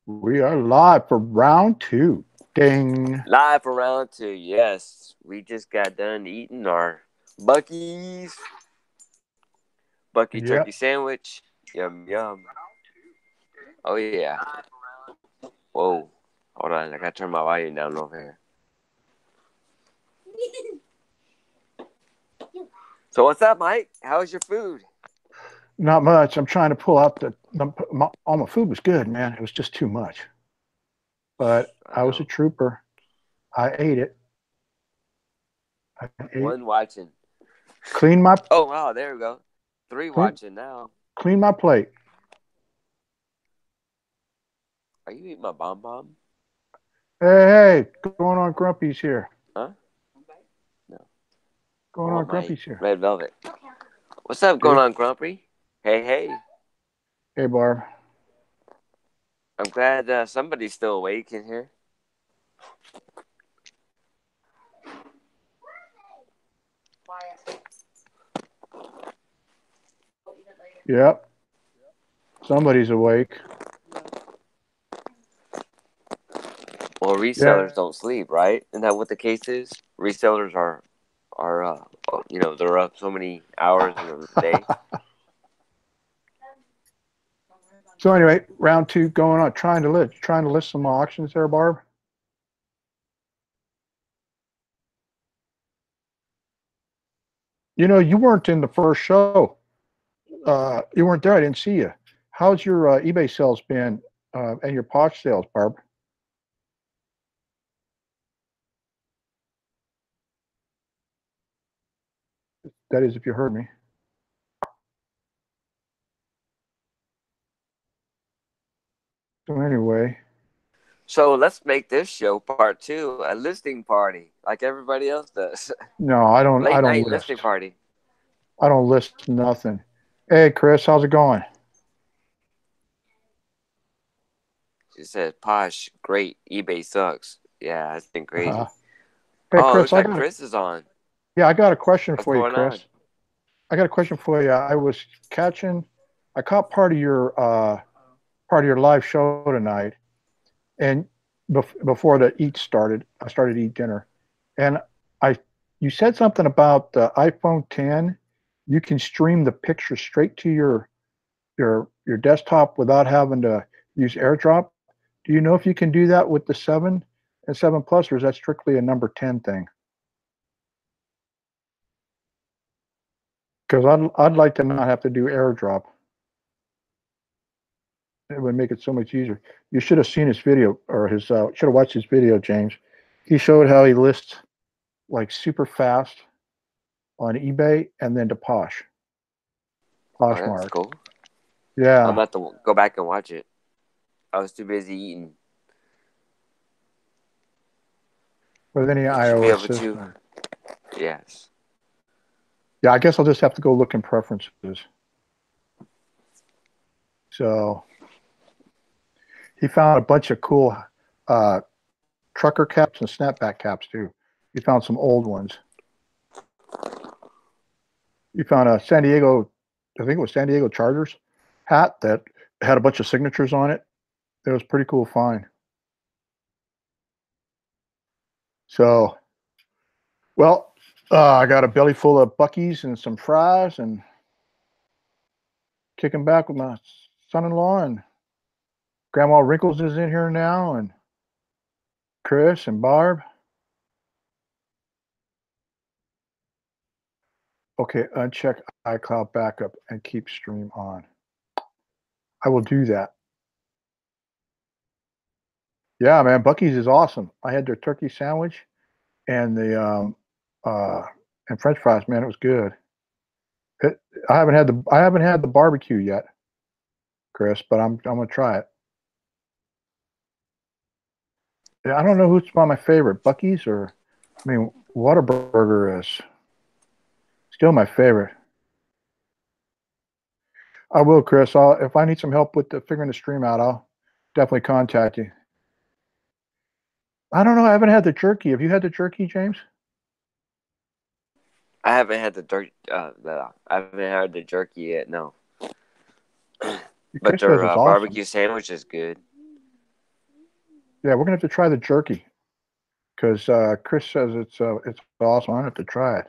We are live for round two. Ding. Live for round two. Yes, we just got done eating our Bucky turkey Yep. sandwich. Yum yum. Oh yeah. Whoa. Hold on, I gotta turn my volume down over here. So what's up, Mike? How's your food? Not much. I'm trying to pull out all my food was good, man. It was just too much. But I I was a know. trooper. I ate it. I ate. One watching. Clean my Oh wow, there we go. Three clean watching now. clean my plate. Are you eating my bomb bomb? Hey, going on, Grumpy's here. Huh? No. Going Oh on, my Grumpy's here. red velvet. What's up going Hey, on, Grumpy? Hey hey. hey, Barb. I'm glad somebody's still awake in here. Yep. Somebody's awake. Well, Yeah. resellers don't sleep, right? Isn't that what the case is? Resellers are they're up so many hours in the day. So anyway, round two going on. Trying to list some auctions there, Barb. You weren't in the first show. You weren't there. I didn't see you. How's your eBay sales been and your Posh sales, Barb? That is, if you heard me. So anyway, So let's make this show part two a listing party, like everybody else does. no, I don't. Late I night don't listing list. party. I don't list nothing. Hey, Chris, how's it going? She said, "Posh, great. eBay sucks." Yeah, it's been Uh, crazy. hey, Oh, it Chris, looks like Chris is on. I got a question What's for you, going on? Chris. I got a question for you. I caught part of your live show tonight, and before the eat started, I started to eat dinner, and I you said something about the iPhone 10. You can stream the picture straight to your desktop without having to use AirDrop. Do you know if you can do that with the 7 and 7 Plus, or is that strictly a number 10 thing? Because I'd like to not have to do AirDrop. It would make it so much easier. You should have seen his video, or his should have watched his video, James. He showed how he lists like super fast on eBay and then to Oh, that's Poshmark. cool. I'm Yeah, about to go back and watch it. I was too busy eating, with any but you should be iOS able to. system. Yes. Yeah, I guess I'll just have to go look in preferences. So he found a bunch of cool uh, trucker caps and snapback caps too. He found some old ones. He found a San Diego, I think it was San Diego Chargers hat that had a bunch of signatures on it. It was pretty cool find. So, well, I got a belly full of Buckies and some fries and kicking back with my son-in-law, and Grandma Wrinkles is in here now, and Chris and Barb. Okay, uncheck iCloud backup and keep stream on. I will do that. Yeah, man, Bucky's is awesome. I had their turkey sandwich and the uh and French fries. Man, it was good. It, I haven't had the barbecue yet, Chris, but I'm gonna try it. Yeah, I don't know who's my favorite, Bucky's or I mean Whataburger is still my favorite. I will, Chris. If I need some help with figuring the stream out, I'll definitely contact you. I don't know. I haven't had the jerky. Have you had the jerky, James? I haven't had the dirt. I haven't had the jerky yet. No, but Chris says their it's awesome. barbecue sandwich is good. Yeah, we're gonna have to try the jerky because Chris says it's awesome. I'm gonna have to try it.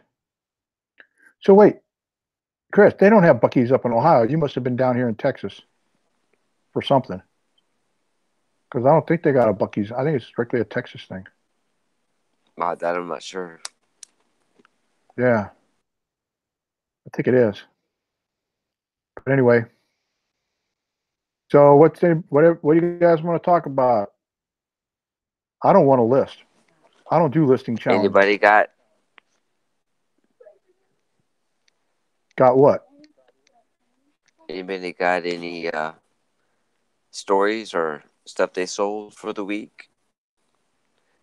So wait, Chris, they don't have Buc-ee's up in Ohio. You must have been down here in Texas for something because I don't think they got a Buc-ee's. I think it's strictly a Texas thing. About that, I'm not sure. Yeah, I think it is. But anyway, so what do you guys want to talk about? I don't want to list. I don't do listing challenges. Anybody got Got what? anybody got any stories or stuff they sold for the week?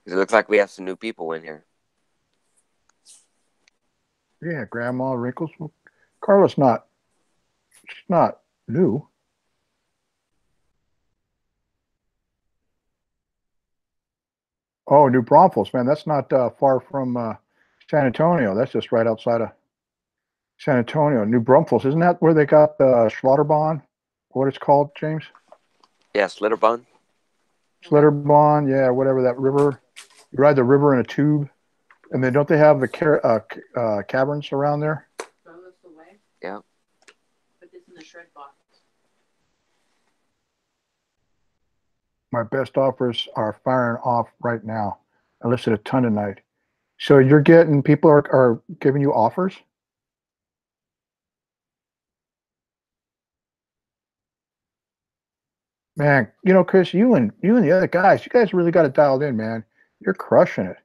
'Cause it looks like we have some new people in here. Yeah, Grandma Wrinkles. Carla's not. She's not new. Oh, New Braunfels, man. That's not far from San Antonio. That's just right outside of San Antonio. New Braunfels. Isn't that where they got the Schlotterbahn? What it's called, James? Yeah, Slitterbun. Schlitterbahn. Yeah, whatever that river. You ride the river in a tube. And then don't they have the caverns around there? Yeah. My best offers are firing off right now. I listed a ton tonight. So you're getting people are giving you offers? Man, Chris, you and the other guys, you guys really got it dialed in, man. You're crushing it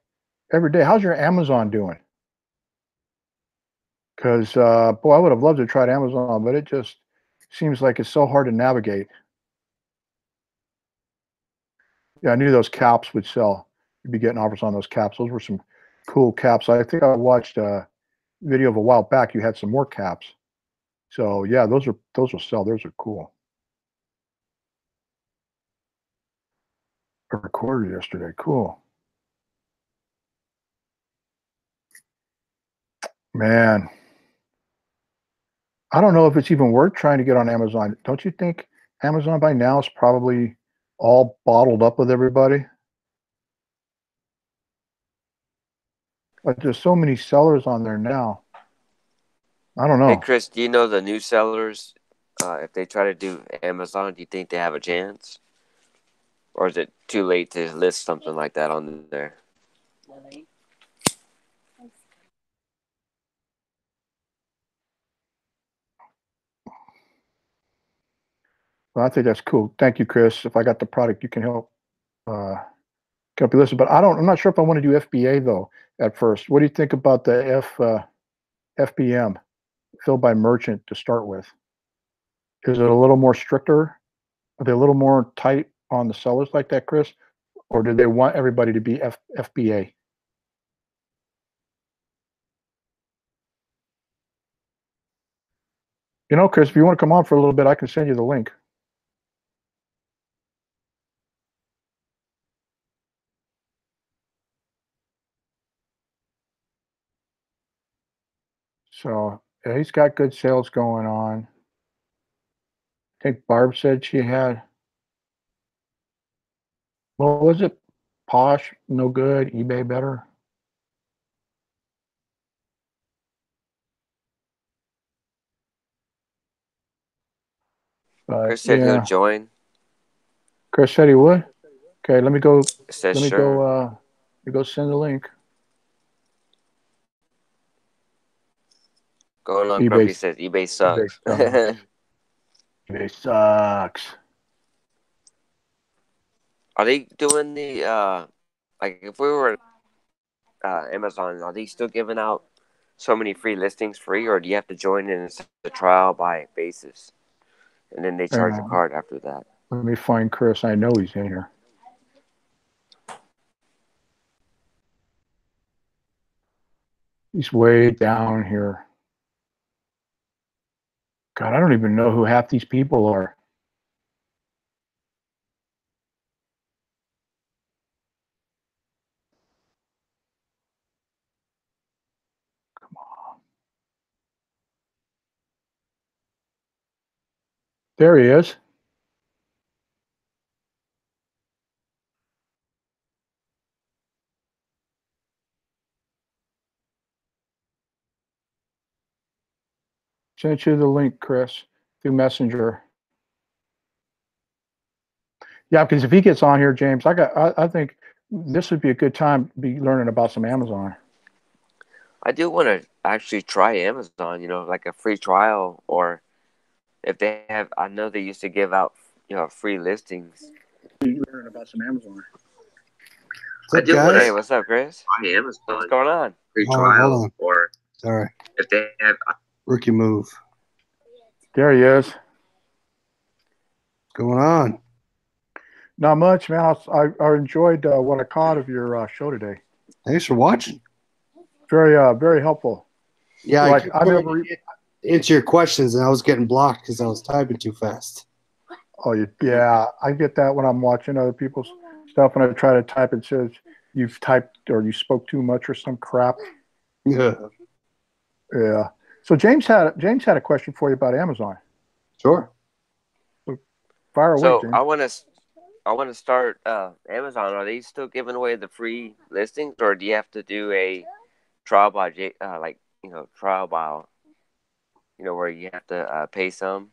every day. How's your Amazon doing? Because boy, I would have loved to try Amazon, but it just seems like it's so hard to navigate. Yeah, I knew those caps would sell. You'd be getting offers on those caps. Those were some cool caps. I think I watched a video of a while back. You had some more caps. So yeah, those will sell. Those are cool. I recorded yesterday. Cool. Man, I don't know if it's even worth trying to get on Amazon. Don't you think Amazon by now is probably all bottled up with everybody? Like there's so many sellers on there now. I don't Hey, know. Chris, do you know the new sellers? If they try to do Amazon, do you think they have a chance? Or is it too late to list something like that on there? Well, I think that's cool. Thank you, Chris. If I got the product, you can uh help you listen. But I'm not sure if I want to do FBA though at first. What do you think about the FBM, filled by merchant to start with? Is it a little more stricter? Are they a little more tight on the sellers like that, Chris? Or do they want everybody to be FBA? Chris, if you want to come on for a little bit, I can send you the link. So yeah, he's got good sales going on. I think Barb said she had, what was it? Posh, no good, eBay better. But Chris said he'll yeah, join. Chris said he would. Okay, let me go. It says Let me go. sure. Let me go send the link. Going on eBay, Grumpy says eBay eBay sucks. sucks. eBay sucks. Are they doing the like if we were Amazon, are they still giving out so many free listings free, or do you have to join in a trial by basis and then they charge a Uh, card after that? Let me find Chris. I know he's in here. He's way down here. God, I don't even know who half these people are. There he is. Sent you the link, Chris, through Messenger. Yeah, because if he gets on here, James, I think this would be a good time to be learning about some Amazon. I do want to actually try Amazon, like a free trial, or if they have, I know they used to give out, free listings. Learning about some Amazon. What's up, guys? Hey, what's up, Chris? Try Amazon. What's going on? Free trial, or sorry, if they have rookie move. There he is. What's going on? Not much, man. I enjoyed what I caught of your show today. Thanks for watching. Very helpful. Yeah, like I never answer your questions, and I was getting blocked because I was typing too fast. Oh, yeah, I get that when I'm watching other people's stuff, and I try to type. It says you've typed or you spoke too much or some crap. Yeah. Yeah. So James had a question for you about Amazon. Sure. Fire away, So James. I want to start Amazon. Are they still giving away the free listings, or do you have to do a trial by trial by, where you have to pay some?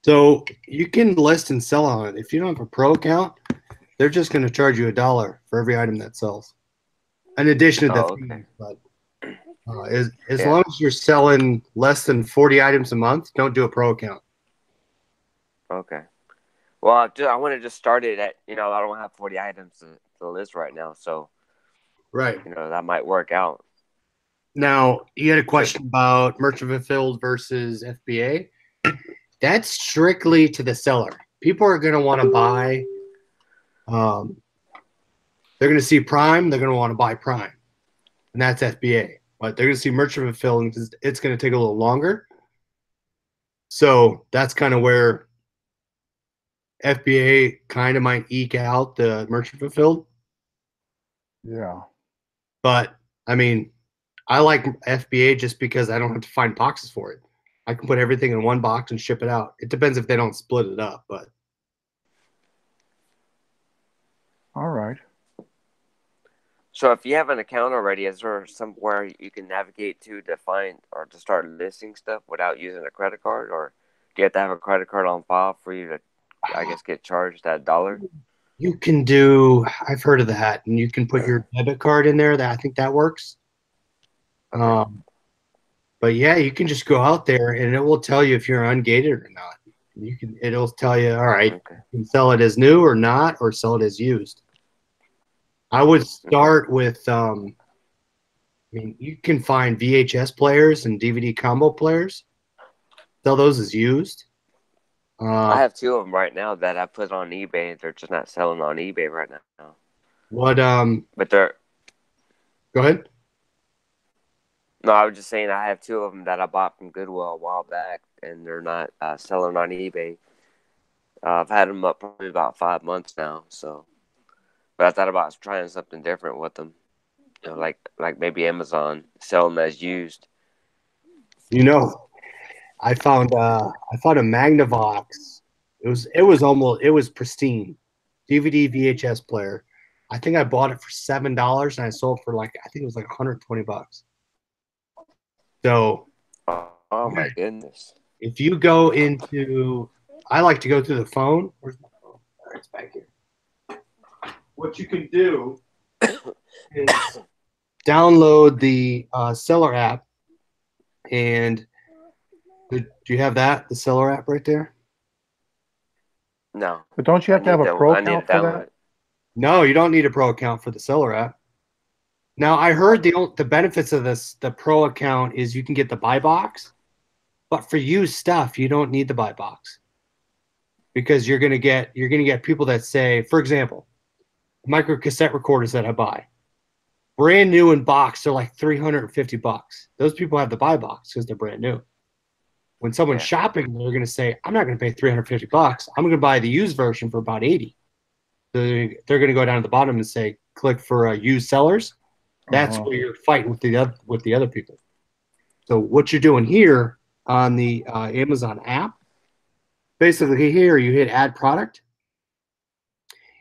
So you can list and sell on it. If you don't have a pro account, they're just going to charge you $1 for every item that sells, in addition to the fees. But as long as you're selling less than 40 items a month, don't do a pro account. Okay. Well, I want to just start it at, I don't have 40 items to list right now, so right, that might work out. Now, you had a question about merchant fulfilled versus FBA. That's strictly to the seller. People are going to want to buy. They're going to see Prime. They're going to want to buy Prime, and that's FBA. But they're going to see merchant fulfilled because it's going to take a little longer. So that's kind of where FBA kind of might eke out the merchant fulfilled. Yeah. But I mean, I like FBA just because I don't have to find boxes for it. I can put everything in one box and ship it out. It depends if they don't split it up, but. All right. So if you have an account already, is there somewhere you can navigate to find or to start listing stuff without using a credit card? Or do you have to have a credit card on file for you to, I guess, get charged that $1? You can do, I've heard of that, and you can put your debit card in there. I think that works. But yeah, you can just go out there and it will tell you if you're ungated or not. It'll tell you, all right, you can sell it as new or not, or sell it as used. I would start with, you can find VHS players and DVD combo players. Sell those as used. I have 2 of them right now that I put on eBay. They're just not selling on eBay right now. What? But they're. Go ahead. No, I was just saying I have 2 of them that I bought from Goodwill a while back, and they're not selling on eBay. I've had them up probably about 5 months now, so. But I thought about trying something different with them, like maybe Amazon, sell them as used. I found a Magnavox. It was pristine, DVD VHS player. I think I bought it for $7 and I sold for I think it was like $120. So, oh my goodness! If you go into, I like to go through the phone. Where's my phone? All right, it's back here. What you can do is download the seller app, and do you have the seller app right there? No. But don't you have to have a pro account for that? No, you don't need a pro account for the seller app. Now, I heard the benefits of the pro account is you can get the buy box, but for used stuff, you don't need the buy box because you're gonna get people that say, for example, micro cassette recorders that I buy, brand new in box, they're like $350. Those people have the buy box because they're brand new. When someone's shopping, they're gonna say, I'm not gonna pay $350. I'm gonna buy the used version for about $80. So they're gonna go down to the bottom and say, click for used sellers. That's where you're fighting with the other people. So what you're doing here on the Amazon app, basically here you hit add product,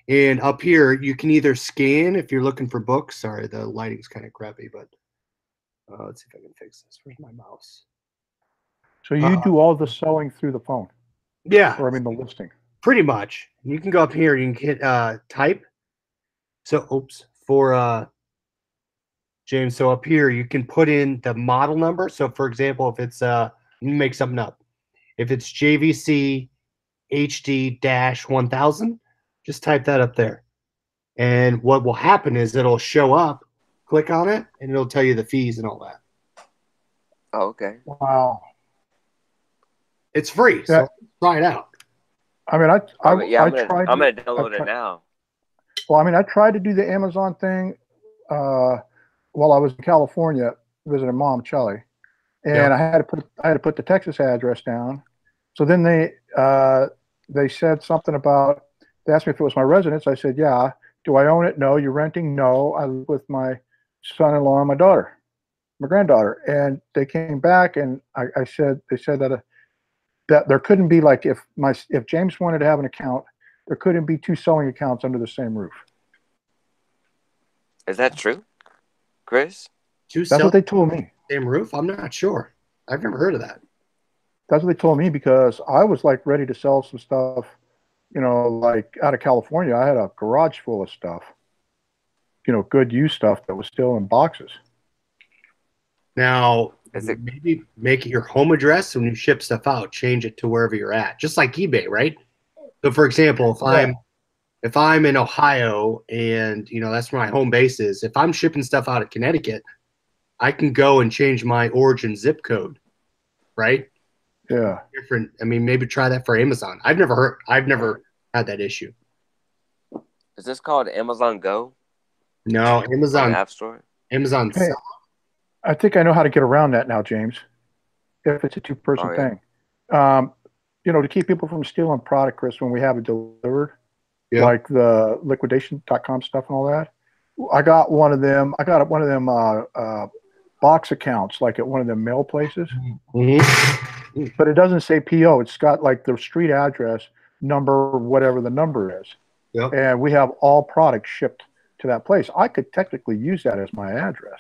and up here you can either scan if you're looking for books. Sorry, the lighting's kind of crappy, but let's see if I can fix this. Where's my mouse? So you do all the selling through the phone, Yeah, or I mean the listing. pretty much. You can go up here. You can hit type. So, oops, for James. So up here, you can put in the model number. So, for example, if it's you make something up. If it's JVC HD-1000, just type that up there. And what will happen is it'll show up. Click on it, and it'll tell you the fees and all that. Oh, okay. Wow. It's free, so try it out. I mean, Yeah, I'm gonna I download it tried, now. well, I mean, I tried to do the Amazon thing while I was in California visiting Mom, Chelly, and Yeah. I had to put the Texas address down. So then they said something about, they asked me if it was my residence. I said, yeah. Do I own it? No. You're renting? No. I live with my son-in-law and my granddaughter. And they came back, and they said that there couldn't be, like, if James wanted to have an account, there couldn't be two selling accounts under the same roof. Is that true, Chris? That's what they told me. Same roof? I'm not sure. I've never heard of that. That's what they told me, because I was like ready to sell some stuff, like out of California. I had a garage full of stuff, good used stuff that was still in boxes. Now, maybe make it your home address when you ship stuff out. Change it to wherever you're at, just like eBay, right? So, for example, if I'm in Ohio and that's where my home base is, if I'm shipping stuff out of Connecticut, I can go and change my origin zip code, right? Yeah. Different. I mean, maybe try that for Amazon. I've never had that issue. Is this called Amazon Go? No, Amazon App Store. Amazon. Hey, I think I know how to get around that now, James. If it's a two-person thing, to keep people from stealing product, Chris, when we have it delivered, like the liquidation.com stuff and all that. I got one of them. Box accounts, like at one of them mail places. Mm-hmm. But it doesn't say PO. It's got like the street address, number, whatever the number is. Yep. And we have all products shipped to that place. I could technically use that as my address.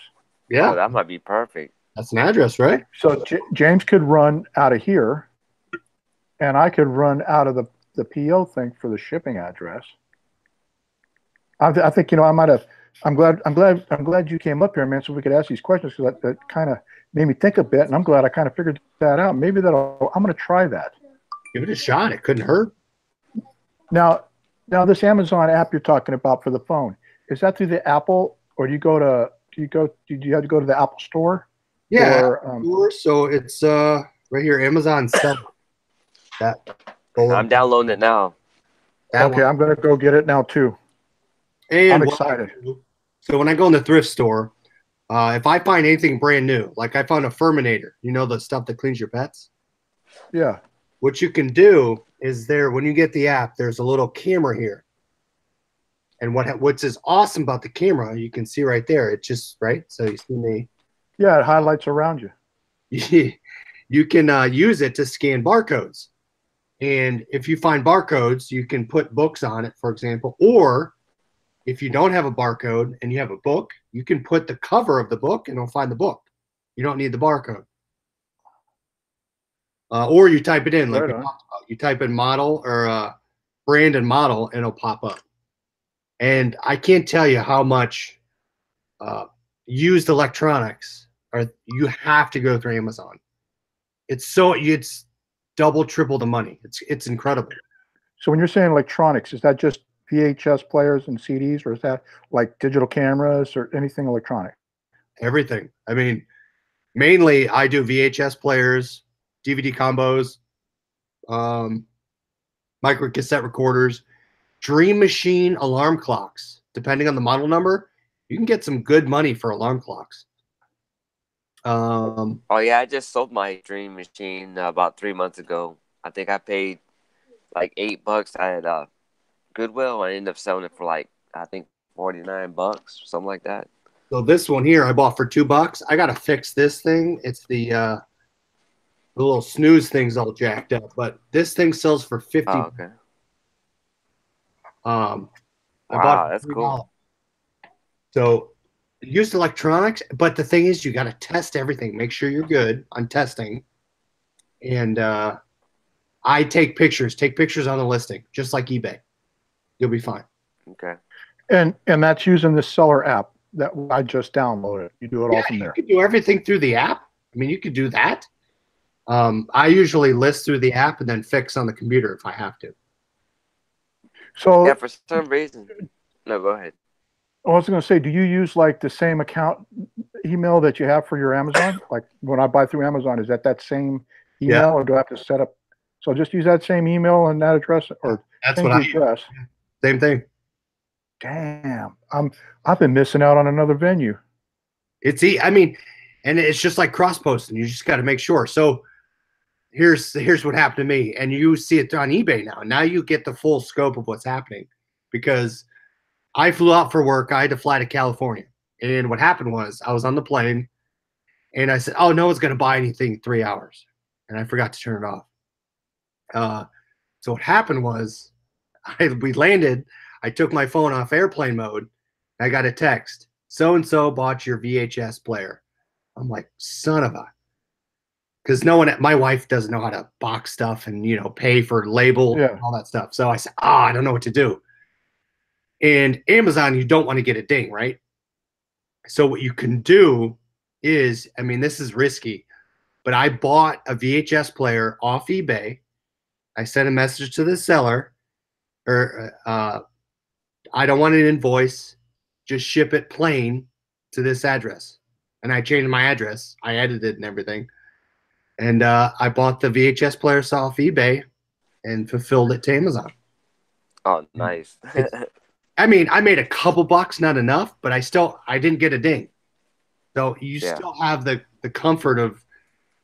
Yeah. Oh, that might be perfect. That's an address, right? So James could run out of here, and I could run out of the PO thing for the shipping address. I think, I might have. I'm glad you came up here, man, so we could ask these questions, because that kind of made me think a bit, and I'm glad I kind of figured that out. Maybe I'm going to try that. Give it a shot. It couldn't hurt. Now this Amazon app you're talking about for the phone, is that through the Apple, or do you have to go to the Apple store? Yeah, so it's right here, Amazon Seller. I'm downloading it now. Okay, I'm going to go get it now too. And I'm excited. So when I go in the thrift store, if I find anything brand new, like I found a Furminator, the stuff that cleans your pets? Yeah. What you can do is when you get the app, there's a little camera here. And what's awesome about the camera, you can see right there. It's just, right? So you see me. Yeah, it highlights around you. You can use it to scan barcodes. And if you find barcodes, you can put books on it, for example. Or if you don't have a barcode and you have a book, you can put the cover of the book and it'll find the book. You don't need the barcode. Or you type it in, like you type in model or brand and model, and it'll pop up. And I can't tell you how much used electronics you have to go through Amazon. It's double, triple the money. It's incredible. So when you're saying electronics, is that just VHS players and CDs, or is that like digital cameras or anything electronic? Everything. I mean, mainly I do VHS players, DVD combos, micro cassette recorders, Dream Machine alarm clocks. Depending on the model number, you can get some good money for alarm clocks. Oh yeah, I just sold my Dream Machine about 3 months ago. I think I paid like $8 at Goodwill. I ended up selling it for like, I think, $49, something like that. So this one here I bought for $2. I gotta fix this thing. It's the little snooze thing's all jacked up, but this thing sells for $50. Oh, okay. I bought that's cool. So used electronics, but the thing is, you got to test everything. Make sure you're good on testing. and I take pictures. Take pictures on the listing, just like eBay. You'll be fine. Okay. And that's using the seller app that I just downloaded. You do it all Yeah, from you there. can do everything through the app. I mean, you could do that. I usually list through the app and then fix on the computer if I have to. So Yeah, for some reason. No, go ahead. I was going to say, do you use like the same account email that you have for your Amazon? Like when I buy through Amazon, is that same email, Yeah, or do I have to set up? So just use that same email and that address, or that's change what I the use. address. Same thing. Damn, I've been missing out on another venue. I mean, and it's just like cross posting. You just got to make sure. So here's what happened to me, and you see it on eBay now. Now you get the full scope of what's happening, because I flew out for work. I had to fly to California, and what happened was I was on the plane, and I said, "Oh, no one's going to buy anything 3 hours," and I forgot to turn it off. So what happened was, we landed. I took my phone off airplane mode. I got a text. So and so bought your VHS player. I'm like, son of a, because my wife doesn't know how to box stuff and pay for label and Yeah. all that stuff. So I said, I don't know what to do. And Amazon, you don't want to get a ding, right? So what you can do is, I mean, this is risky, but I bought a VHS player off eBay. I sent a message to the seller, or I don't want an invoice, just ship it plain to this address. And I changed my address. I edited and everything. And I bought the VHS player off eBay and fulfilled it to Amazon. Oh, nice. I mean, I made a couple bucks, not enough, but I didn't get a ding. So you Yeah. still have the comfort of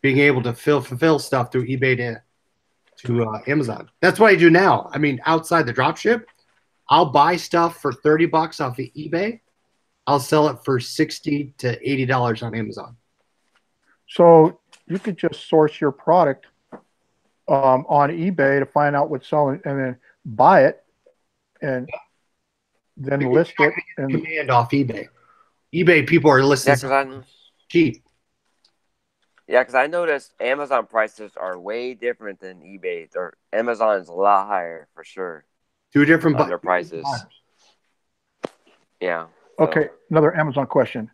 being able to fulfill stuff through eBay to Amazon. That's what I do now. I mean, outside the drop ship, I'll buy stuff for $30 off of eBay. I'll sell it for $60 to $80 on Amazon. So you could just source your product on eBay to find out what's selling, and then buy it, and then list it. And Command off eBay. eBay people are listing cheap. Yeah, because I noticed Amazon prices are way different than eBay. Amazon is a lot higher for sure. Two different their prices. Yeah. So. Okay, another Amazon question.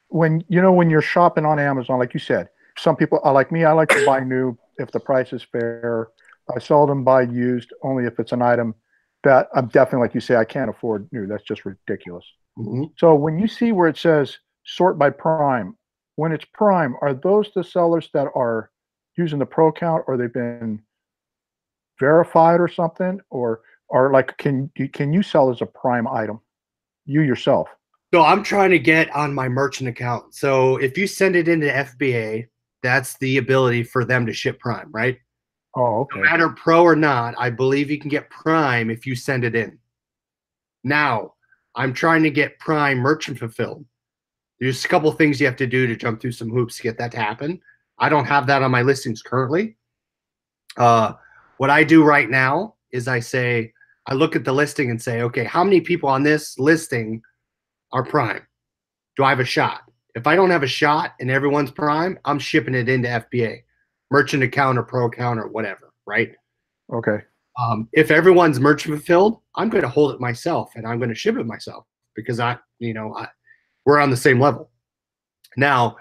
When you're shopping on Amazon, like you said, some people, like me, I like to buy new if the price is fair. I seldom buy used, only if it's an item that I'm definitely, like you say, I can't afford new. That's just ridiculous. Mm-hmm. So when you see where it says sort by prime, when it's prime, are those the sellers that are using the pro account, or they've been verified or something, or like can you sell as a prime item, you yourself? So I'm trying to get on my merchant account. So if you send it into FBA, that's the ability for them to ship prime, right? Oh, okay. No matter pro or not, I believe you can get prime if you send it in. Now, I'm trying to get prime merchant fulfilled. There's a couple of things you have to do to jump through some hoops to get that to happen. I don't have that on my listings currently. What I do right now is I look at the listing and say, okay, how many people on this listing are prime? Do I have a shot? If I don't have a shot and everyone's prime, I'm shipping it into FBA, merchant account or pro account or whatever, right? Okay. If everyone's merchant fulfilled, I'm going to hold it myself and I'm going to ship it myself because we're on the same level. Now,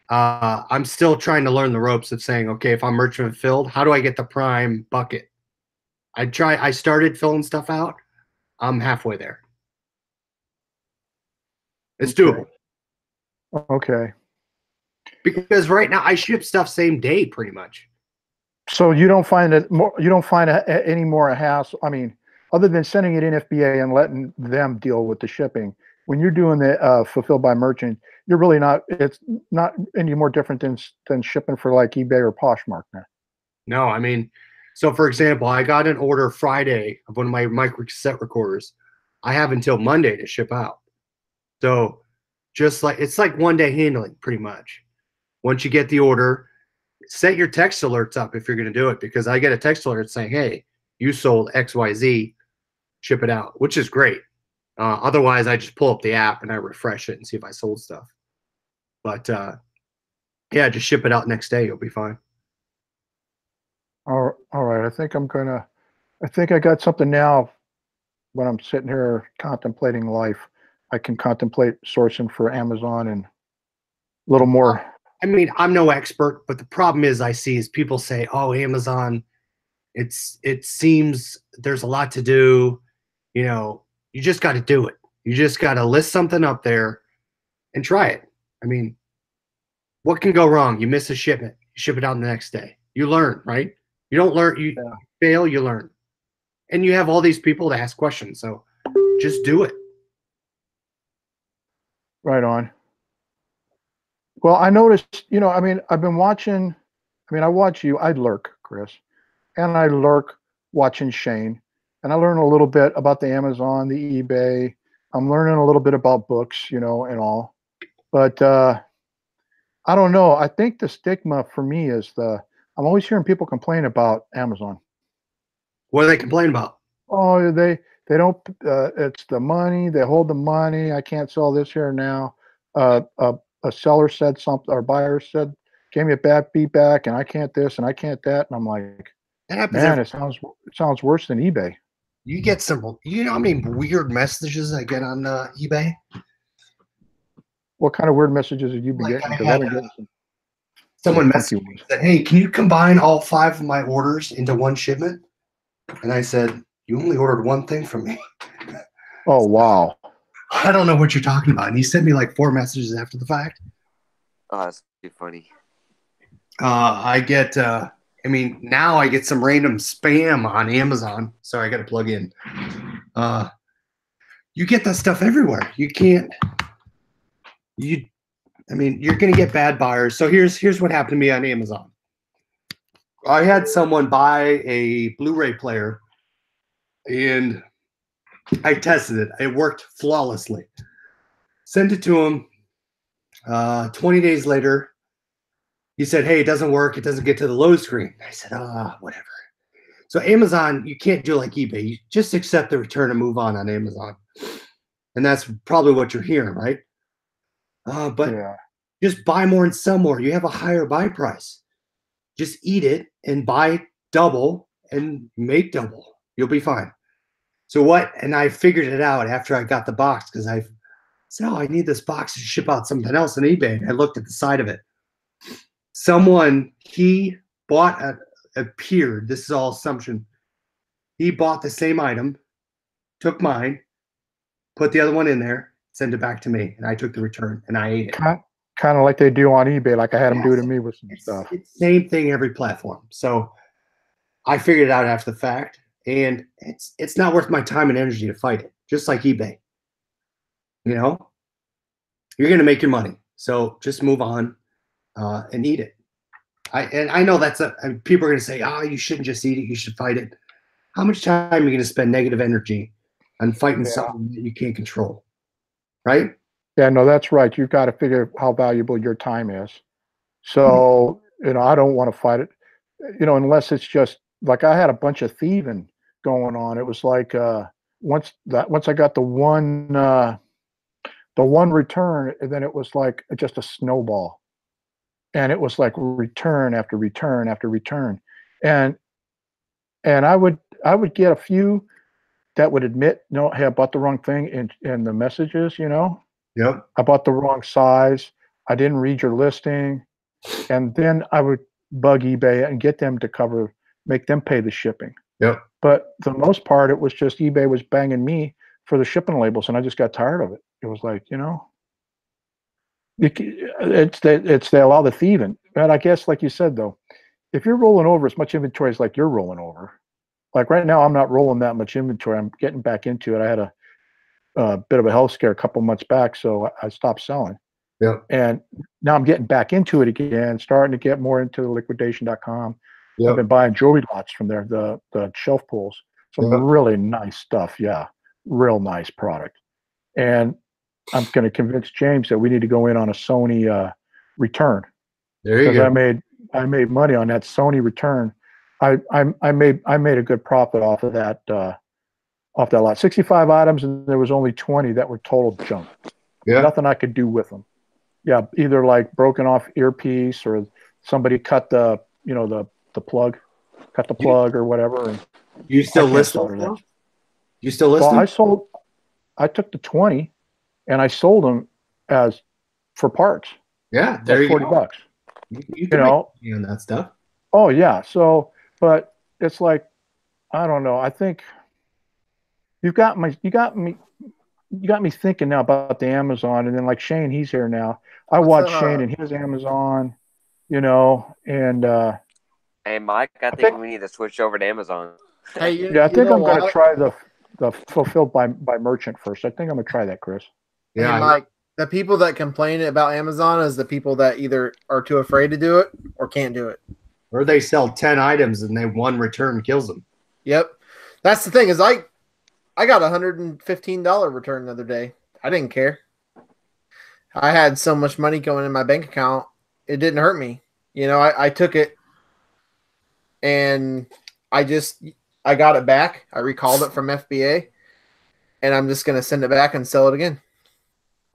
I'm still trying to learn the ropes of saying, okay, if I'm merchant fulfilled, how do I get the prime bucket? I started filling stuff out. I'm halfway there. It's doable. Okay. Because right now I ship stuff same day pretty much. So you don't find any more a hassle. I mean, other than sending it in FBA and letting them deal with the shipping, when you're doing the fulfilled by merchant, you're really not. It's not any more different than shipping for like eBay or Poshmark now. No, I mean, so for example, I got an order Friday of one of my micro cassette recorders. I have until Monday to ship out. So it's like 1 day handling pretty much. Once you get the order, set your text alerts up if you're going to do it, because I get a text alert saying, hey, you sold XYZ, ship it out, which is great. Otherwise, I just pull up the app and I refresh it and see if I sold stuff. But yeah, just ship it out next day. You'll be fine. All right. I think I got something now when I'm sitting here contemplating life. I can contemplate sourcing for Amazon and a little more. I mean, I'm no expert, but the problem is people say, "Oh, Amazon, it seems there's a lot to do." You know, you just got to do it. You just got to list something up there and try it. I mean, what can go wrong? You miss a shipment, you ship it out the next day. You learn, right? You don't learn, you fail, you learn. And you have all these people to ask questions. So just do it. Right on. Well, I noticed, I mean, I've been watching, I watch you, I lurk, Chris, and I lurk watching Shane, and I learn a little bit about the Amazon, the eBay. I'm learning a little bit about books, and all. But I don't know. I think the stigma for me is I'm always hearing people complain about Amazon. What do they complain about? Oh, they don't. It's the money. They hold the money. I can't sell this here now. A seller said something, or buyer gave me a bad feedback, and I can't this and I can't that, and I'm like, That happens. Man, it sounds worse than eBay. You get some. You know how many weird messages I get on eBay? What kind of weird messages have you been getting? Because I've been getting some. Someone messaged me and said, "Hey, can you combine all 5 of my orders into one shipment?" And I said, "You only ordered one thing from me." Oh, wow. I don't know what you're talking about. And he sent me like 4 messages after the fact. Oh, that's too funny. I get, now I get some random spam on Amazon. Sorry, I got to plug in. You get that stuff everywhere. You're going to get bad buyers. So here's what happened to me on Amazon. I had someone buy a Blu-ray player, and I tested it. It worked flawlessly. Sent it to him. 20 days later, he said, "Hey, it doesn't work. It doesn't get to the load screen." I said, whatever. So Amazon, you can't do like eBay. You just accept the return and move on Amazon. And that's probably what you're hearing, right? But yeah. Just buy more and sell more. You have a higher buy price. Just eat it and buy double and make double. You'll be fine. So what? And I figured it out after I got the box, because I said, "Oh, I need this box to ship out something else on eBay." And I looked at the side of it. He bought appeared. This is all assumption. He bought the same item, took mine, put the other one in there, sent it back to me, and I took the return and I ate it. Kind of like they do on eBay, like I had them do to me with some stuff. It's same thing every platform. So I figured it out after the fact, and it's not worth my time and energy to fight it. Just like eBay, you're going to make your money. So just move on and eat it. I know people are going to say, "Oh, you shouldn't just eat it. You should fight it." How much time are you going to spend negative energy on fighting something that you can't control? Right? Yeah, no, that's right. You've got to figure how valuable your time is. So, I don't want to fight it, unless it's just like I had a bunch of thieving going on. It was like once I got the one return, and then it was like just a snowball. And it was like return after return after return. And I would get a few that would admit, "No, hey, I bought the wrong thing in the messages, Yep. I bought the wrong size. I didn't read your listing." And then I would bug eBay and get them to make them pay the shipping. Yep. But for the most part, it was just eBay was banging me for the shipping labels, and I just got tired of it. It was like, they allow the thieving. And I guess, like you said, though, if you're rolling over as much inventory as like you're rolling over, like right now, I'm not rolling that much inventory. I'm getting back into it. I had a bit of a health scare a couple months back, so I stopped selling. Yeah. And now I'm getting back into it again, starting to get more into liquidation.com. Yep. I've been buying jewelry lots from there, the shelf pulls. Some really nice stuff. Yeah. Real nice product. And I'm going to convince James that we need to go in on a Sony return. There you go. I made money on that Sony return. I made a good profit off of that lot. 65 items, and there was only 20 that were total junk. Yeah. Nothing I could do with them. Yeah, either like broken off earpiece, or somebody cut the plug. cut the plug or whatever. And You still I can't list solder them? that. You still list Well, them? I took the 20 and I sold them as for parts. Yeah, there Like you $40. go. You can make money on that stuff. Oh yeah. So, but it's like, I don't know. I think you got me thinking now about the Amazon, and then like Shane, he's here now. I watch Shane and his Amazon, and Hey, Mike, I I think think we need to switch over to Amazon. Hey, I think I'm going to try the fulfilled by merchant first. I think I'm going to try that, Chris. Hey, Mike, the people that complain about Amazon is the people that either are too afraid to do it or can't do it. Or they sell 10 items and they one return kills them. Yep. That's the thing is I got a $115 return the other day. I didn't care. I had so much money going in my bank account. It didn't hurt me. I took it and I got it back. I recalled it from FBA and I'm just going to send it back and sell it again.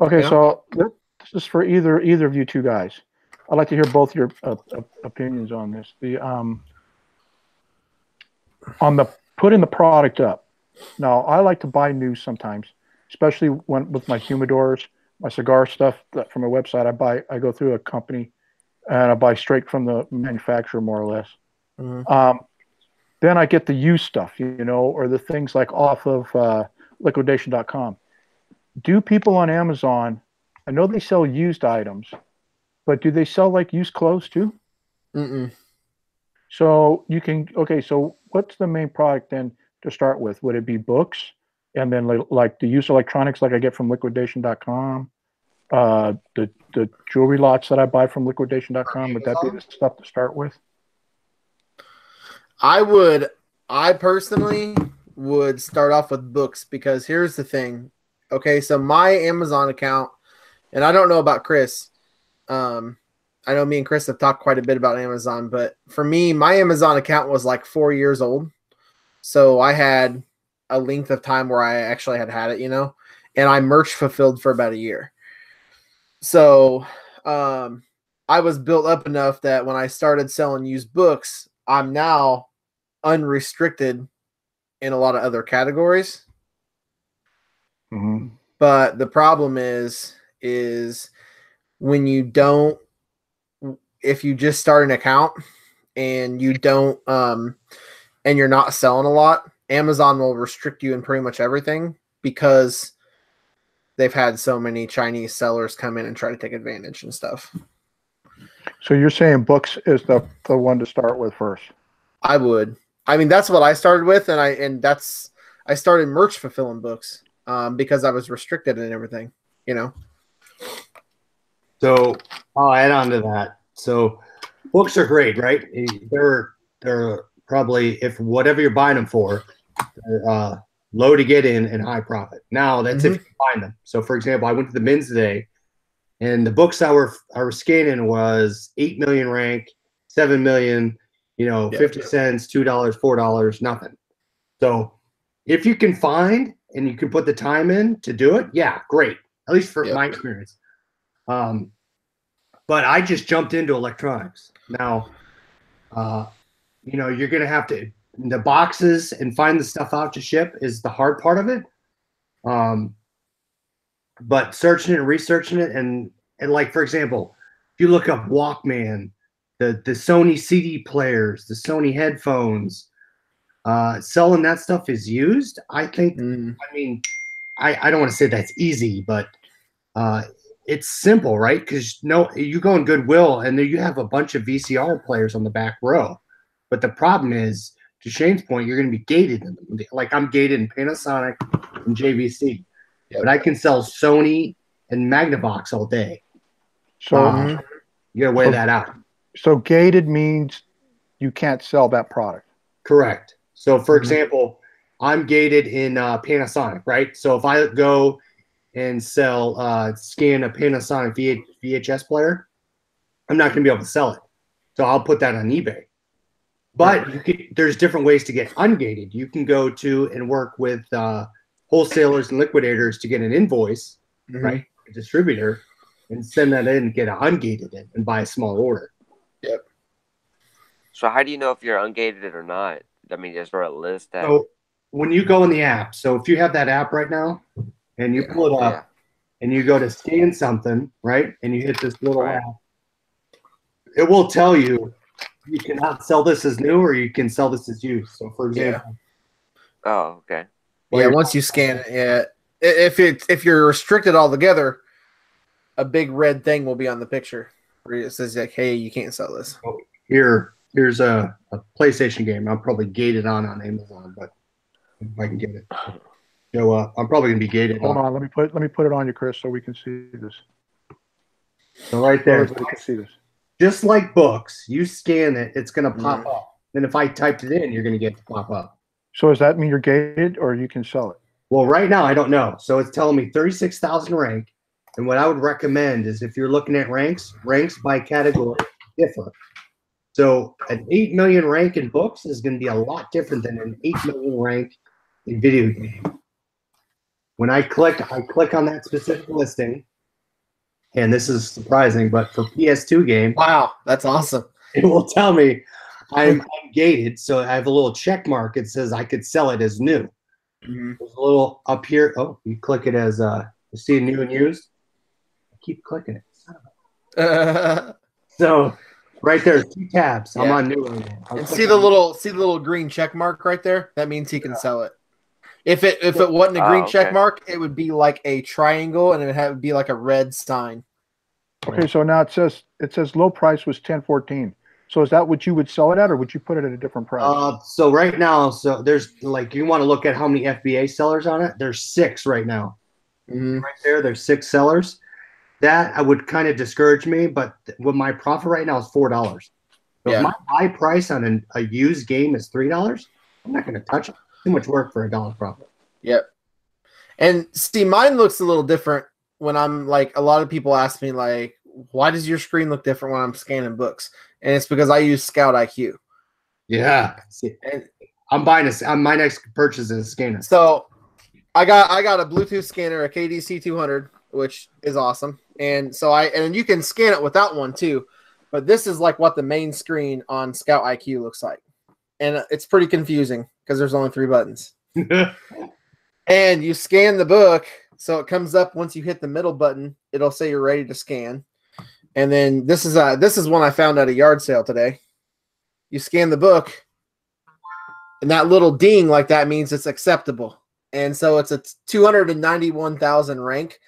Okay. So this is for either of you two guys. I'd like to hear both your opinions on this. On the putting the product up. Now, I like to buy new sometimes, especially with my humidors, my cigar stuff from a website. I go through a company and I buy straight from the manufacturer, more or less. Mm-hmm. Then I get the used stuff, or the things like off of liquidation.com. Do people on Amazon, I know they sell used items, but do they sell like used clothes too? Mm-mm. So so what's the main product then to start with? Would it be books? And then like the used electronics like I get from liquidation.com? The jewelry lots that I buy from liquidation.com, would that be the stuff to start with? I personally would start off with books because here's the thing. Okay, so my Amazon account, and I don't know about Chris. I know me and Chris have talked quite a bit about Amazon, but for me, my Amazon account was like 4 years old. So I had a length of time where I actually had it, and I merch fulfilled for about a year. So I was built up enough that when I started selling used books, I'm now unrestricted in a lot of other categories. Mm-hmm. But the problem is when you don't, if you just start an account and you don't, and you're not selling a lot, Amazon will restrict you in pretty much everything because they've had so many Chinese sellers come in and try to take advantage and stuff. So you're saying books is the one to start with first? I would. I mean, that's what I started with, and I started merch fulfilling books because I was restricted and everything, So I'll add on to that. So books are great, right? They're probably, if whatever you're buying them for, they're low to get in and high profit. Now that's if you find them. So for example, I went to the Men's today, and the books I were scanning was 8 million rank, 7 million, 50 cents, $2, $4, nothing. So if you can find and you can put the time in to do it, yeah, great. At least for my experience. But I just jumped into electronics. Now, you're going to have to, the boxes and find the stuff out to ship is the hard part of it. But searching it and researching it, and like, for example, if you look up Walkman, the Sony CD players, the Sony headphones, selling that stuff is used. I think, I mean, I don't want to say that's easy, but it's simple, right? Because you go in Goodwill and there you have a bunch of VCR players on the back row. But the problem is, to Shane's point, you're going to be gated. Like I'm gated in Panasonic and JVC. But I can sell Sony and Magnavox all day. So you got to weigh that out. So gated means you can't sell that product. Correct. So for example, I'm gated in Panasonic, right? So if I go and sell, scan a Panasonic VHS player, I'm not going to be able to sell it. So I'll put that on eBay. But there's different ways to get ungated. You can go to and work with wholesalers and liquidators to get an invoice, right? A distributor, and send that in and get it ungated and buy a small order. Yep. So how do you know if you're ungated or not? I mean, is there a list that? So when you go in the app, so if you have that app right now and you pull it up and you go to scan something, right? And you hit this little app, it will tell you you cannot sell this as new or you can sell this as used. So for example. Oh, okay. Yeah, once you scan it, if you're restricted altogether, a big red thing will be on the picture where it says like, "Hey, you can't sell this." Oh, here's a PlayStation game. I'm probably gated on Amazon, but if I can get it show up, I'm probably gonna be gated. Hold on, let me put it on you, Chris, so we can see this. So right there, everybody can see this. Just like books, you scan it, it's gonna pop up. Then if I typed it in, you're gonna get it to pop up. So does that mean you're gated or you can sell it? Well, right now I don't know. So it's telling me 36,000 rank. And what I would recommend is if you're looking at ranks by category differ. So an 8 million rank in books is going to be a lot different than an 8 million rank in video game. When I click on that specific listing, and this is surprising, but for PS2 game, wow, that's awesome. It will tell me I'm gated, so I have a little check mark. It says I could sell it as new. There's a little up here. Oh, you click it as you see new and used. I keep clicking it. So right there, 2 tabs. I'm on new right now. And see the little green check mark right there? That means he can sell it. If it wasn't a green check mark, it would be like a triangle and it would be like a red sign. Okay, so now it says low price was 1014. So is that what you would sell it at, or would you put it at a different price? So right now, so there's like you want to look at how many FBA sellers on it. There's 6 right now. Right there, there's 6 sellers. That I would kind of discourage me, but what my profit right now is $4. So if my buy price on a used game is $3, I'm not going to touch it. Too much work for $1 profit. Yep. And see, mine looks a little different when I'm like, a lot of people ask me like, why does your screen look different when I'm scanning books? And it's because I use Scout IQ. Yeah. And I'm buying my next purchase is a scanner. So I got a Bluetooth scanner, a Katy C200, which is awesome. And so and you can scan it without one too. But this is like what the main screen on Scout IQ looks like. And it's pretty confusing because there's only 3 buttons. And you scan the book, so it comes up once you hit the middle button, it'll say you're ready to scan. And then this is one I found at a yard sale today. You scan the book, and that little ding like that means it's acceptable. And so it's a 291,000 rank,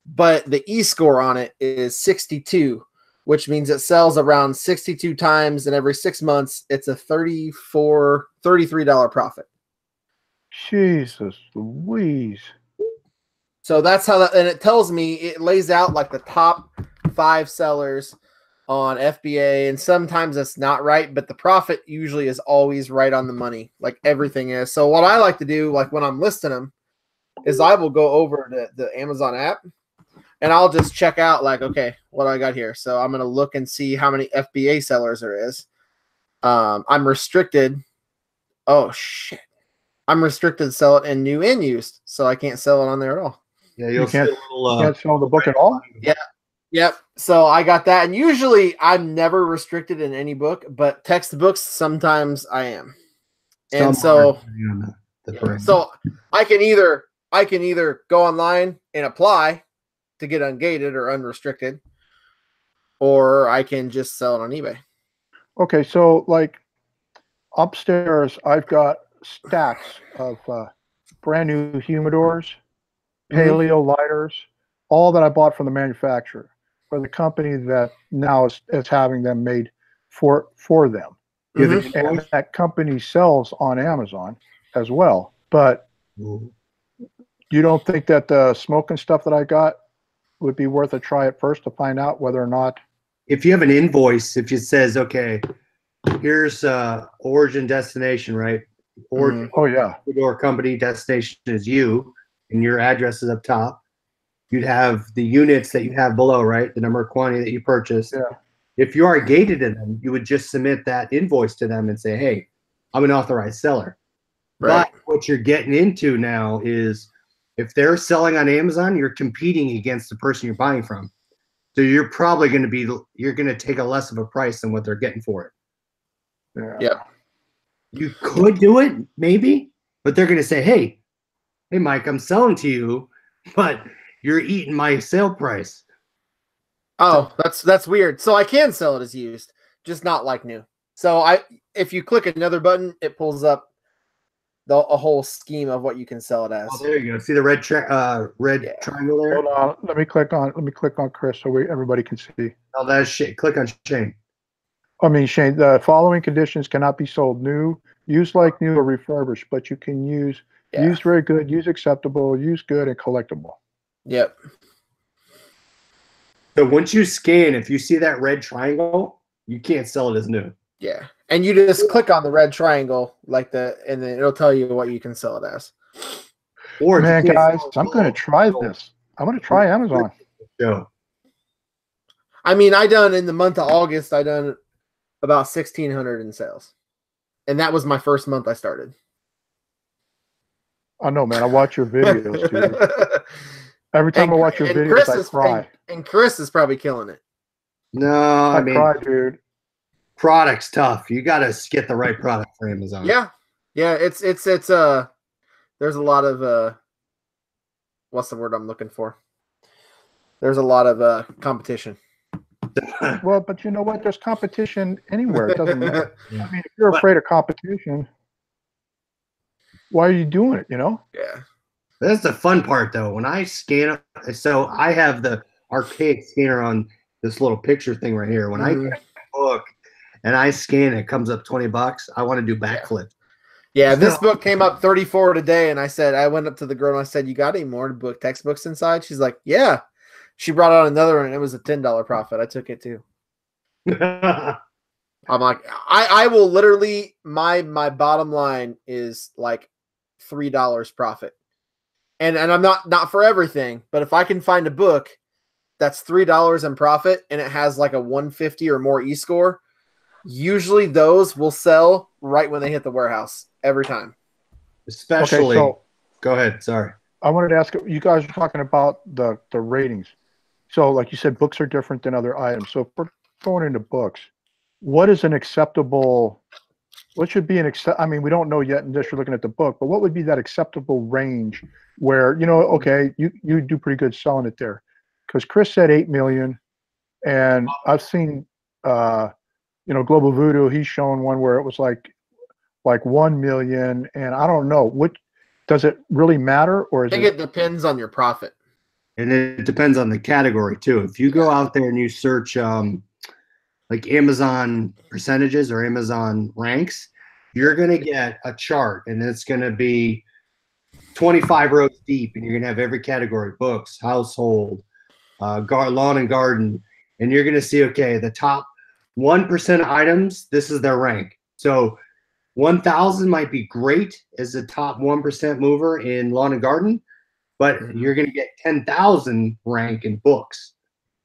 but the e-score on it is 62, which means it sells around 62 times, and every 6 months it's a $33 profit. Jesus Louise. So that's how that, and it tells me, it lays out like the top 5 sellers on FBA, and sometimes it's not right, but the profit usually is always right on the money, like everything is. So what I like to do, like when I'm listing them, is I will go over to the Amazon app, and I'll just check out like, okay, what do I got here? So I'm going to look and see how many FBA sellers there is. I'm restricted. Oh, shit. I'm restricted to sell it in new and used, so I can't sell it on there at all. Yeah, you can't sell the book at all? Yeah. Yep. So I got that. And usually I'm never restricted in any book, but textbooks, sometimes I am. And so I can either go online and apply to get ungated or unrestricted, or I can just sell it on eBay. Okay, so like upstairs, I've got stacks of brand new humidors, paleo lighters, all that I bought from the manufacturer, or the company that now is having them made for them. And that company sells on Amazon as well. But you don't think that the smoking stuff that I got would be worth a try at first to find out whether or not? If you have an invoice, if it says, okay, here's origin destination, right? Origin, your company destination is you, and your address is up top. You'd have the units that you have below, right? The number of quantity that you purchased. Yeah. If you are gated in them, you would just submit that invoice to them and say, hey, I'm an authorized seller. Right. But what you're getting into now is if they're selling on Amazon, you're competing against the person you're buying from. So you're probably going to take a less of a price than what they're getting for it. Yeah. You could do it, maybe, but they're going to say, hey, Mike, I'm selling to you, but you're eating my sale price. Oh, that's weird. So I can sell it as used, just not like new. So if you click another button, it pulls up a whole scheme of what you can sell it as. Oh, there you go. See the red triangle there? Hold on. Let me click on Chris so everybody can see. Oh, that's shit. Click on Shane. I mean, Shane, the following conditions cannot be sold new, used like new, or refurbished, but you can use used very good, used acceptable, used good, and collectible. Yep. So once you scan, if you see that red triangle, you can't sell it as new. Yeah. And you just click on the red triangle and then it'll tell you what you can sell it as. Or man, guys, I'm going to try this. I'm going to try Amazon. Show. I mean, in the month of August, I done about 1,600 in sales. And that was my first month I started. I know, man. I watch your videos, dude. Every time I watch your videos, I cry. And Chris is probably killing it. No, I mean, cry, dude. Product's tough. You got to get the right product for Amazon. Yeah. Yeah, it's there's a lot of what's the word I'm looking for? There's a lot of competition. Well, but you know what? There's competition anywhere. It doesn't matter. I mean, if you're afraid of competition, why are you doing it, you know? Yeah. That's the fun part, though. When I scan, so I have the archaic scanner on this little picture thing right here. When I get a book and I scan it, comes up $20. I want to do backflip. Yeah, this book came up 34 today, and I went up to the girl and I said, "You got any more textbooks inside?" She's like, "Yeah." She brought out another one, and it was a $10 profit. I took it too. I'm like, I will literally my bottom line is like $3 profit, and I'm not for everything, but if I can find a book that's $3 in profit and it has like a 150 or more e-score, usually those will sell right when they hit the warehouse every time. Especially, okay, so go ahead. Sorry, I wanted to ask you guys are talking about the ratings. So, like you said, books are different than other items. So, if we're going into books, what is an acceptable? What should be I mean, we don't know yet unless you're looking at the book. But what would be that acceptable range where okay, you do pretty good selling it there? Because Chris said 8 million, and I've seen, Global Voodoo. He's shown one where it was like 1 million, and I don't know. What does it really matter, or is I think it depends on your profit. And it depends on the category too. If you go out there and you search like Amazon percentages or Amazon ranks, you're going to get a chart, and it's going to be 25 rows deep, and you're going to have every category: books, household, lawn and garden, and you're going to see, okay, the top 1% of items, this is their rank. So 1,000 might be great as the top 1% mover in lawn and garden, but you're going to get 10,000 rank in books.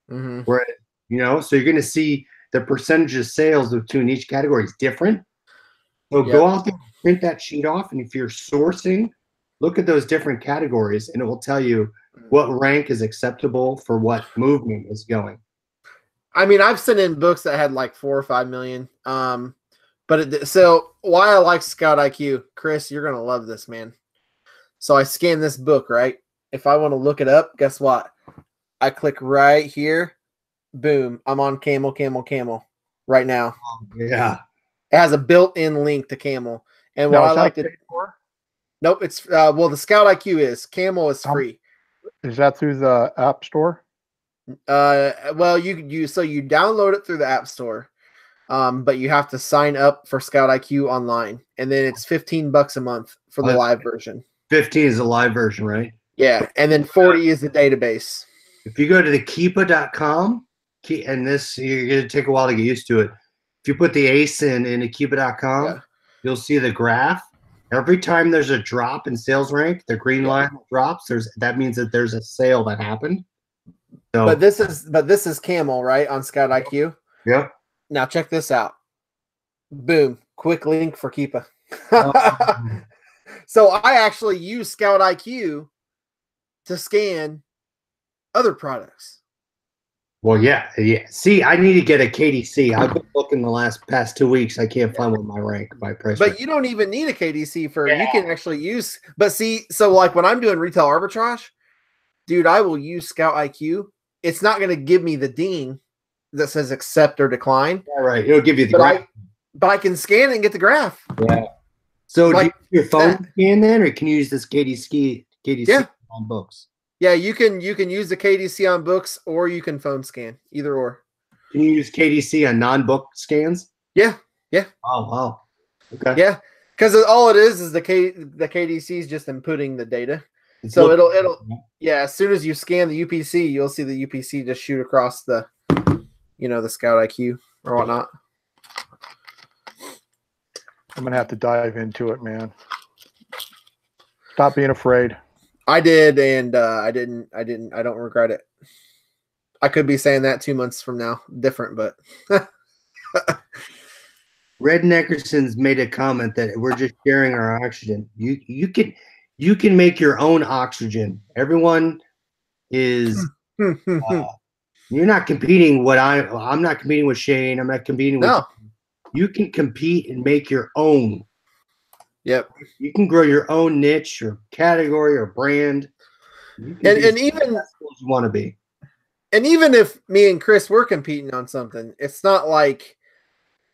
Where, so you're going to see the percentage of sales between each category is different. So go out there, print that sheet off, and if you're sourcing, look at those different categories, and it will tell you what rank is acceptable for what movement is going. I mean, I've sent in books that had like 4 or 5 million. So why I like Scout IQ, Chris, you're going to love this, man. So I scan this book, right? If I want to look it up, guess what? I click right here. Boom. I'm on Camel right now. Yeah. It has a built-in link to Camel. And what I like to Nope, it's the Scout IQ is. Camel is free. Is that through the App Store? Well, you download it through the App Store. But you have to sign up for Scout IQ online, and then it's $15 a month for the live version. 15 is the live version, right? Yeah, and then 40 is the database. If you go to the keepa.com, and this, you're going to take a while to get used to it. If you put the ASIN in keepa.com, you'll see the graph. Every time there's a drop in sales rank, the green line drops. That means that there's a sale that happened. So, but this is Camel, right, on Scout IQ. Yep. Now check this out. Boom! Quick link for Keepa. So I actually use Scout IQ to scan other products. Well, yeah. See, I need to get a KDC. I've been looking the past 2 weeks. I can't find one my rank, my price. But rank. you don't even need a KDC for you can actually use. But see, so like when I'm doing retail arbitrage, dude, I will use Scout IQ. It's not going to give me the ding that says accept or decline. All right, it'll give you the graph. But I can scan it and get the graph. Yeah. So Like, do you use your phone scan then, or can you use this KDC on books? Yeah, you can use the KDC on books, or you can phone scan, either or. Can you use KDC on non-book scans? Yeah. Oh, wow. Okay. Yeah, because all it is the KDC is just inputting the data. So it'll as soon as you scan the UPC, you'll see the UPC just shoot across the the Scout IQ or whatnot. I'm gonna have to dive into it, man. Stop being afraid. I did, and I didn't. I don't regret it. I could be saying that 2 months from now, different, but. Red Neckerson's made a comment that we're just sharing our oxygen. You can make your own oxygen. Everyone is. You're not competing. I'm not competing with Shane. I'm not competing with. No. You can compete and make your own. Yep. You can grow your own niche or category or brand. And even you want to be. And even if me and Chris were competing on something, it's not like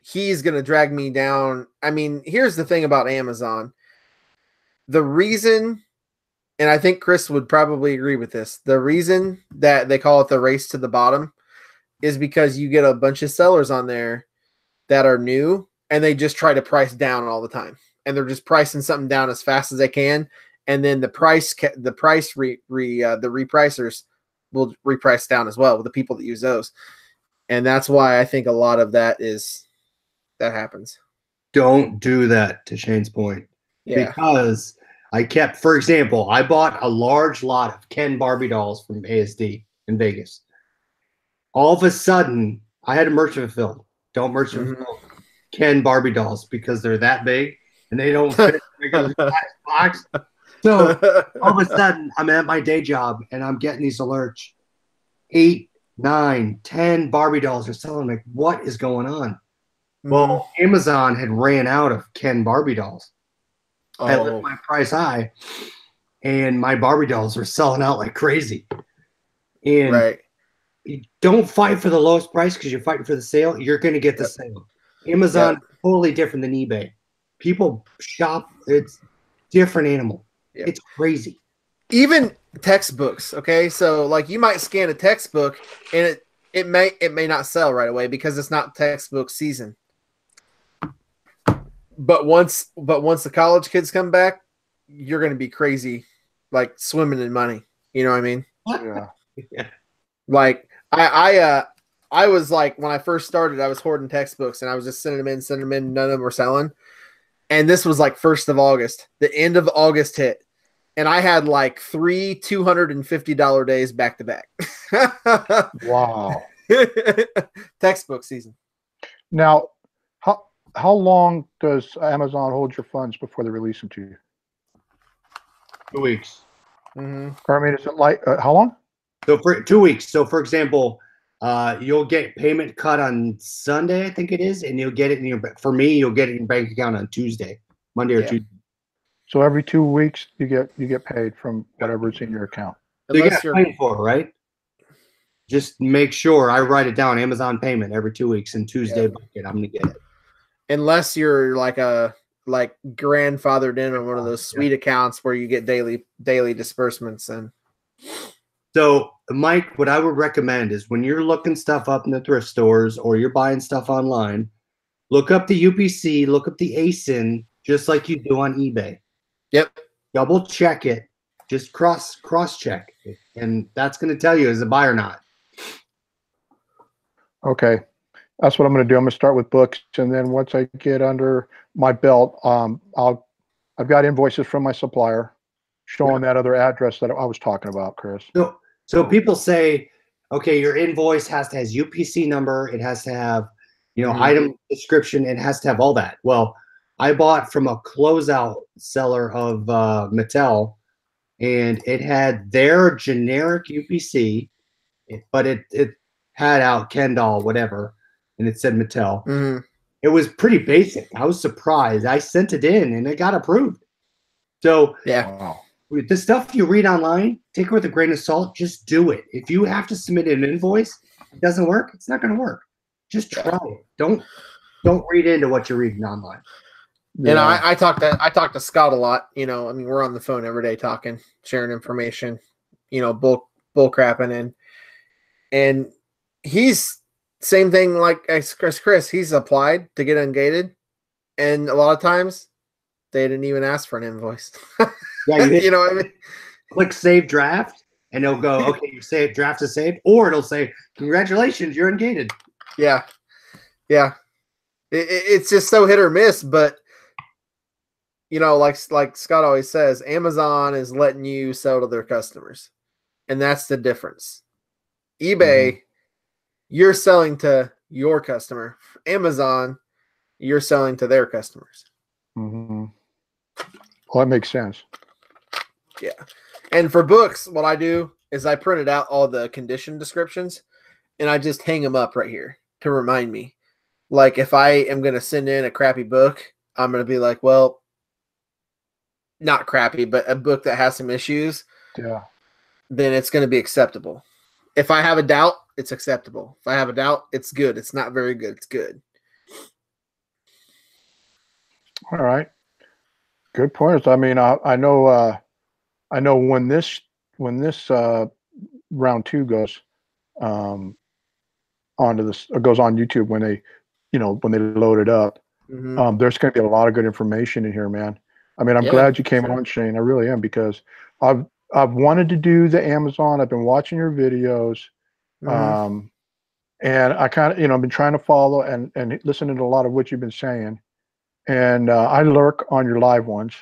he's going to drag me down. I mean, here's the thing about Amazon. The reason, and I think Chris would probably agree with this, the reason that they call it the race to the bottom is because you get a bunch of sellers on there that are new and they just try to price down all the time. And they're just pricing something down as fast as they can. And then the repricers will reprice down as well with the people that use those. And that's why I think a lot of that happens. Don't do that, to Shane's point. Yeah. Because for example, I bought a large lot of Ken Barbie dolls from ASD in Vegas. All of a sudden, I had a merchant fulfilled. Don't merchant fulfill Ken Barbie dolls because they're that big and they don't fit in a regular box. So all of a sudden, I'm at my day job and I'm getting these alerts. 8, 9, 10 Barbie dolls are selling. Like, what is going on? Well, Amazon had ran out of Ken Barbie dolls. I left my price high, and my Barbie dolls were selling out like crazy. And you don't fight for the lowest price because you're fighting for the sale. You're going to get the sale. Amazon is totally different than eBay. People shop. It's different animal. Yep. It's crazy. Even textbooks. Okay, so like you might scan a textbook and it may not sell right away because it's not textbook season. But once the college kids come back, you're going to be crazy, like swimming in money. You know what I mean? Yeah. Like I was like, when I first started, I was hoarding textbooks and I was just sending them in. None of them were selling. And this was like 1st of August. The end of August hit. And I had like 3 $250 days back to back. Wow. Textbook season. Now, how long does Amazon hold your funds before they release them to you? 2 weeks. I mean, is it like how long? So for 2 weeks. So for example, you'll get payment cut on Sunday, I think it is, and you'll get it in your. For me, you'll get it in your bank account on Tuesday, Monday or Tuesday. So every 2 weeks, you get paid from whatever's in your account. So you got to pay for it, right? Just make sure I write it down. Amazon payment every 2 weeks, and Tuesday bucket, I'm gonna get it. Unless you're like grandfathered in on one of those sweet accounts where you get daily disbursements. And so, Mike, what I would recommend is when you're looking stuff up in the thrift stores or you're buying stuff online, look up the UPC, look up the ASIN, just like you do on eBay. Yep. Double check it. Just cross check it, and that's going to tell you is it buy or not. Okay. That's what I'm going to do. I'm going to start with books, and then once I get under my belt, I've got invoices from my supplier showing that other address that I was talking about, Chris. So people say, okay, your invoice has UPC number. It has to have, item description. It has to have all that. Well, I bought from a closeout seller of Mattel, and it had their generic UPC, but it had out Ken doll, whatever, and it said Mattel. Mhm. It was pretty basic. I was surprised. I sent it in and it got approved. So Yeah. Wow. the stuff you read online, take it with a grain of salt. Just do it. If you have to submit an invoice, it doesn't work. It's not going to work. Just try it. Don't read into what you're reading online. And I talk to Scott a lot. You know, I mean, we're on the phone every day talking, sharing information. You know, bull crapping, and he's same thing like as Chris. He's applied to get ungated, and a lot of times they didn't even ask for an invoice. Yeah, you know what I mean? Click save draft, and it'll go, okay, you say draft is saved, or it'll say, congratulations, you're ungated. Yeah. It's just so hit or miss, but you know, like Scott always says, Amazon is letting you sell to their customers, and that's the difference. eBay, you're selling to your customer. Amazon, you're selling to their customers. Mm-hmm. Well, that makes sense. Yeah. And for books, what I do is I printed out all the condition descriptions, and I just hang them up right here to remind me. Like if I am going to send in a crappy book, I'm going to be like, well, not crappy, but a book that has some issues. Yeah. Then it's going to be acceptable. If I have a doubt, it's acceptable. If I have a doubt, it's good. It's not very good. It's good. All right. Good points. I mean, I know when this round 2 goes onto this, or goes on YouTube when they load it up, there's going to be a lot of good information in here, man. I mean, I'm glad you came on, Shane. I really am, because I've wanted to do the Amazon. I've been watching your videos, and I kind of, I've been trying to follow and listening to a lot of what you've been saying. And I lurk on your live ones,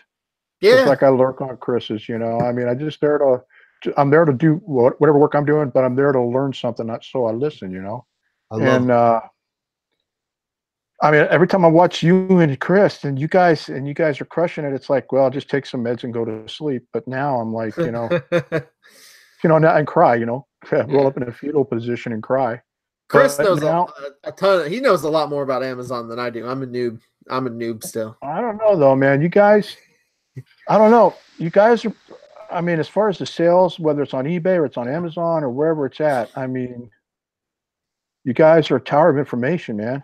just like I lurk on Chris's. I mean, I'm there to do whatever work I'm doing, but I'm there to learn something. So I listen. I mean, every time I watch you and Chris, and you guys are crushing it, it's like, well, I'll just take some meds and go to sleep. But now I'm like, now and cry, roll up in a fetal position and cry. Chris knows a ton. He knows a lot more about Amazon than I do. I'm a noob still. I don't know though, man. You guys, I don't know. You guys are, I mean, as far as the sales, whether it's on eBay or it's on Amazon or wherever it's at, I mean, you guys are a tower of information, man.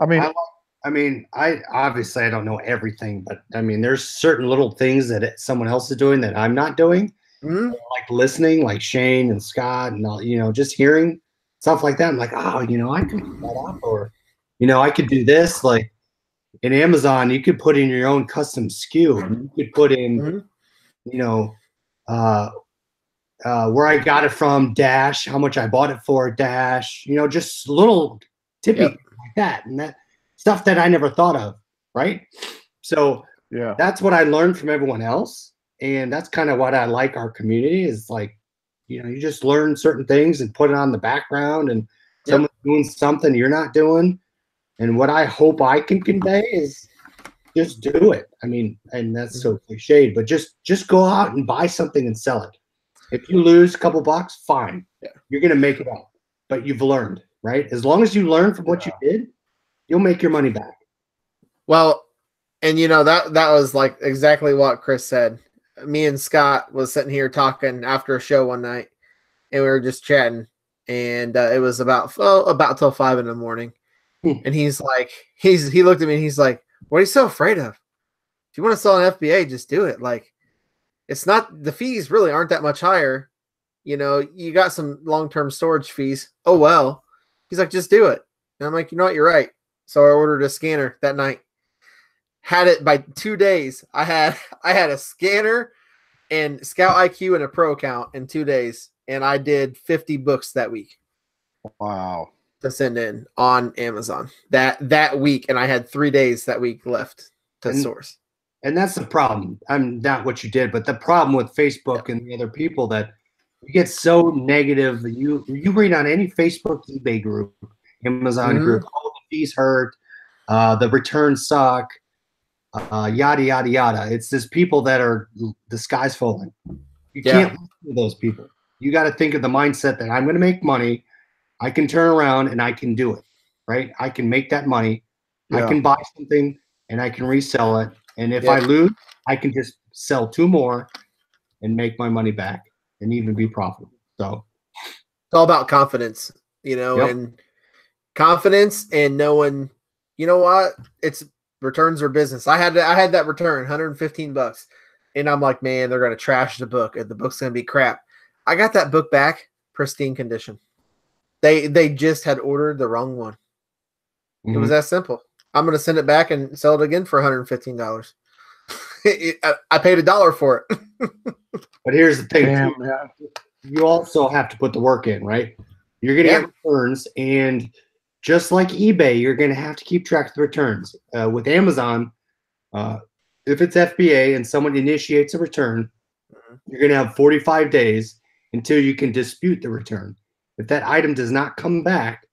I mean, I obviously I don't know everything, but I mean, there's certain little things that someone else is doing that I'm not doing, like listening, like Shane and Scott, and all, just hearing stuff like that. I'm like, oh, I could put that up, or I could do this. Like in Amazon, you could put in your own custom SKU. You could put in, where I got it from, dash, how much I bought it for, dash, just little tippy like that, and that stuff that I never thought of, right? So that's what I learned from everyone else, and that's kind of what I like our community is like, you just learn certain things and put it on the background, and someone's doing something you're not doing. And what I hope I can convey is just do it. I mean, and that's so cliched, but just go out and buy something and sell it. If you lose a couple bucks, fine. You're going to make it up, but you've learned, right? As long as you learn from what you did, you'll make your money back. Well, and that was like exactly what Chris said. Me and Scott was sitting here talking after a show one night, and we were just chatting, and it was about till 5 a.m. And he's like, he looked at me and he's like, what are you so afraid of? If you want to sell an FBA, just do it. Like, it's not, the fees really aren't that much higher. You got some long-term storage fees. Oh, well. He's like, just do it. And I'm like, you know what? You're right. So I ordered a scanner that night. Had it by 2 days. I had a scanner and Scout IQ and a pro account in 2 days. And I did 50 books that week. Wow. To send in on Amazon that week. And I had 3 days that week left to source. And that's the problem. I'm not what you did, but the problem with Facebook and the other people that you get so negative. You read on any Facebook, eBay group, Amazon group, oh, the fees hurt, the returns suck, yada, yada, yada. It's just people that are, the sky's falling. You can't listen to those people. You got to think of the mindset that I'm going to make money. I can turn around and I can do it, right? I can make that money. I Yeah. can buy something and I can resell it. And if I Yep. lose, I can just sell 2 more and make my money back and even be profitable. So It's all about confidence, you know, Yep. and confidence and knowing, you know what, it's returns are business. I had that return, $115, and I'm like, man, they're gonna trash the book, and the book's gonna be crap. I got that book back, pristine condition. They just had ordered the wrong one. It was mhm. that simple. I'm gonna send it back and sell it again for $115. I paid $1 for it. But here's the thing, Damn, too. man. You also have to put the work in, right? You're going to Yeah. get returns, and just like eBay, you're going to have to keep track of the returns. With Amazon, if it's FBA and someone initiates a return, you're going to have 45 days until you can dispute the return. If that item does not come back,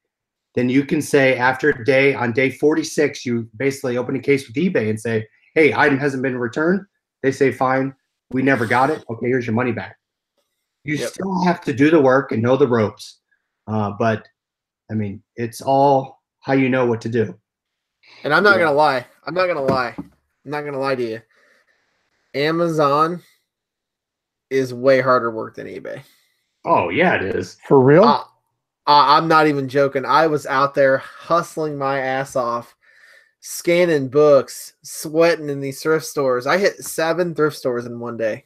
then you can say on day 46, you basically open a case with eBay and say, hey, item hasn't been returned. They say, fine, we never got it. Okay, here's your money back. You Yep. still have to do the work and know the ropes. But, I mean, it's all how you know what to do. And I'm not Yeah. gonna lie. I'm not gonna lie to you. Amazon is way harder work than eBay. Oh, yeah, it is. For real? I'm not even joking. I was out there hustling my ass off, scanning books, sweating in these thrift stores. I hit 7 thrift stores in one day.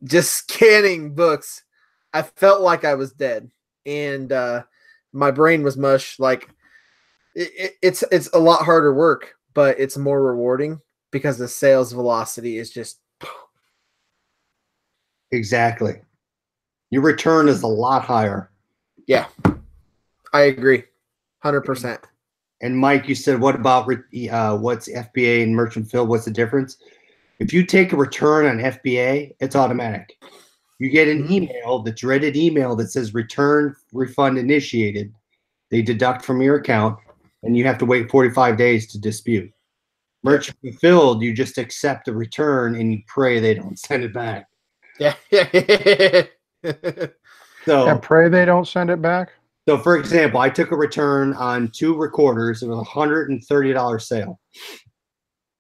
Just scanning books. I felt like I was dead. And my brain was mush. Like it's a lot harder work, but it's more rewarding because the sales velocity is just Exactly. Your return is a lot higher. yeah. I agree. 100%. And Mike, you said, what about what's FBA and merchant fill? What's the difference? If you take a return on FBA, it's automatic. You get an email, the dreaded email that says return refund initiated. They deduct from your account, and you have to wait 45 days to dispute. Merchant fulfilled, you just accept the return and you pray they don't send it back. Yeah. And pray they don't send it back? So, for example, I took a return on 2 recorders. It was a $130 sale.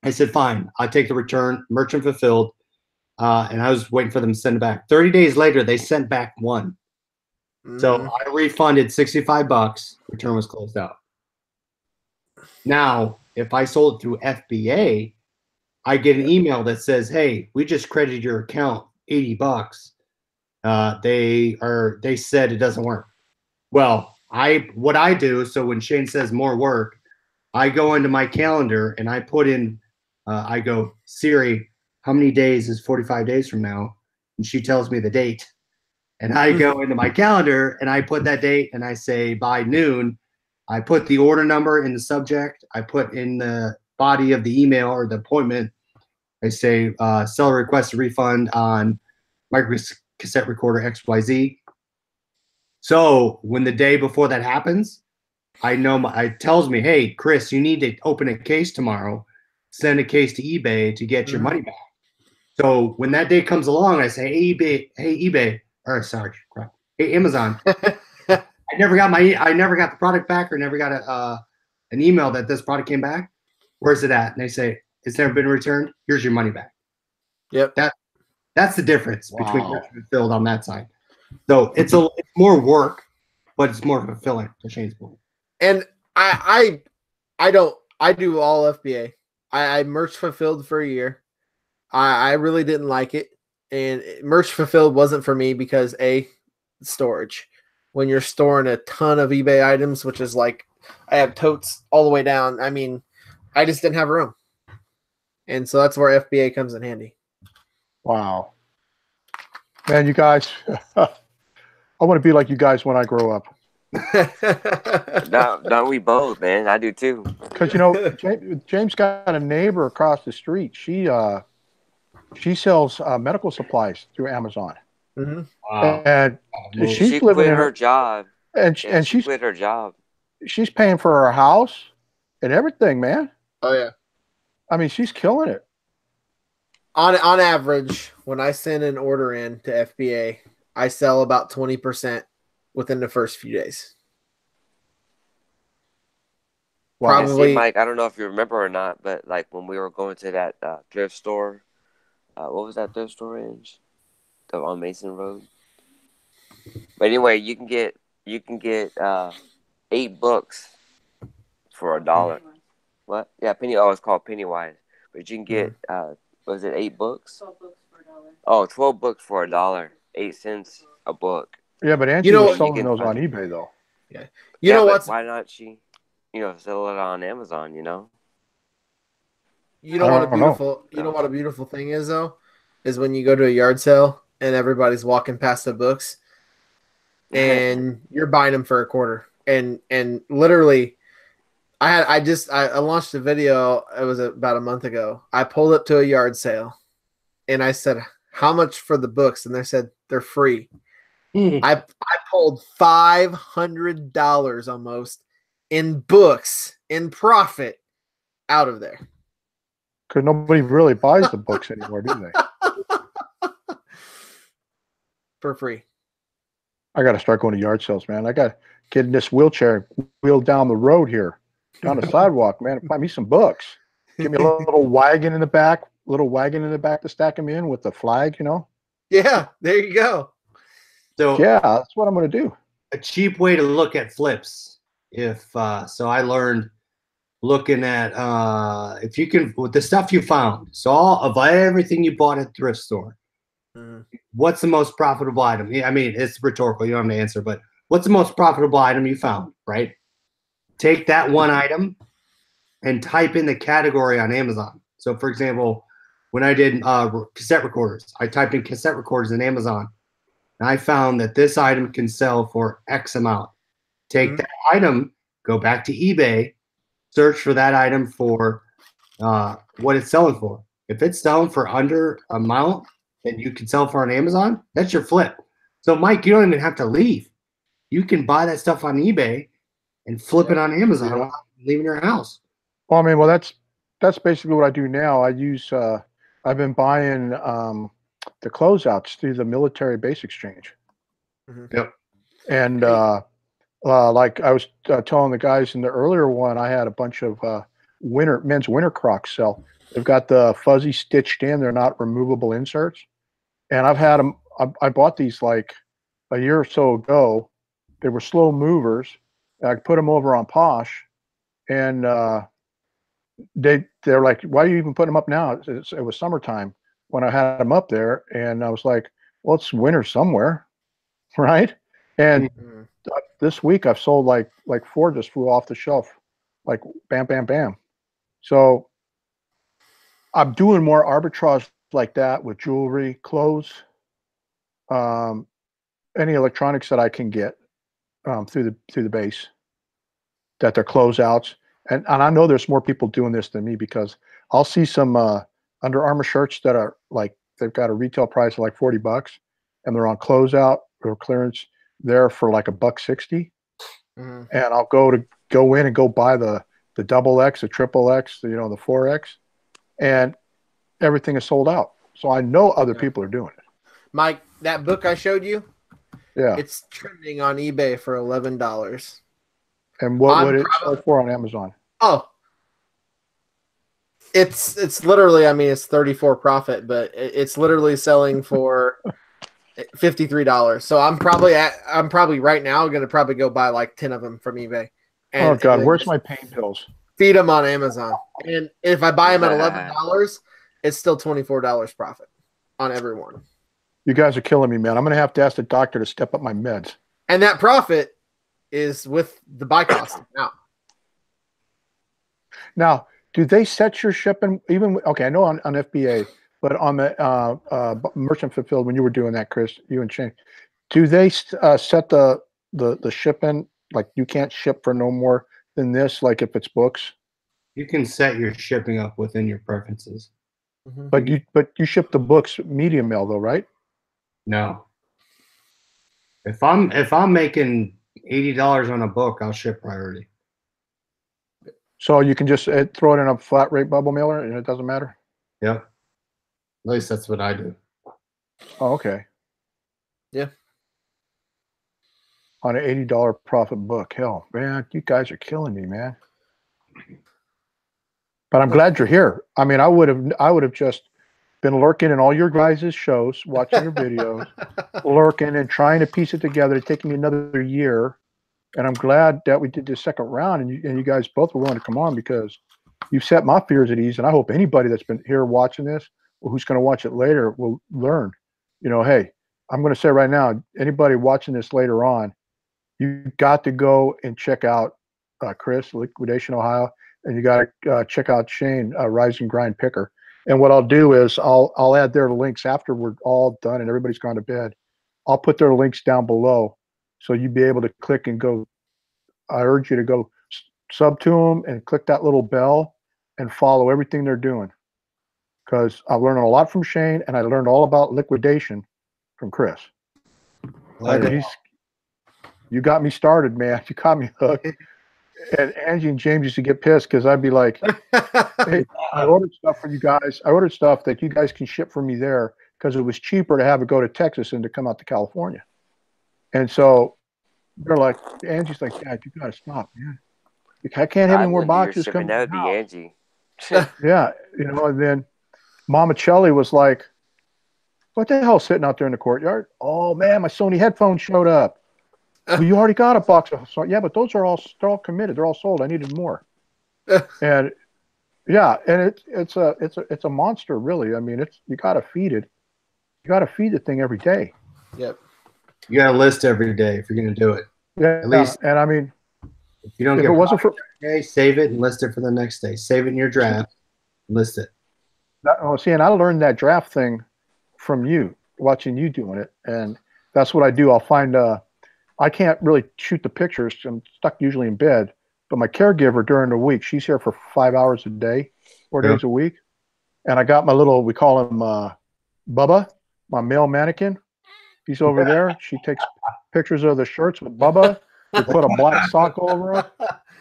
I said, fine, I'll take the return, merchant fulfilled, and I was waiting for them to send it back. 30 days later, they sent back one. So I refunded $65. Return was closed out. Now, if I sold it through FBA, I get an email that says, hey, we just credited your account $80. They said it doesn't work. Well, what I do, so when Shane says more work, I go into my calendar and I put in, I go, Siri, how many days is 45 days from now? And she tells me the date. And I go into my calendar and I put that date and I say by noon. I put the order number in the subject. I put in the body of the email or the appointment. I say seller requests a refund on micro cassette recorder XYZ. So when the day before that happens, I know it tells me, hey, Chris, you need to open a case tomorrow. Send a case to eBay to get your money back. So when that day comes along, I say, hey, eBay, or sorry, crap. Hey, Amazon. I never got the product back or never got an email that this product came back. Where's it at? And they say, it's never been returned. Here's your money back. Yep. That's the difference between fulfilled on that side. So it's more work, but it's more fulfilling to Shane's point. And I do all FBA. I merch fulfilled for a year. I really didn't like it. And merch fulfilled wasn't for me because storage. When you're storing a ton of eBay items, which is like I have totes all the way down. I mean, I just didn't have room. And so that's where FBA comes in handy. Wow. Man, you guys, I want to be like you guys when I grow up. Don't we both, man? I do too. Because, James got a neighbor across the street. She sells medical supplies through Amazon. Mm-hmm. Wow. And She quit her job. And she quit her job. She's paying for her house and everything, man. Oh, yeah. I mean, she's killing it. On average, when I send an order in to FBA, I sell about 20% within the first few days. Wow. And see, Probably. Mike, I don't know if you remember or not, but like when we were going to that thrift store, what was that thrift store in? On Mason Road. But anyway, you can get 8 books for $1. What? Yeah, penny. Oh, it's called Pennywise. But you can get was it 8 books? 12 books for $1. Oh, 12 books for $1. 8 cents a book. Yeah, but Angie You know was what? selling those on eBay though. Yeah. You know but what's why not she, sell it on Amazon? You know I what a don't know. beautiful thing is though, is when you go to a yard sale and everybody's walking past the books and you're buying them for $0.25. And literally, I launched a video. It was about a month ago. I pulled up to a yard sale, and I said, "How much for the books?" And they said they're free. I pulled $500 almost in books in profit out of there. Because nobody really buys the books anymore, do they? For free. I got to start going to yard sales, man. I got to get in this wheelchair, wheel down the road here, down the sidewalk, man. Buy me some books. Give me a little wagon in the back, to stack them in with the flag, Yeah, there you go. So Yeah, that's what I'm going to do. a cheap way to look at flips. So I learned looking at if you can with the stuff you found. So all of everything you bought at thrift store, what's the most profitable item? I mean, it's rhetorical. You don't have to answer, but what's the most profitable item you found? Right. Take that one item and type in the category on Amazon. So, for example, when I did cassette recorders, I typed in cassette recorders in Amazon, and I found that this item can sell for X amount. Take that item, go back to eBay, search for that item for what it's selling for. If it's selling for under amount that you can sell for on Amazon, that's your flip. So, Mike, you don't even have to leave. You can buy that stuff on eBay and flip it on Amazon without leaving your house. Well, I mean, that's basically what I do now. I've been buying the closeouts through the military base exchange. Yep. And like I was telling the guys in the earlier one, I had a bunch of men's winter Crocs sell. They've got the fuzzy stitched in; they're not removable inserts. And I've had them. I bought these like a year or so ago. They were slow movers. I put them over on Posh, and they're like, "Why are you even putting them up now?" It was summertime when I had them up there, and I was like, "Well, it's winter somewhere, right?" And this week I've sold like 4 just flew off the shelf, like bam, bam, bam. So I'm doing more arbitrage like that with jewelry, clothes, any electronics that I can get through the base, that they're closeouts. And I know there's more people doing this than me, because I'll see some Under Armour shirts that are like, they've got a retail price of like $40 and they're on closeout or clearance there for like $1.60. And I'll go in and go buy the double X, the triple X, the 4X, and everything is sold out. So I know other people are doing it. Mike, that book I showed you, Yeah. it's trending on eBay for $11. And what would it sell for on Amazon? Oh, it's literally, I mean, it's 34 profit, but it's literally selling for $53. So I'm probably right now going to probably go buy like 10 of them from eBay. Oh God, where's my pain pills? Feed them on Amazon. And if I buy them at $11, it's still $24 profit on every one. You guys are killing me, man. I'm going to have to ask the doctor to step up my meds. And that profit is with the buy cost now. Now, do they set your shipping even? Okay, I know on FBA, but on the merchant fulfilled, when you were doing that, Chris, you and Shane, do they set the shipping, like you can't ship for no more than this, like if it's books? You can set your shipping up within your preferences. But you ship the books medium mail though, right? No. If I'm making $80 on a book, I'll ship priority. So you can just throw it in a flat rate bubble mailer and it doesn't matter? Yep. At least that's what I do. Oh, okay. Yeah. On an $80 profit book. Hell, man, you guys are killing me, man. But I'm glad you're here. I mean, I would have just been lurking in all your guys' shows, watching your videos, lurking and trying to piece it together. It's taking me another year. And I'm glad that we did this second round and you guys both were willing to come on because you've set my fears at ease. And I hope anybody that's been here watching this or who's going to watch it later will learn, hey, I'm going to say right now, anybody watching this later on, you've got to go and check out Chris, Liquidation Ohio, and you got to check out Shane, Rise and Grind Picker. And what I'll do is I'll add their links after we're all done and everybody's gone to bed. I'll put their links down below. So you'd be able to click and go. I urge you to go sub to them and click that little bell and follow everything they're doing. Because I learned a lot from Shane and I learned all about liquidation from Chris. You got me started, man. You got me hooked. And Angie and James used to get pissed because I'd be like, hey, I ordered stuff for you guys. I ordered stuff that you guys can ship for me there because it was cheaper to have it go to Texas than to come out to California. And so they're like, Angie's like, Dad, you got to stop, man. I can't have any more boxes coming out. That would be Angie. Yeah. And then Mama Chelly was like, what the hell sitting out there in the courtyard? Oh, man, my Sony headphones showed up. Well, you already got a box of yeah, but they're all committed. They're all sold. I needed more. And yeah, and it's a monster, really. I mean, you got to feed it. You got to feed the thing every day. Yep. You got to list every day if you're going to do it. Yeah, at least. And I mean, if you don't if get it wasn't for day, save it and list it for the next day. Save it in your draft, list it. And I learned that draft thing from you, watching you doing it, and that's what I do. I'll find I can't really shoot the pictures. I'm stuck usually in bed, but my caregiver during the week, she's here for 5 hours a day, 4 days a week, and I got my little, we call him Bubba, my male mannequin. He's over there. She takes pictures of the shirts with Bubba. We put a black sock over him.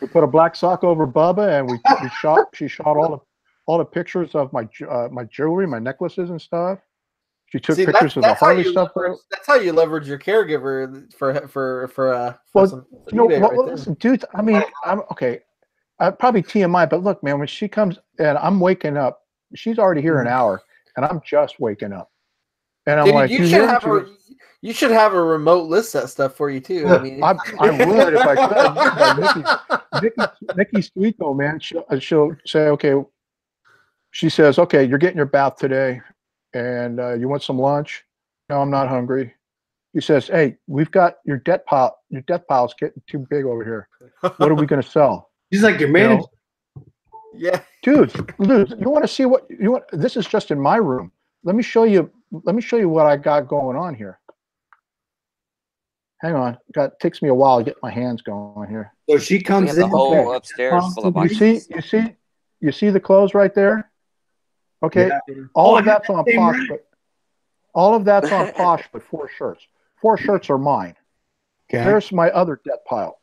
We put a black sock over Bubba, and she shot all the pictures of my my jewelry, my necklaces and stuff. She took pictures of the Harley stuff. That's how you leverage your caregiver for well, listen, dude. I mean, I'm okay. Probably TMI, but look, man, when she comes and I'm waking up, she's already here an hour, and I'm just waking up. And I'm like, you should have a remote list that stuff for you too. I mean, I would if I could. Nikki Sweetco, man, she'll say, okay. She says, okay, you're getting your bath today, and you want some lunch? No, I'm not hungry. He says, hey, we've got your debt pile. Your debt pile's getting too big over here. What are we going to sell? He's like your manager. Yeah, dude, you want to see what you want? This is just in my room. Let me show you what I got going on here. Hang on. Takes me a while to get my hands going here. So she comes in the whole upstairs full of boxes. You see the clothes right there? Okay. Yeah. All of that's on Posh, but 4 shirts. 4 shirts are mine. Okay. There's my other debt pile.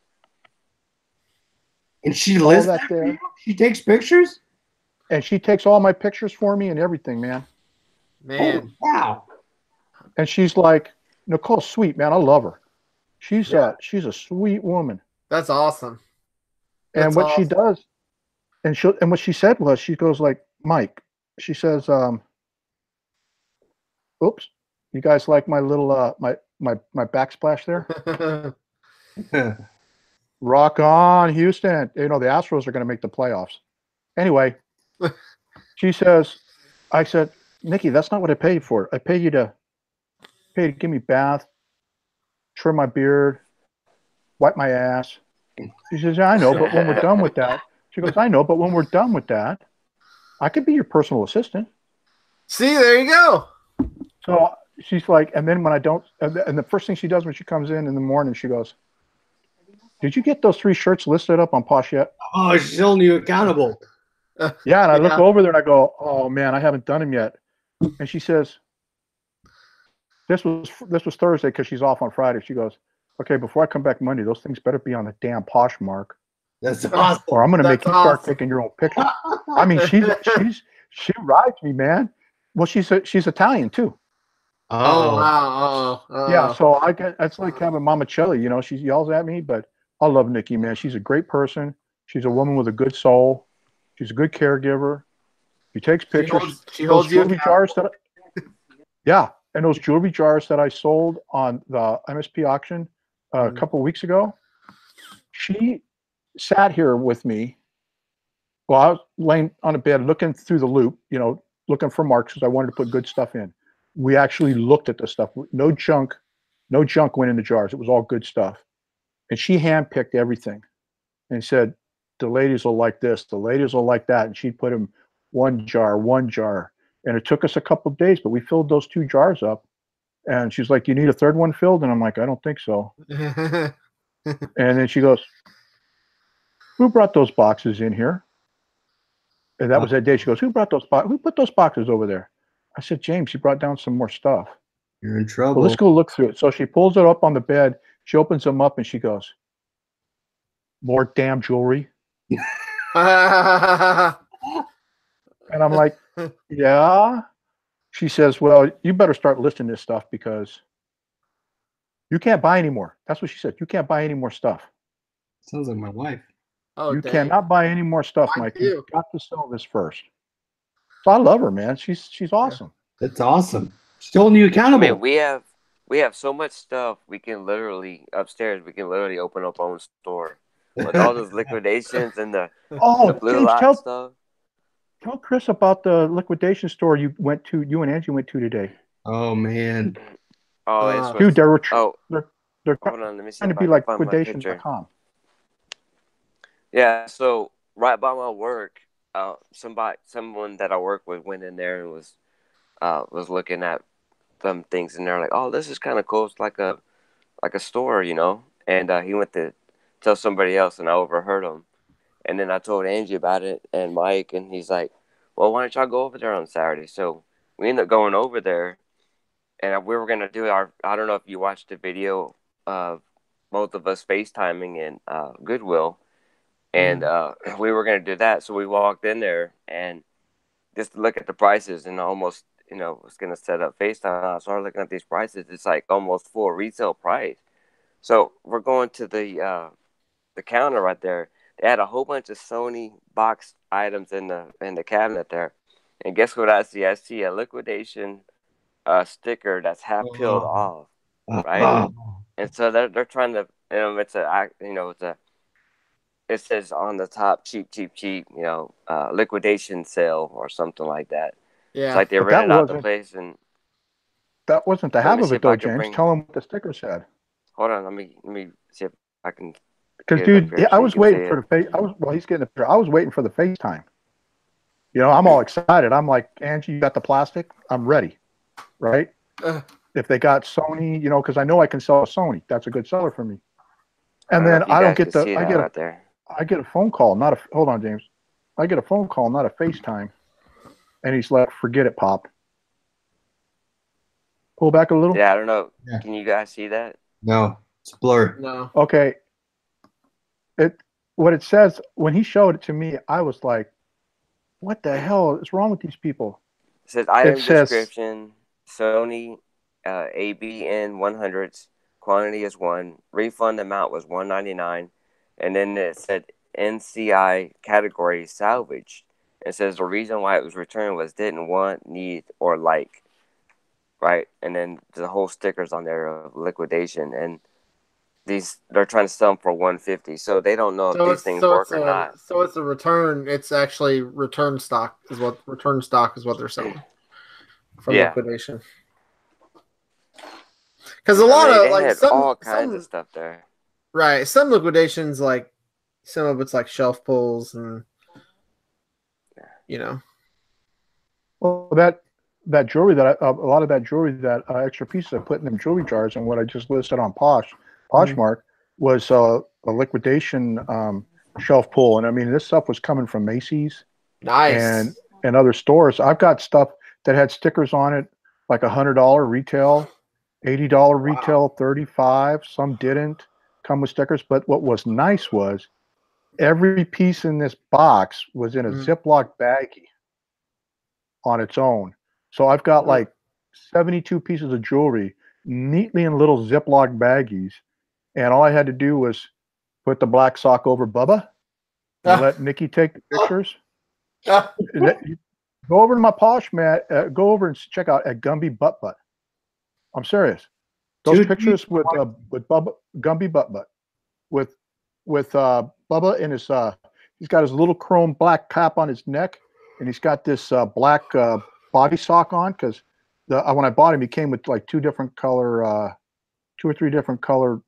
And she lists that there. She takes pictures? And she takes all my pictures for me and everything, man. Man. Oh, wow. And she's like, Nicole's sweet, man. I love her. She's a sweet woman. That's awesome. And what she does, and what she said was, she goes like, Mike, she says, oops, you guys like my little my backsplash there? Rock on, Houston. You know, the Astros are going to make the playoffs. Anyway, she says, I said, Nikki, that's not what I paid for. I pay you to give me bath, trim my beard, wipe my ass. She says, yeah, I know, but when we're done with that, she goes, I know, but when we're done with that, I could be your personal assistant. See, there you go. So she's like, and then when I don't, and the first thing she does when she comes in the morning, she goes, did you get those 3 shirts listed up on Posh yet? Oh, she's holding you accountable. Yeah, and I look over there and I go, oh man, I haven't done them yet. And she says, this was Thursday because she's off on Friday. She goes, okay, before I come back Monday, those things better be on the damn Posh mark. That's awesome. Or I'm going to make you start taking your own pictures. I mean, she rides me, man. Well, she's Italian too. Oh wow. Yeah, so it's like having Mama Chelly, you know, she yells at me, but I love Nikki, man. She's a great person. She's a woman with a good soul. She's a good caregiver. She takes pictures. She holds those you jewelry jars that yeah, and those jewelry jars that I sold on the MSP auction a couple of weeks ago, she sat here with me while I was laying on a bed looking through the loop, you know, looking for marks because I wanted to put good stuff in. We actually looked at the stuff. No junk went in the jars. It was all good stuff. And she handpicked everything and said, the ladies will like this, the ladies will like that. And she'd put them one jar. And it took us a couple of days, but we filled those 2 jars up. And she's like, you need a third one filled? And I'm like, I don't think so. And then she goes, who brought those boxes in here? And that was that day. She goes, who put those boxes over there? I said, James, she brought down some more stuff. You're in trouble. Well, let's go look through it. So she pulls it up on the bed. She opens them up and she goes, more damn jewelry. And I'm like, yeah. She says, well, you better start listing this stuff because you can't buy anymore. That's what she said. You can't buy any more stuff. Sounds like my wife. Oh, you dang. cannot buy any more stuff, Mine Mike. too. You've got to sell this first. So I love her, man. She's awesome. That's awesome. She's holding you accountable. I mean, we have so much stuff. We can literally upstairs. We can literally open up our own store with all those liquidations and the blue James, lot stuff. Tell Chris about the liquidation store you and Angie went to today. Oh man. Oh, dude, they're hold on, let me see trying to if be I like can find my picture. liquidation.com. Yeah, so right by my work, someone that I work with went in there and was looking at some things, and they're like, "Oh, this is kind of cool. It's like a store, you know." And he went to tell somebody else, and I overheard him. And then I told Angie about it and Mike, and he's like, "Well, why don't y'all go over there on Saturday?" So we ended up going over there, and we were gonna do I don't know if you watched the video of both of us FaceTiming in Goodwill. And we were going to do that. So we walked in there and just to look at the prices and almost, was going to set up FaceTime. I started looking at these prices. It's like almost full retail price. So we're going to the counter right there. They had a whole bunch of Sony box items in the cabinet there. And guess what I see? I see a liquidation sticker that's half peeled off, right? And so they're trying to, it says on the top, cheap, liquidation sale or something like that. Yeah. It's like they rented out the place. And that wasn't the half of it, though, James. Tell them what the sticker said. Hold on. Let me see if I can. Because, dude, I was waiting for the face. He's getting the picture. I was waiting for the FaceTime. I'm all excited. I'm like, Angie, you got the plastic? I'm ready. Right? If they got Sony, because I know I can sell a Sony. That's a good seller for me. And then I don't get I get a phone call, hold on, James. I get a phone call, not a FaceTime. And he's like, forget it, Pop. Pull back a little. Yeah, I don't know. Yeah. Can you guys see that? No, it's a blur. No. Okay. What it says, when he showed it to me, I was like, what the hell is wrong with these people? It says item description, Sony ABN 100s, quantity is 1, refund amount was $199. And then it said NCI category salvaged. It says the reason why it was returned was didn't want, need, or like. Right? And then the whole stickers on there of liquidation. And they're trying to sell them for $150. So they don't know if these things work or not. So it's a return. It's actually return stock is what they're selling from liquidation. Because a lot of they had all kinds of stuff there. Right. Some liquidations, like some of it's like shelf pulls and Well, that jewelry a lot of that jewelry, that extra pieces I put in them jewelry jars, and what I just listed on Poshmark was a liquidation shelf pull. And I mean, this stuff was coming from Macy's, nice, and other stores. I've got stuff that had stickers on it, like $100 retail, $80 retail, $35. Some didn't come with stickers, but what was nice was every piece in this box was in a Ziploc baggie on its own. So I've got like 72 pieces of jewelry neatly in little Ziploc baggies, and all I had to do was put the black sock over Bubba, and let Nikki take the pictures. Ah, Go over to my Posh Mat. Go over and check out at Gumby Butt Butt. I'm serious. Those Dude, pictures with Bubba Gumby Butt Butt with Bubba in his he's got his little chrome black cap on his neck, and he's got this black body sock on because when I bought him, he came with like two or three different color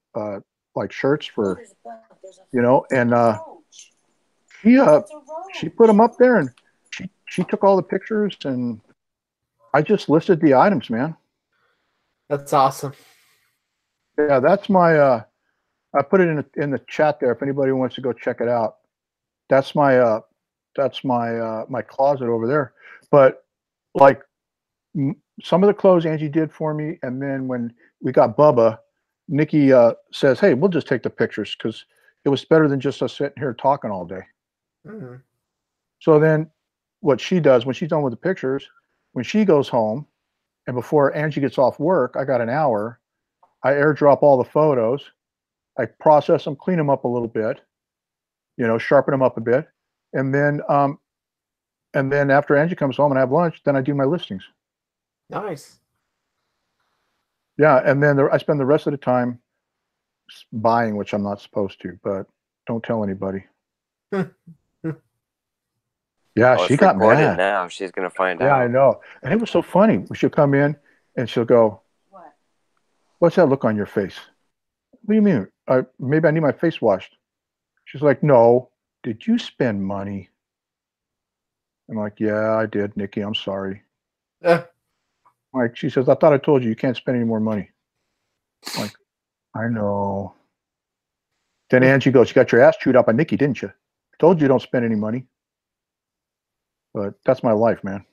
like shirts for and she put them up there and she took all the pictures and I just listed the items, man. that's awesome. Yeah, that's my I put it in the chat there if anybody wants to go check it out. That's my my closet over there. But like some of the clothes Angie did for me, and then when we got Bubba, Nikki says, "Hey, we'll just take the pictures because it was better than just us sitting here talking all day." Mm-hmm. So then, what she does when she's done with the pictures, when she goes home, and before Angie gets off work, I got an hour. I airdrop all the photos. I process them, clean them up a little bit, sharpen them up a bit, and then after Angie comes home and I have lunch, then I do my listings. Nice. Yeah, and then I spend the rest of the time buying, which I'm not supposed to, but don't tell anybody. Yeah, Oh, she it's got recorded mad. now. She's gonna find Yeah, out. I know. And it was so funny. She'll come in and she'll go, "What's that look on your face? What do you mean? Maybe I need my face washed." She's like, "No. Did you spend money?" I'm like, "Yeah, I did, Nikki. I'm sorry." Like, she says, "I thought I told you can't spend any more money." I'm like, I know. Then Angie goes, "You got your ass chewed up by Nikki, didn't you? I told you don't spend any money." But that's my life, man.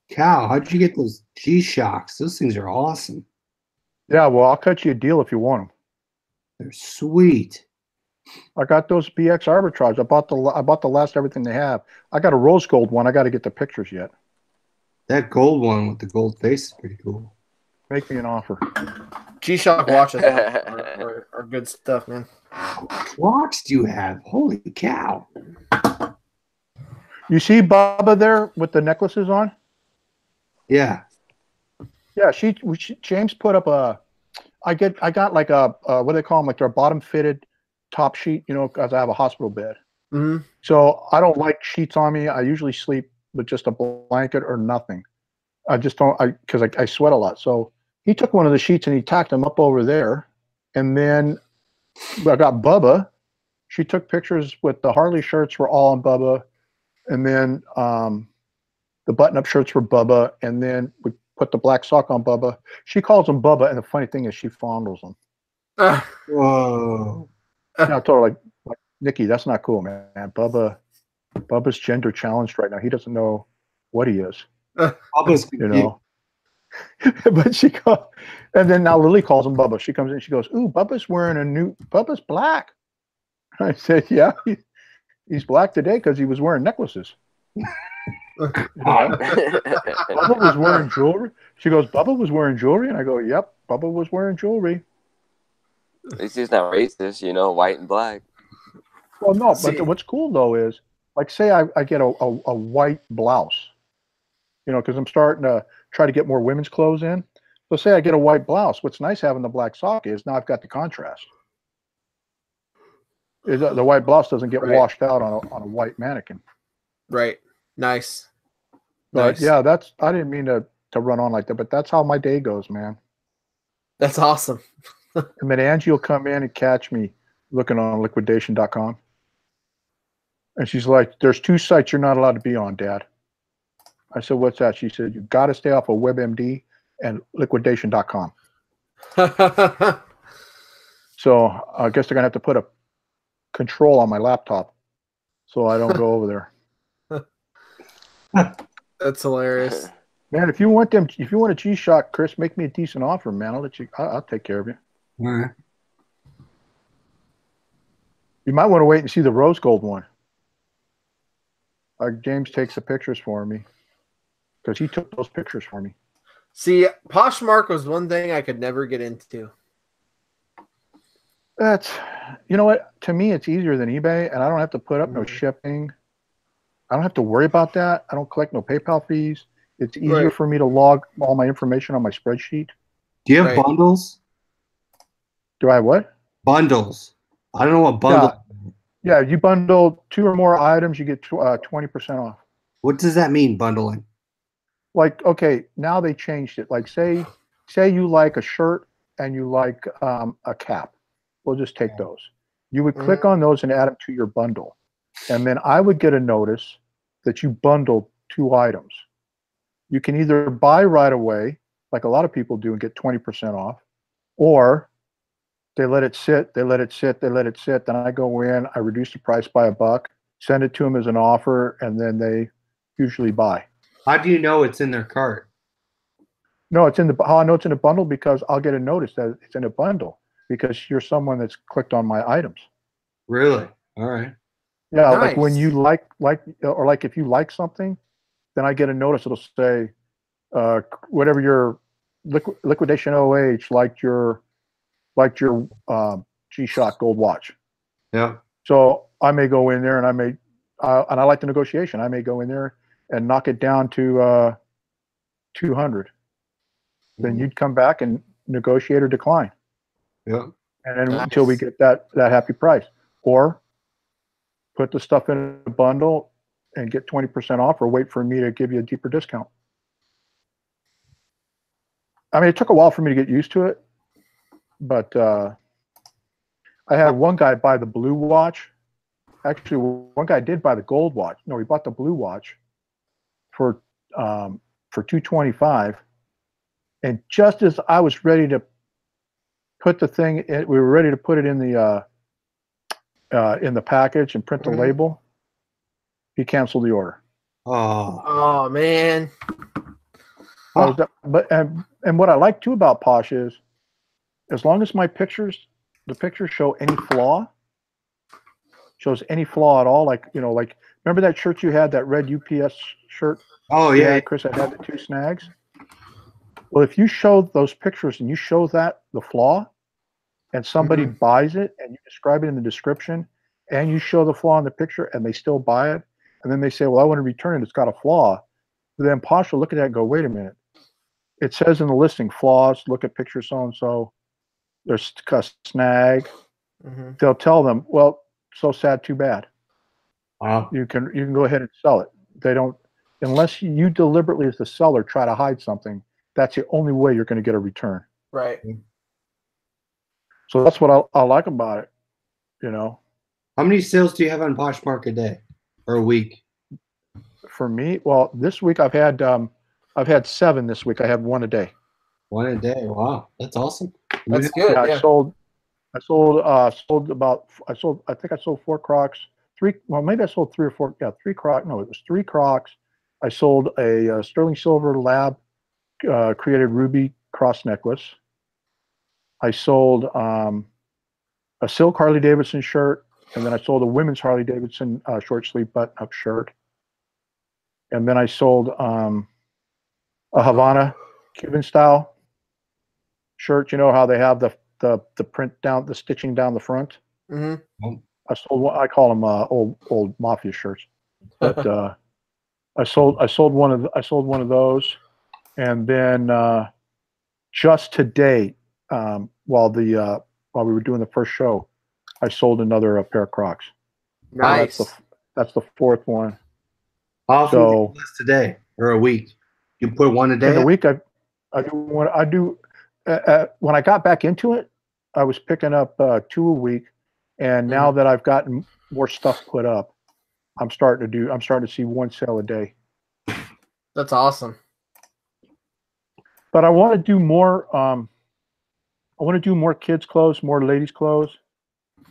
Cal, how'd you get those G-Shocks? Those things are awesome. Yeah, well, I'll cut you a deal if you want them. They're sweet. I got those BX arbitrage. I bought the last everything they have. I got a rose gold one. I got to get the pictures yet. That gold one with the gold face is pretty cool. Make me an offer. G-Shock watches are good stuff, man. What clocks do you have? Holy cow. You see Bubba there with the necklaces on? Yeah. Yeah, James put up I got like a what do they call them? Like their bottom fitted top sheet, because I have a hospital bed. Mm-hmm. So I don't like sheets on me. I usually sleep with just a blanket or nothing. I just don't, because I sweat a lot. So he took one of the sheets and he tacked them up over there. And then I got Bubba. She took pictures with the Harley shirts were all on Bubba. And then the button-up shirts were Bubba. And then we put the black sock on Bubba. She calls him Bubba. And the funny thing is she fondles him. Whoa. Yeah, I told her, like, Nikki, that's not cool, man. Bubba's gender challenged right now. He doesn't know what he is. Bubba's But she goes, and then now Lily calls him Bubba. She comes in, she goes, "Ooh, Bubba's black." I said, "Yeah, he's black today because he was wearing necklaces." Bubba was wearing jewelry. She goes, "Bubba was wearing jewelry," and I go, "Yep, Bubba was wearing jewelry." At least he's not racist, white and black. Well, no, but what's cool though is, like, say I get a white blouse, because I'm starting to try to get more women's clothes in. So say I get a white blouse. What's nice having the black sock is now I've got the contrast. The white blouse doesn't get washed out on a white mannequin. Right. Nice. But yeah, I didn't mean to run on like that, but that's how my day goes, man. That's awesome. And then Angie will come in and catch me looking on liquidation.com. And she's like, "There's 2 sites you're not allowed to be on, Dad." I said, "What's that?" She said, "You got to stay off of WebMD and liquidation.com. So I guess they're going to have to put a control on my laptop so I don't go over there. That's hilarious. Man, if you want a G-Shock, Chris, make me a decent offer, man. I'll take care of you. All right. You might want to wait and see the rose gold one. James takes the pictures for me because he took those pictures for me. See, Poshmark was one thing I could never get into. That's, you know what? To me, it's easier than eBay, and I don't have to put up no shipping. I don't have to worry about that. I don't collect no PayPal fees. It's easier Right. for me to log all my information on my spreadsheet. Do you have Right. bundles? Do I have what? Bundles. I don't know what bundle. Yeah, you bundle 2 or more items, you get 20% off. What does that mean, bundling? Like, okay, now they changed it. Like, say you like a shirt and you like a cap. We'll just take those. You would click on those and add them to your bundle. And then I would get a notice that you bundled 2 items. You can either buy right away, like a lot of people do, and get 20% off, or they let it sit, they let it sit, they let it sit. Then I go in, I reduce the price by $1, send it to them as an offer, and then they usually buy. How do you know it's in their cart? No, it's in the. How I know it's in a bundle? Because I'll get a notice that it's in a bundle because you're someone that's clicked on my items. Really? All right. Yeah, Nice. like when you like, or like if you like something, then I get a notice. It'll say, whatever your liquidation OH liked your G-Shock gold watch. Yeah. So I may go in there and and I like the negotiation. I may go in there and knock it down to 200. Then you'd come back and negotiate or decline. Yeah. And then until we get that happy price, or put the stuff in a bundle and get 20% off, or wait for me to give you a deeper discount. I mean, it took a while for me to get used to it, but I had one guy buy the blue watch. Actually, one guy did buy the gold watch. No, he bought the blue watch for $225. And just as I was ready to put the thing in, we were ready to put it in the package and print the label, he canceled the order. Oh man. And what I like too about Posh is, as long as the pictures show any flaw at all, like, you know, like, remember that shirt you had, that red UPS shirt? Oh yeah, Chris, I had the 2 snags. Well, if you show those pictures and you show that the flaw, and somebody buys it, and you describe it in the description, and you show the flaw in the picture, and they still buy it, and then they say, well, I want to return it, it's got a flaw, then Posh will look at that and go, wait a minute. It says in the listing, flaws, look at picture so-and-so, there's a snag. They'll tell them, well, so sad, too bad. Wow. You can go ahead and sell it. They don't, unless you deliberately as the seller try to hide something, that's the only way you're going to get a return. Right. So that's what I like about it, you know. How many sales do you have on Poshmark a day or a week? For me, well, this week I've had 7 this week. I have 1 a day. 1 a day. Wow, that's awesome. That's good. Yeah, Yeah. I think I sold 4 Crocs. 3, well, maybe I sold 3 or 4. Yeah, 3 Crocs. No, it was 3 Crocs. I sold a sterling silver lab created ruby cross necklace. I sold a silk Harley Davidson shirt, and then I sold a women's Harley Davidson short sleeve button up shirt. And then I sold a Havana Cuban style shirt. You know how they have the print down, the stitching down the front. I sold one. I call them old mafia shirts, but I sold one of those, and then just today, while we were doing the first show, I sold another pair of Crocs. Nice. That's the 4th one. How often do you list a day or a week? You put 1 a day? In a week, I do. When I got back into it, I was picking up 2 a week, and now that I've gotten more stuff put up, I'm starting to see 1 sale a day. That's awesome. But I want to do more. I want to do more kids' clothes, more ladies' clothes.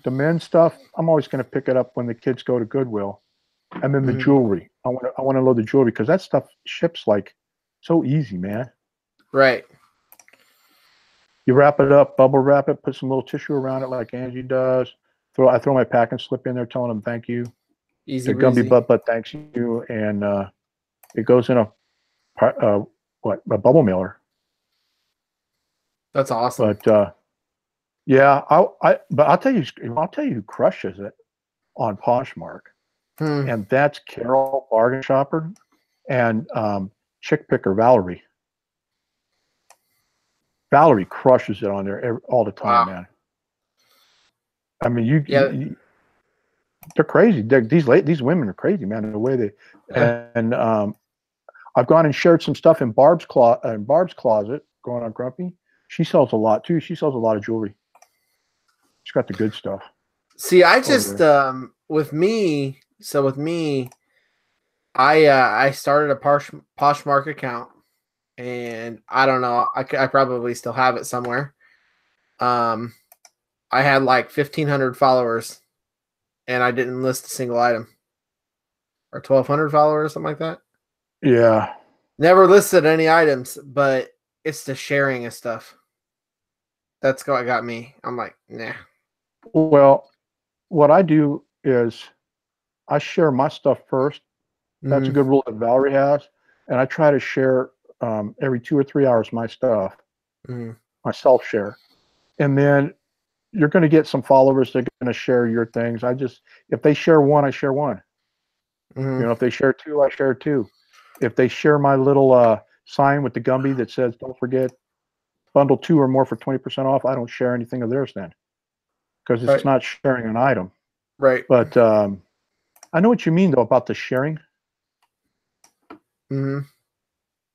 The men's stuff, I'm always going to pick it up when the kids go to Goodwill, and then the jewelry. I want to load the jewelry because that stuff ships like so easy, man. Right. You wrap it up, bubble wrap it, put some little tissue around it like Angie does. I throw my packing slip in there, telling them thank you. Easy. The Gumby butt thanks you, and it goes in a bubble mailer. That's awesome. But Yeah, but I'll tell you who crushes it on Poshmark, and that's Carol Bargain Shopper and Chick Picker Valerie. Valerie crushes it on there all the time, man. I mean, they're crazy. These women are crazy, man. The way and I've gone and shared some stuff in Barb's closet, going on Grumpy. She sells a lot too. She sells a lot of jewelry. She's got the good stuff. See, I just with me, I started a Poshmark account, and I don't know, I probably still have it somewhere. I had like 1,500 followers, and I didn't list a single item, or 1,200 followers, something like that. Yeah. Never listed any items, but it's the sharing of stuff. That's what got me. I'm like, nah. Well, what I do is I share my stuff first. That's a good rule that Valerie has. And I try to share every 2 or 3 hours my stuff, my self-share. And then you're going to get some followers that are going to share your things. If they share one, I share one. You know, if they share two, I share two. If they share my little sign with the Gumby that says, don't forget, bundle 2 or more for 20% off, I don't share anything of theirs then. Because it's not sharing an item. Right. But I know what you mean, though, about the sharing. You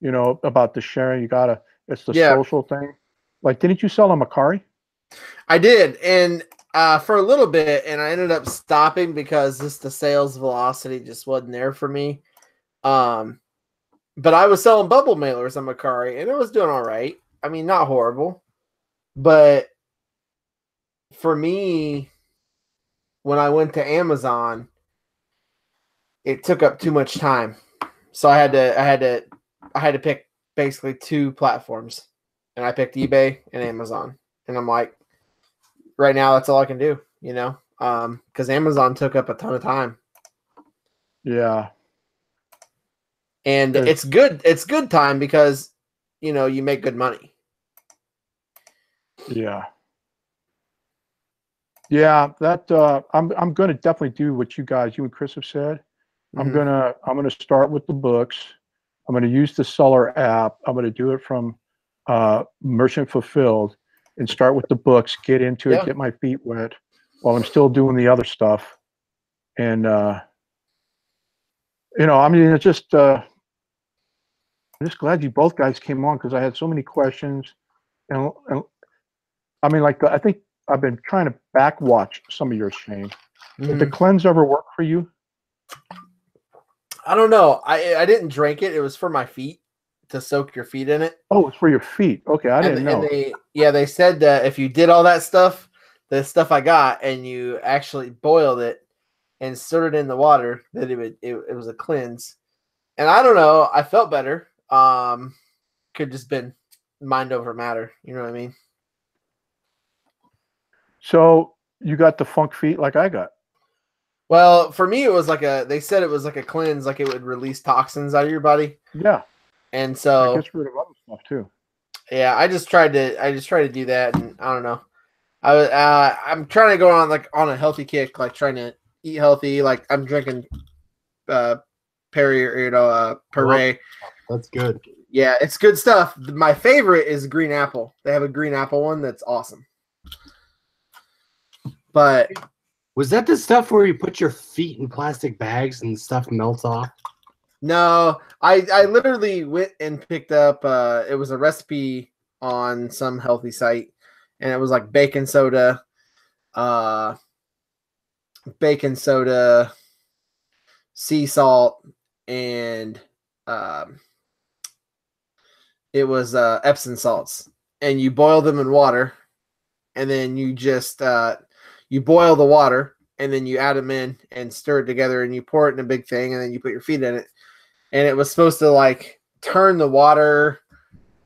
know, about the sharing. It's the social thing. Like, didn't you sell a Macari? I did. And for a little bit, and I ended up stopping because the sales velocity just wasn't there for me. But I was selling bubble mailers on Macari, and it was doing all right. I mean, not horrible. But for me, when I went to Amazon, it took up too much time. So I had to pick basically 2 platforms, and I picked eBay and Amazon. And I'm like, right now that's all I can do, you know, because Amazon took up a ton of time. Yeah. And it's good. It's good time because, you know, you make good money. Yeah. Yeah, that I'm going to definitely do what you and Chris have said. I'm gonna start with the books. I'm going to use the seller app. I'm going to do it from Merchant Fulfilled and start with the books. Get into it. Get my feet wet while I'm still doing the other stuff. And you know, I mean, it's just I'm just glad you both guys came on because I had so many questions. And I mean, like I think I've been trying to back watch some of yours, Shane. Did the cleanse ever work for you? I don't know. I didn't drink it. It was for my feet, to soak your feet in it. Oh, it's for your feet. Okay, I didn't know. And they said that if you did all that stuff, the stuff I got, and you actually boiled it and stirred it in the water, that it was a cleanse. And I don't know. I felt better. Could just been mind over matter. You know what I mean? So you got the funk feet like I got. Well, for me, it was they said it was like a cleanse, like it would release toxins out of your body. Yeah. And so it gets rid of other stuff too. Yeah, I just tried to do that, and I don't know. I'm trying to go on a healthy kick, like trying to eat healthy. Like I'm drinking Perrier. That's good. Yeah, it's good stuff. My favorite is green apple. They have a green apple one that's awesome. But was that the stuff where you put your feet in plastic bags and stuff melts off? No, I literally went and picked up. It was a recipe on some healthy site, and it was like baking soda, sea salt, and it was Epsom salts, and you boil them in water, and then you just you boil the water, and then you add them in and stir it together, and you pour it in a big thing, and then you put your feet in it, and it was supposed to like turn the water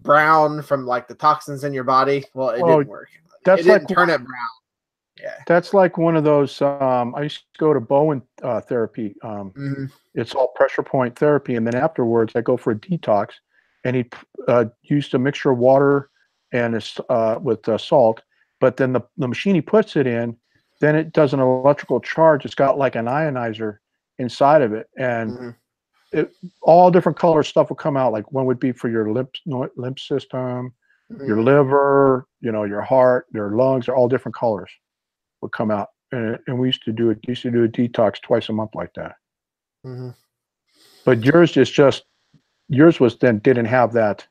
brown from like the toxins in your body. Well, it didn't work. It didn't turn it brown. Yeah, that's like one of those. I used to go to Bowen therapy. It's all pressure point therapy, and then afterwards I go for a detox, and he used a mixture of water and with salt, but then the machine he puts it in, then it does an electrical charge. It's got like an ionizer inside of it, and all different color stuff will come out. Like one would be for your lymph system, your liver, your heart, your lungs are all different colors would come out. And we used to do a detox twice a month like that. But yours was then didn't have that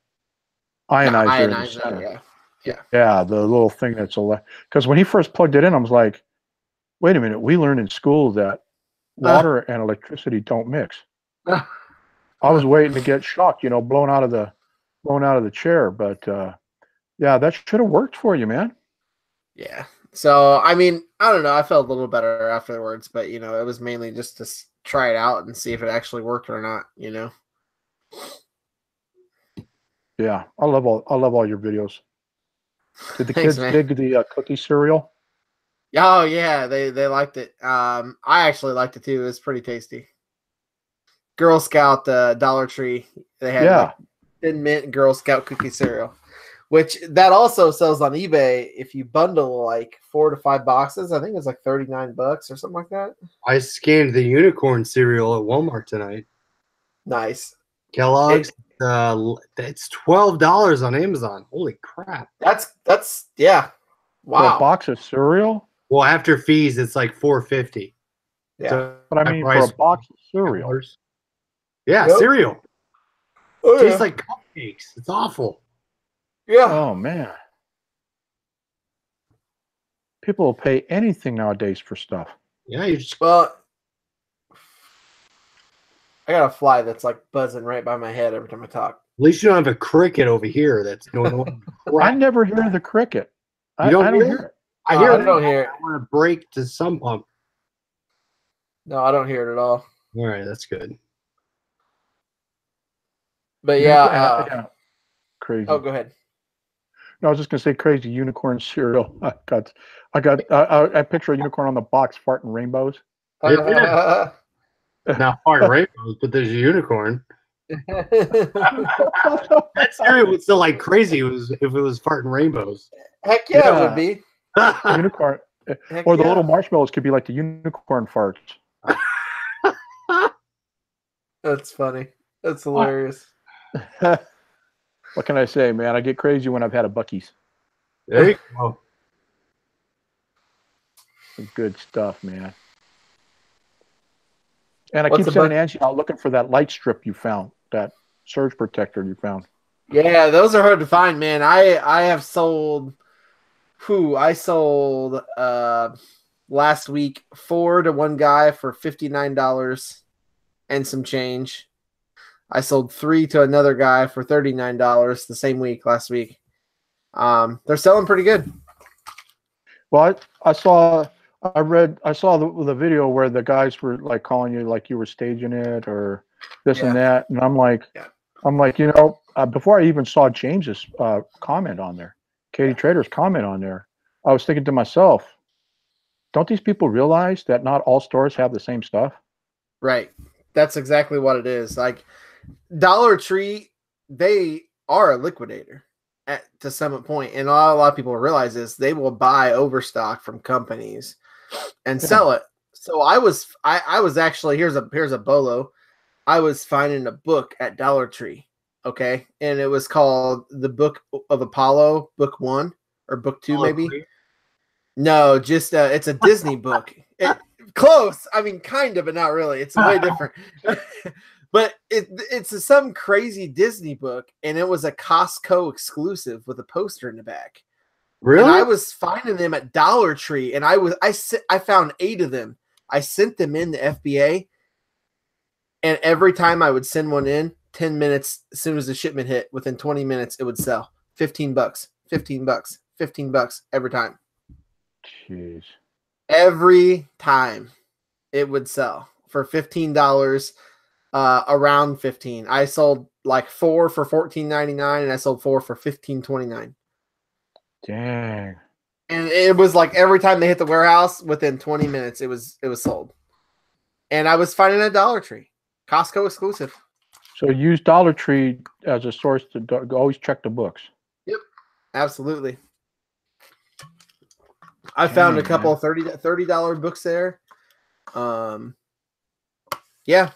ionizer in the center. Yeah, the little thing that's because when he first plugged it in, I was like, wait a minute, we learned in school that water and electricity don't mix. I was waiting to get shocked, blown out of the chair, but yeah, that should have worked for you, man. Yeah. So, I mean, I don't know. I felt a little better afterwards, but it was mainly just to try it out and see if it actually worked or not, Yeah, I love all your videos. Did the kids dig the cookie cereal? Oh yeah, they liked it. I actually liked it too. It was pretty tasty. Girl Scout Dollar Tree. They had Thin Mint Girl Scout cookie cereal, which that also sells on eBay if you bundle like 4 to 5 boxes. I think it's like $39 or something like that. I scanned the unicorn cereal at Walmart tonight. Nice. Kellogg's. It's $12 on Amazon. Holy crap! That's yeah. Wow. For a box of cereal? Well, after fees, it's like $4.50. Yeah, so but I mean, for a box of cereal. Yeah, cereal. Oh, tastes like cupcakes. It's awful. Yeah. Oh man. People will pay anything nowadays for stuff. Yeah, you just I got a fly that's like buzzing right by my head every time I talk. At least you don't have a cricket over here that's going on. I never hear the cricket. I don't hear it. I don't hear it. I want to break to some pump. No, I don't hear it at all. All right, that's good. But yeah, crazy. Oh, go ahead. No, I was just gonna say crazy unicorn cereal. I picture a unicorn on the box farting rainbows. Now fart rainbows, but there's a unicorn. That cereal would still like crazy if it was farting rainbows. Heck yeah, it would be. Unicorn. Or the little marshmallows could be like the unicorn farts. That's funny. That's hilarious. What can I say, man? I get crazy when I've had a Buc-ee's. There you go. Some good stuff, man. And I keep sending Angie out looking for that light strip you found, that surge protector you found. Yeah, those are hard to find, man. I have sold. I sold last week 4 to one guy for $59 and some change. I sold 3 to another guy for $39 the same week last week. They're selling pretty good. Well, I saw the video where the guys were like calling you like you were staging it or this and that, and I'm like, before I even saw James's comment on there, Katy Trader's comment on there, I was thinking to myself, don't these people realize that not all stores have the same stuff? Right. That's exactly what it is. Like Dollar Tree, they are a liquidator to some point, and a lot of people realize this. They will buy overstock from companies and sell it. So I was actually here's a bolo. I was finding a book at Dollar Tree, okay, and it was called The Book of Apollo, Book 1 or Book 2, maybe. No, just it's a Disney book. Close. I mean, kind of, but not really. It's way different. But it's some crazy Disney book, and it was a Costco exclusive with a poster in the back. Really? And I was finding them at Dollar Tree, and I found 8 of them. I sent them in the FBA, and every time I would send one in, 10 minutes as soon as the shipment hit, within 20 minutes it would sell. $15, $15, $15 every time. Jeez. Every time it would sell for $15. Around 15. I sold like 4 for $14.99, and I sold 4 for $15.29. Dang. And it was like every time they hit the warehouse, within 20 minutes, it was sold. And I was finding a Dollar Tree, Costco exclusive. So use Dollar Tree as a source to always check the books. Yep, absolutely. I found a Dang, couple man. of $30 books there. Yeah.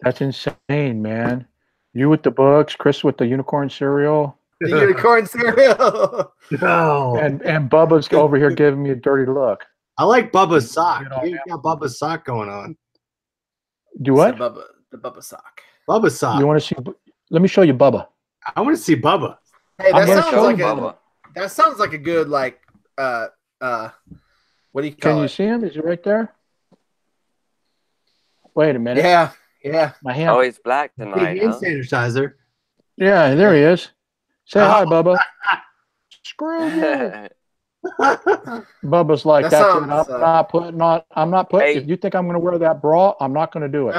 That's insane, man. You with the books, Chris with the unicorn cereal, The unicorn cereal. No. and Bubba's over here giving me a dirty look. I like Bubba's sock. Get on You got Bubba's sock going on. Do what? The Bubba sock. Bubba's sock. You want to see? Let me show you Bubba. I want to see Bubba. Hey, I'm that gonna sounds show like you a Bubba. that sounds like a good what do you Can call you it? see him? Is he right there? Wait a minute. Yeah. My hand. Oh, he's black tonight, Hand huh? sanitizer. Yeah, there he is. Say hi, Oh. Bubba. Screw you. Bubba's like, That that's sounds, it. I'm not putting. Hey. If you think I'm going to wear that bra, I'm not going to do it.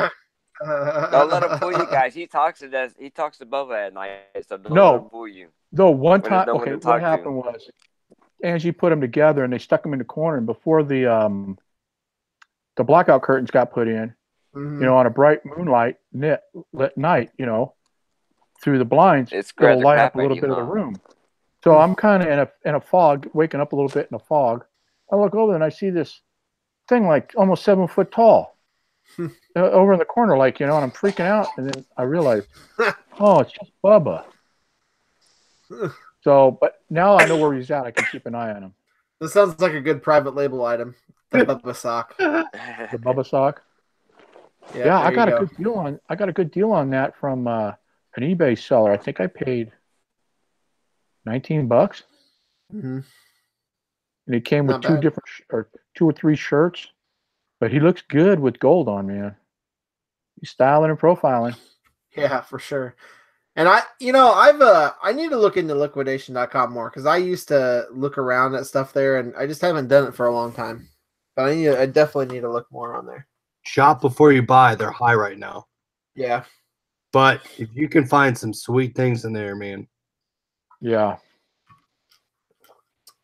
Don't let him fool you guys. He talks to Bubba at night, so don't No. let him fool you. Though one When there's time, no one okay, to what talk to. happened was Angie put them together and they stuck them in the corner. And before the blackout curtains got put in, Mhm. you know, on a bright moonlight lit night, you know, through the blinds, It's it'll the light crap up a at little you, bit of the huh? room. So I'm kind of in a fog, waking up a little bit in a fog. I look over and I see this thing like almost 7 foot tall over in the corner, like, you know, and I'm freaking out. And then I realize, oh, it's just Bubba. So, but now I know where he's at. I can keep an eye on him. This sounds like a good private label item. The Bubba sock. The Bubba sock. Yeah, I got a good deal on. I got a good deal on that from an eBay seller. I think I paid $19, Mm-hmm. and it came with Not bad. two or three shirts. But he looks good with gold on, man. He's styling and profiling. Yeah, for sure. And I need to look into liquidation.com more because I used to look around at stuff there and I just haven't done it for a long time. But I definitely need to look more on there. Shop before you buy. They're high right now. Yeah. But if you can find some sweet things in there, man. Yeah.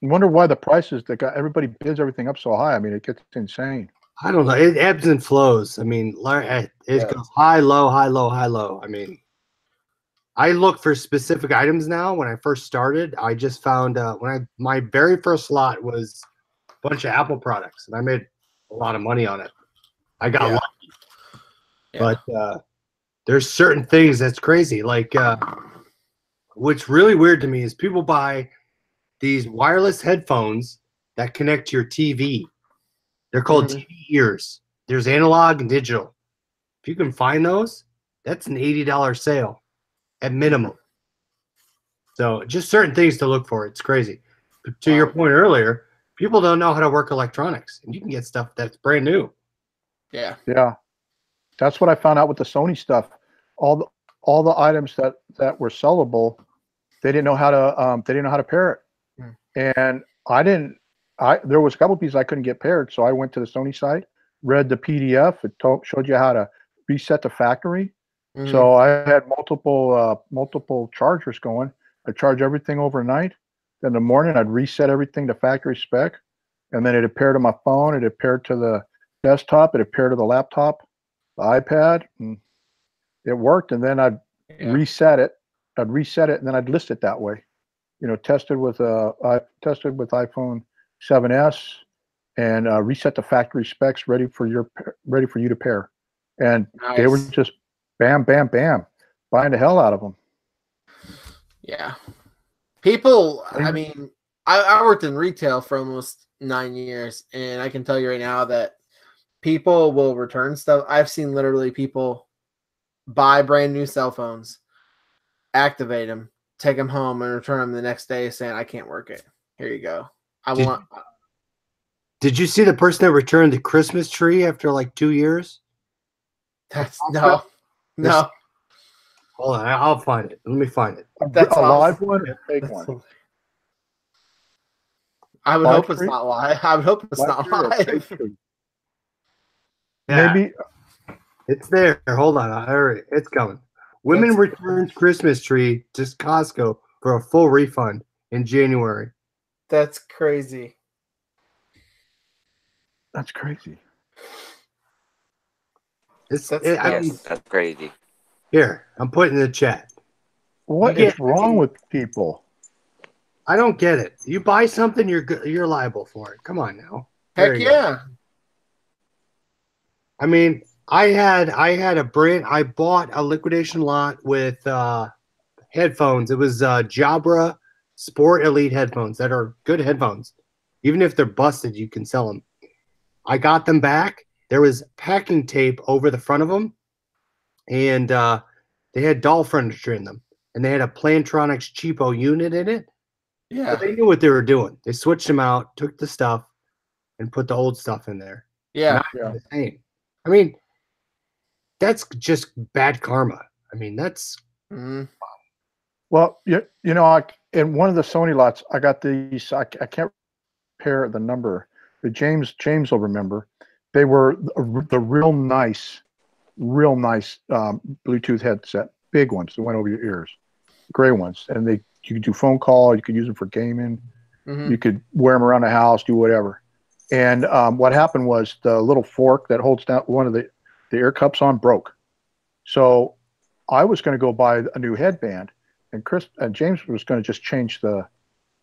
I wonder why the prices that got everybody bids everything up so high. I mean, it gets insane. I don't know. It ebbs and flows. I mean, it goes high, low, high, low, high, low. I mean, I look for specific items now. When I first started, I just found my very first lot was a bunch of Apple products, and I made a lot of money on it. I got lucky. Yeah. But there's certain things that's crazy. Like what's really weird to me is people buy these wireless headphones that connect to your TV. They're called TV ears. There's analog and digital. If you can find those, that's an $80 sale at minimum. So just certain things to look for. It's crazy. But to your point earlier, people don't know how to work electronics, and you can get stuff that's brand new. Yeah. Yeah. That's what I found out with the Sony stuff. All the items that were sellable, they didn't know how to pair it. And there was a couple pieces I couldn't get paired, so I went to the Sony site, read the PDF. It showed you how to reset the factory. So I had multiple chargers going. I'd charge everything overnight. Then in the morning, I'd reset everything to factory spec, and then it'd pair to my phone. It'd pair to the desktop. It'd pair to the laptop, the iPad, and it worked. And then I'd reset it. And then I'd list it that way. You know, tested with iPhone 7s, and reset the factory specs ready for you to pair. And they were just bam, bam, bam, buying the hell out of them. Yeah. People, I mean, I worked in retail for almost 9 years, and I can tell you right now that people will return stuff. I've seen literally people buy brand new cell phones, activate them, take them home, and return them the next day saying, I can't work it. Here you go. Did you see the person that returned the Christmas tree after like 2 years? No. Hold on, I'll find it. Let me find it. That's a live awesome. one or a fake one? I would hope it's not live. I would hope it's not live. Yeah. Maybe it's there. Hold on, it's coming. Women returned Christmas tree to Costco for a full refund in January. That's crazy. That's crazy. That's crazy. Here, I'm putting in the chat. What is wrong with people? I don't get it. You buy something, you're liable for it. Come on now. Heck There you yeah. go. I mean, I had a brand. I bought a liquidation lot with headphones. It was Jabra Sport Elite headphones that are good headphones. Even if they're busted, you can sell them. I got them back. There was packing tape over the front of them, and they had doll furniture in them, and they had a Plantronics cheapo unit in it. Yeah. But they knew what they were doing. They switched them out, took the stuff, and put the old stuff in there. Yeah. Not the same. I mean, that's just bad karma. I mean, that's Well, you know, in one of the Sony lots, I got these. I can't compare the number, but James will remember. They were the real nice Bluetooth headset, big ones that went over your ears, gray ones, and you could do phone call, you could use them for gaming, you could wear them around the house, do whatever. And what happened was the little fork that holds down one of the ear cups on broke. So I was going to go buy a new headband, and James was going to just change the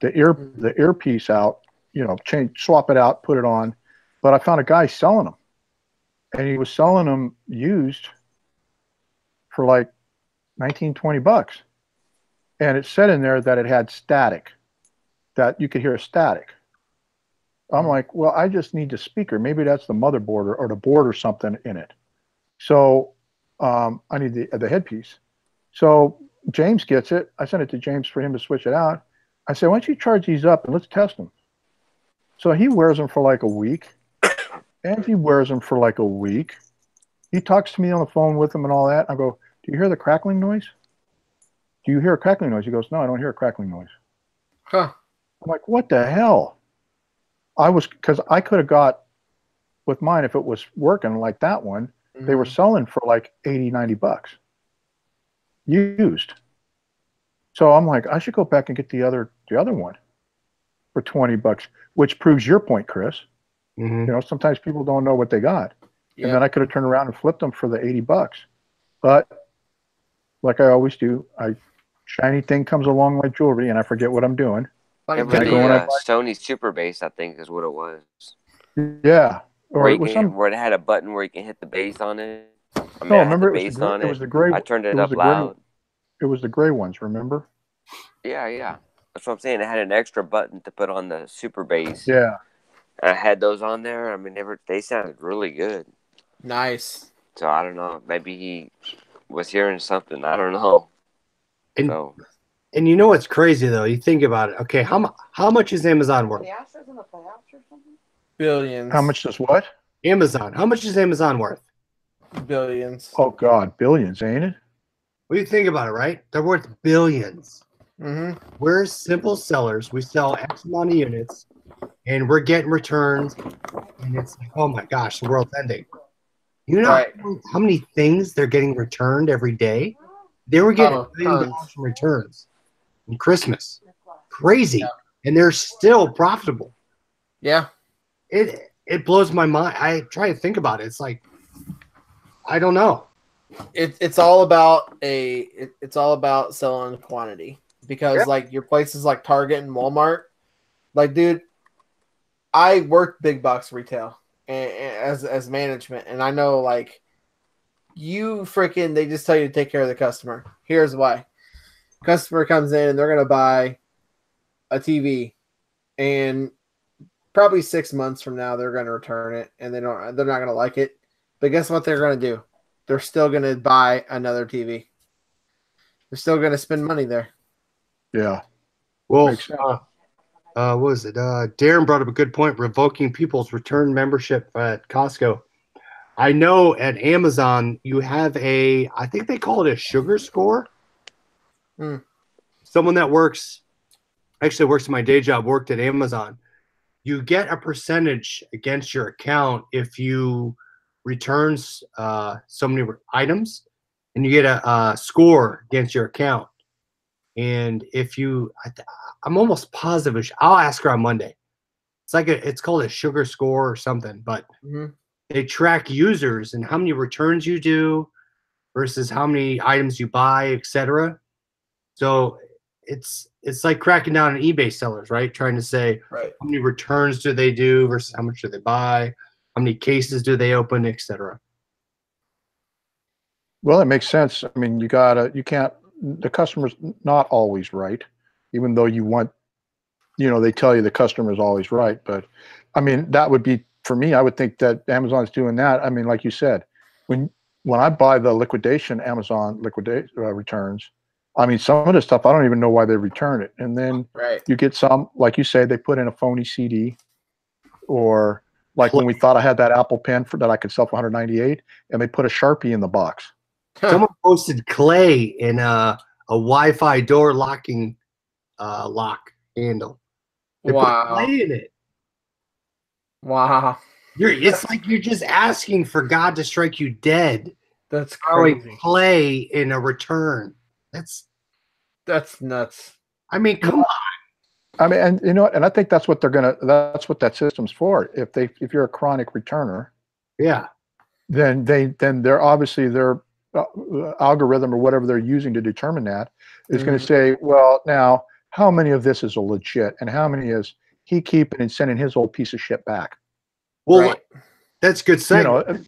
earpiece out, you know, swap it out, put it on. But I found a guy selling them, and he was selling them used for like $19-20, and it said in there that it had static, that you could hear static. I'm like, well, I just need the speaker. Maybe that's the motherboard or the board or something in it. So I need the headpiece. So James gets it. I sent it to James for him to switch it out. I said, why don't you charge these up and let's test them? So he wears them for like a week. And he wears them for like a week. He talks to me on the phone with them and all that. I go, do you hear the crackling noise? Do you hear a crackling noise? He goes, no, I don't hear a crackling noise. Huh. I'm like, what the hell? Because I could have got with mine, if it was working like that one, they were selling for like $80-90 used. So I'm like, I should go back and get the other one for $20, which proves your point, Chris. You know, sometimes people don't know what they got. And then I could have turned around and flipped them for the $80. But like I always do, shiny thing comes along like jewelry, and I forget what I'm doing. Sony Super Bass, I think, is what it was. Yeah. Or where it had a button where you can hit the bass on it. No, remember it was the gray. I turned it up loud. It was the gray ones, remember? Yeah. That's what I'm saying. It had an extra button to put on the Super Bass. Yeah. I had those on there. I mean, they sounded really good. Nice. So I don't know. Maybe he was hearing something. I don't know. And you know what's crazy though? You think about it. Okay, how much is Amazon worth? Billions. How much does what? Amazon. How much is Amazon worth? Billions. Oh God, billions, ain't it? What do you think about it, right? They're worth billions. We're simple sellers. We sell X amount of units, and we're getting returns, and it's like, oh my gosh, the world's ending. You know how many things they're getting returned every day? They were getting $1 million from returns in Christmas. Crazy. Yeah. And they're still profitable. Yeah. It blows my mind. I try to think about it. It's like, I don't know. It's all about it's all about selling quantity, because like your places like Target and Walmart, like, dude, I worked big box retail as management, and I know, like, they just tell you to take care of the customer. Here's why. Customer comes in and they're going to buy a TV, and probably 6 months from now they're going to return it, and they're not going to like it. But guess what they're going to do? They're still going to buy another TV. They're still going to spend money there. Yeah. Well, what was it? Darren brought up a good point, revoking people's return membership at Costco. I know at Amazon you have I think they call it a sugar score. Someone that works in my day job, worked at Amazon. You get a percentage against your account if you return so many items, and you get a score against your account. And if I'm almost positive, I'll ask her on Monday. It's called a sugar score or something, but they track users and how many returns you do versus how many items you buy, etc. So it's like cracking down on eBay sellers, right? Trying to say Right. how many returns do they do versus how much do they buy, how many cases do they open, etc. Well, it makes sense. I mean, you can't, the customer's not always right, even though you want, they tell you the customer's always right. But I mean, that would be, for me, I would think that Amazon's doing that. I mean, like you said, when I buy the Amazon liquidate returns, I mean, some of the stuff, I don't even know why they return it. And then you get some, like you say, they put in a phony CD, or like when we thought I had that Apple Pen that I could sell for $198, and they put a Sharpie in the box. Someone posted clay in a Wi-Fi door locking lock handle. They put clay in it. Wow. It's like you're just asking for God to strike you dead. That's crazy. Clay in a return. That's nuts. I mean, come on. I mean, and and I think that's what that's what that system's for. If you're a chronic returner, yeah, then they're obviously their algorithm or whatever they're using to determine that is going to say, well, now how many of this is a legit, and how many is he keeping and sending his old piece of shit back? Well, that's good saying.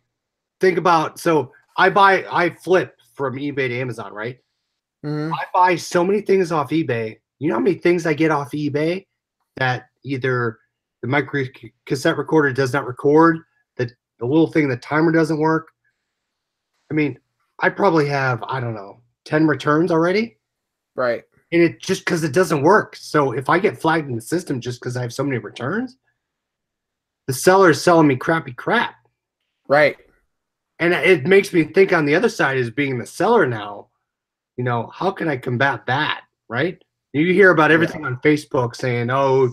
Think about, so I flip from eBay to Amazon, right? I buy so many things off eBay. You know how many things I get off eBay that either the micro cassette recorder does not record, the little thing, the timer doesn't work. I mean, I probably have, I don't know, 10 returns already. Right. And it just because it doesn't work. So if I get flagged in the system just because I have so many returns, the seller is selling me crappy crap. Right. And it makes me think on the other side, as being the seller now, how can I combat that? Right. You hear about everything on Facebook saying, oh,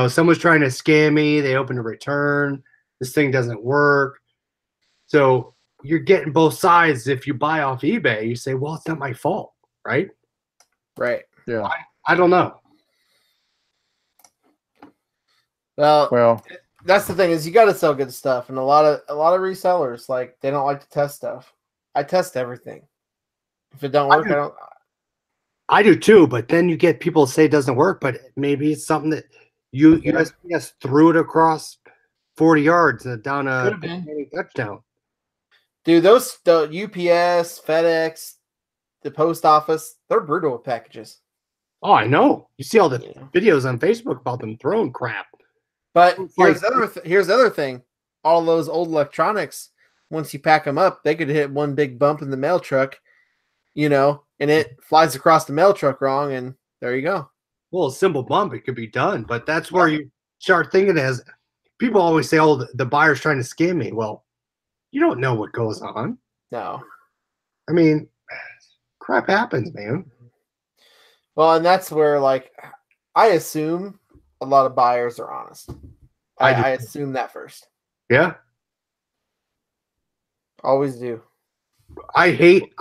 someone's trying to scam me. They open a return. This thing doesn't work. So you're getting both sides. If you buy off eBay, you say, well, it's not my fault. Right. Right. Yeah. I don't know. Well, that's the thing, is you got to sell good stuff, and a lot of resellers, like, they don't like to test stuff. I test everything. If it don't work, I do too, but then you get people say it doesn't work, but maybe it's something that you just threw it across 40 yards down a touchdown. Dude, the UPS, FedEx, the post office, they're brutal with packages. Oh, I know. You see all the videos on Facebook about them throwing crap. But here's the other thing. All those old electronics, once you pack them up, they could hit one big bump in the mail truck, and it flies across the mail truck wrong, and there you go. Well, a simple bump, it could be done, but that's where you start thinking, as people always say, oh, the buyer's trying to scam me. Well, you don't know what goes on. No. I mean, crap happens, man. Well, and that's where, like, I assume a lot of buyers are honest. I assume that first. Yeah. Always do. I hate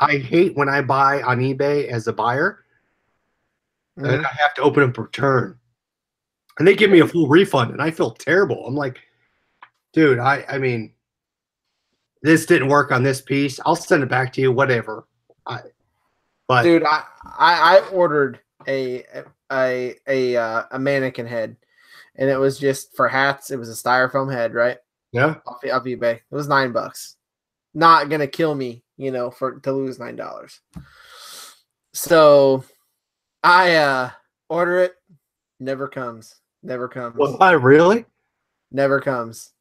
when I buy on eBay as a buyer, and I have to open up a return, and they give me a full refund, and I feel terrible. I'm like, dude, I mean, this didn't work on this piece. I'll send it back to you, whatever. Dude, I ordered a mannequin head, and it was just for hats. It was a styrofoam head, right? Yeah. Off eBay. It was $9. Not gonna kill me, to lose $9. So I order it. Never comes. Well, really? Never comes.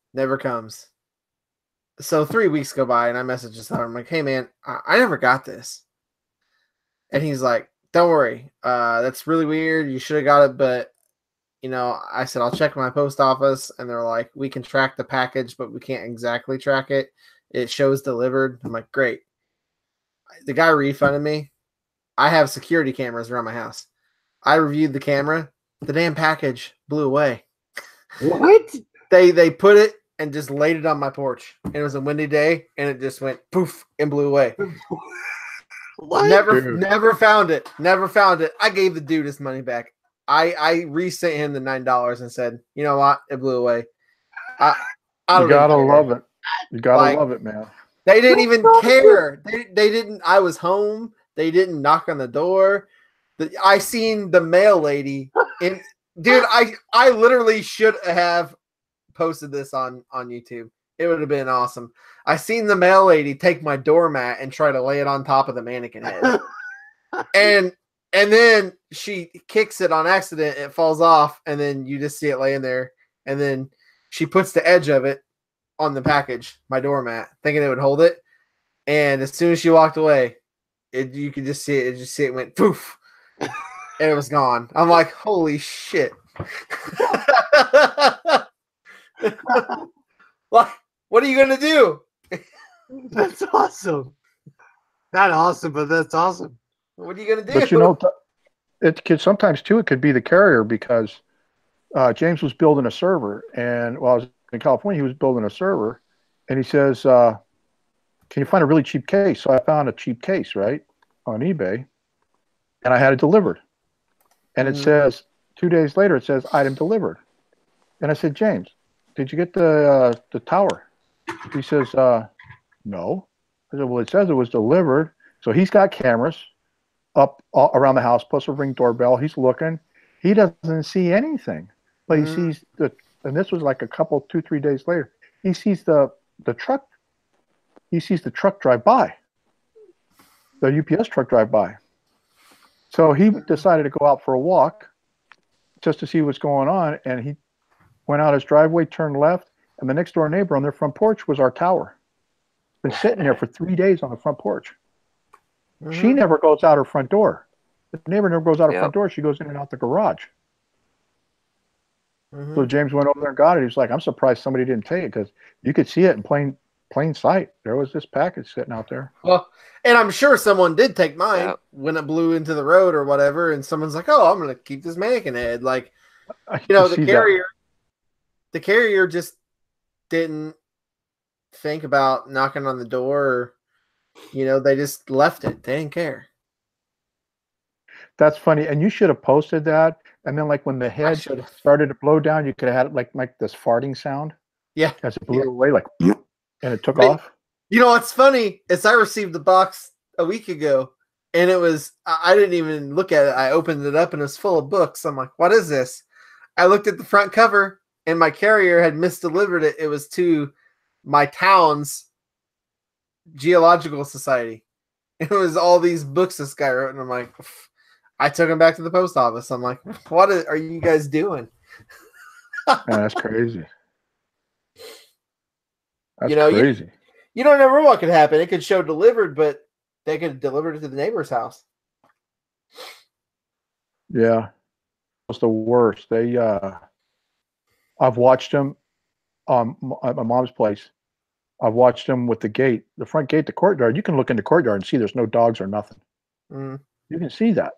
So 3 weeks go by, and I message this out. I'm like, hey man, I never got this. And he's like, don't worry. That's really weird. You should have got it, but I said, I'll check my post office, and they're like, we can track the package, but we can't exactly track it. It shows delivered. I'm like, great. The guy refunded me. I have security cameras around my house. I reviewed the camera. The damn package blew away. What? They put it and just laid it on my porch. And it was a windy day, and it just went poof and blew away. What? Never found it. I gave the dude his money back. I resent him the $9 and said, you know what? It blew away. You gotta love it. You gotta love it, man. They didn't even care. They didn't. I was home. They didn't knock on the door. I seen the mail lady in. Dude, I literally should have posted this on YouTube. It would have been awesome. I seen the mail lady take my doormat and try to lay it on top of the mannequin head. and then she kicks it on accident, it falls off, and then you just see it laying there. And then she puts the edge of it on the package, my doormat, thinking it would hold it. And as soon as she walked away, you could just see it. Just see it went poof, and it was gone. I'm like, holy shit! What are you gonna do? That's awesome. Not awesome, but that's awesome. What are you gonna do? But you know, it could sometimes too. It could be the carrier because James was building a server, and while I was in California, he was building a server, and he says, "Can you find a really cheap case?" So I found a cheap case, right, on eBay, and I had it delivered. And it says 2 days later, it says item delivered. And I said, James, did you get the tower? He says, no. I said, well, it says it was delivered. So he's got cameras up around the house, plus a Ring doorbell. He's looking. He doesn't see anything, but he sees and this was like a couple, 2-3 days later. He sees the truck. He sees the truck drive by, the UPS truck drive by. So he decided to go out for a walk just to see what's going on. And he went out his driveway, turned left, and the next door neighbor on their front porch was our tower. Been sitting there for 3 days on the front porch. She never goes out her front door. The neighbor never goes out her front door. She goes in and out the garage. So James went over there and got it. He was like, I'm surprised somebody didn't take it because you could see it in plain sight. There was this package sitting out there. Well, and I'm sure someone did take mine when it blew into the road or whatever, and someone's like, "Oh, I'm going to keep this mannequin head." Like, you know, the carrier just didn't think about knocking on the door. Or, you know, they just left it. They didn't care. That's funny, and you should have posted that. And then, like when the head started to blow down, you could have had it like this farting sound. Yeah, as it blew away, like, and it took off. You know what's funny is I received the box a week ago, and it was I didn't even look at it. I opened it up, and it was full of books. I'm like, what is this? I looked at the front cover, and my carrier had misdelivered it. It was to my town's geological society. It was all these books this guy wrote, and I'm like, I took them back to the post office. I'm like, what are you guys doing? Man, that's crazy. That's crazy. You don't know what could happen. It could show delivered, but they could have delivered it to the neighbor's house. Yeah. It's the worst. They I've watched them at my mom's place. I've watched them with the gate, the front gate, the courtyard. You can look in the courtyard and see there's no dogs or nothing. You can see that.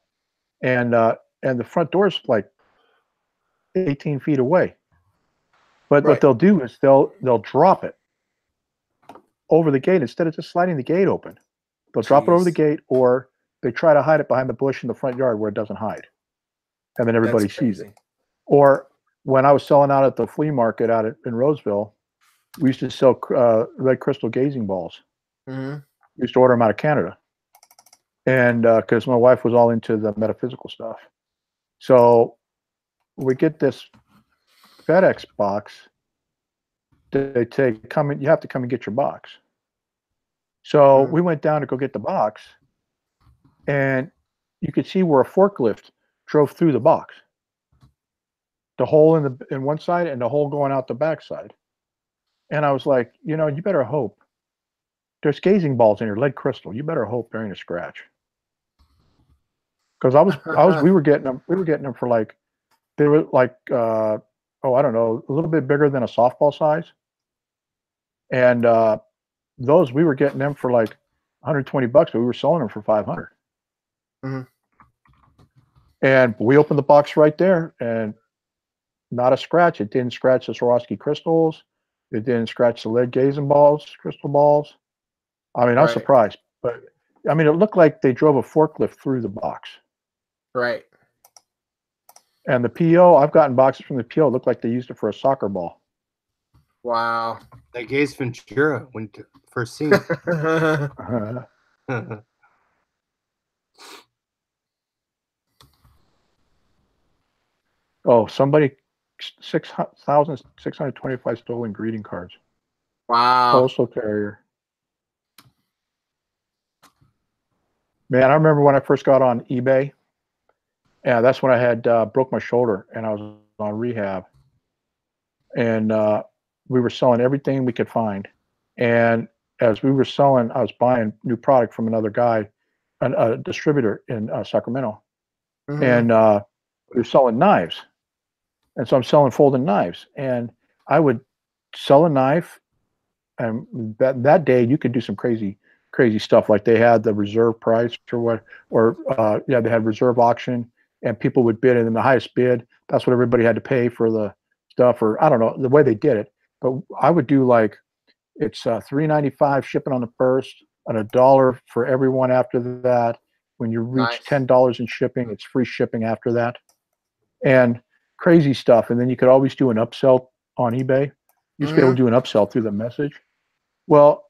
And the front door's like 18 feet away. But what they'll do is they'll drop it over the gate instead of just sliding the gate open. They'll drop it over the gate, or they try to hide it behind the bush in the front yard where it doesn't hide. And then everybody sees it. Or when I was selling out at the flea market out in Roseville, we used to sell red crystal gazing balls. We used to order them out of Canada. And because my wife was all into the metaphysical stuff. So we get this FedEx box. They take, you have to come and get your box. So we went down to go get the box, and you could see where a forklift drove through the box. The hole in one side and the hole going out the back side. And I was like, you know, you better hope. There's gazing balls in here, lead crystal. You better hope there ain't a scratch. Because we were getting them for like, they were like, I don't know, a little bit bigger than a softball size. And those, we were getting them for like $120, but we were selling them for $500. And we opened the box right there, and not a scratch. It didn't scratch the Swarovski crystals. It didn't scratch the lead gazing balls, crystal balls. I mean, I was surprised, but I mean, it looked like they drove a forklift through the box. Right. And the PO, I've gotten boxes from the PO, looked like they used it for a soccer ball. Wow. That Gaze Ventura when first seen. Oh, somebody 6,625 stolen greeting cards. Wow. Postal carrier. Man, I remember when I first got on eBay. Yeah, that's when I had broke my shoulder and I was on rehab. And we were selling everything we could find. And as we were selling, I was buying new product from another guy, a distributor in Sacramento. And we were selling knives. And so I'm selling folding knives. And I would sell a knife. And that day you could do some crazy stuff. Like they had the reserve price they had reserve auction and people would bid, and then the highest bid, that's what everybody had to pay for the stuff, or I don't know the way they did it. But I would do like, it's $3.95 shipping on the first and $1 for everyone after that. When you reach $10 in shipping, it's free shipping after that, and crazy stuff. And then you could always do an upsell on eBay. You used to be able to do an upsell through the message. Well,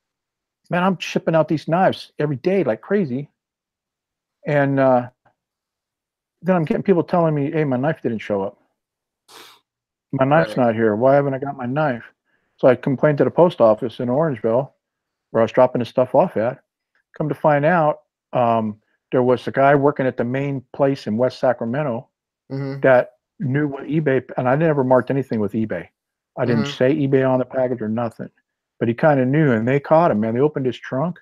man, I'm shipping out these knives every day like crazy. And then I'm getting people telling me, hey, my knife didn't show up. My knife's not here. Why haven't I got my knife? So I complained to the post office in Orangeville, where I was dropping this stuff off at. Come to find out, there was a guy working at the main place in West Sacramento that knew what eBay, and I never marked anything with eBay. I didn't say eBay on the package or nothing, but he kind of knew, and they caught him, man. They opened his trunk,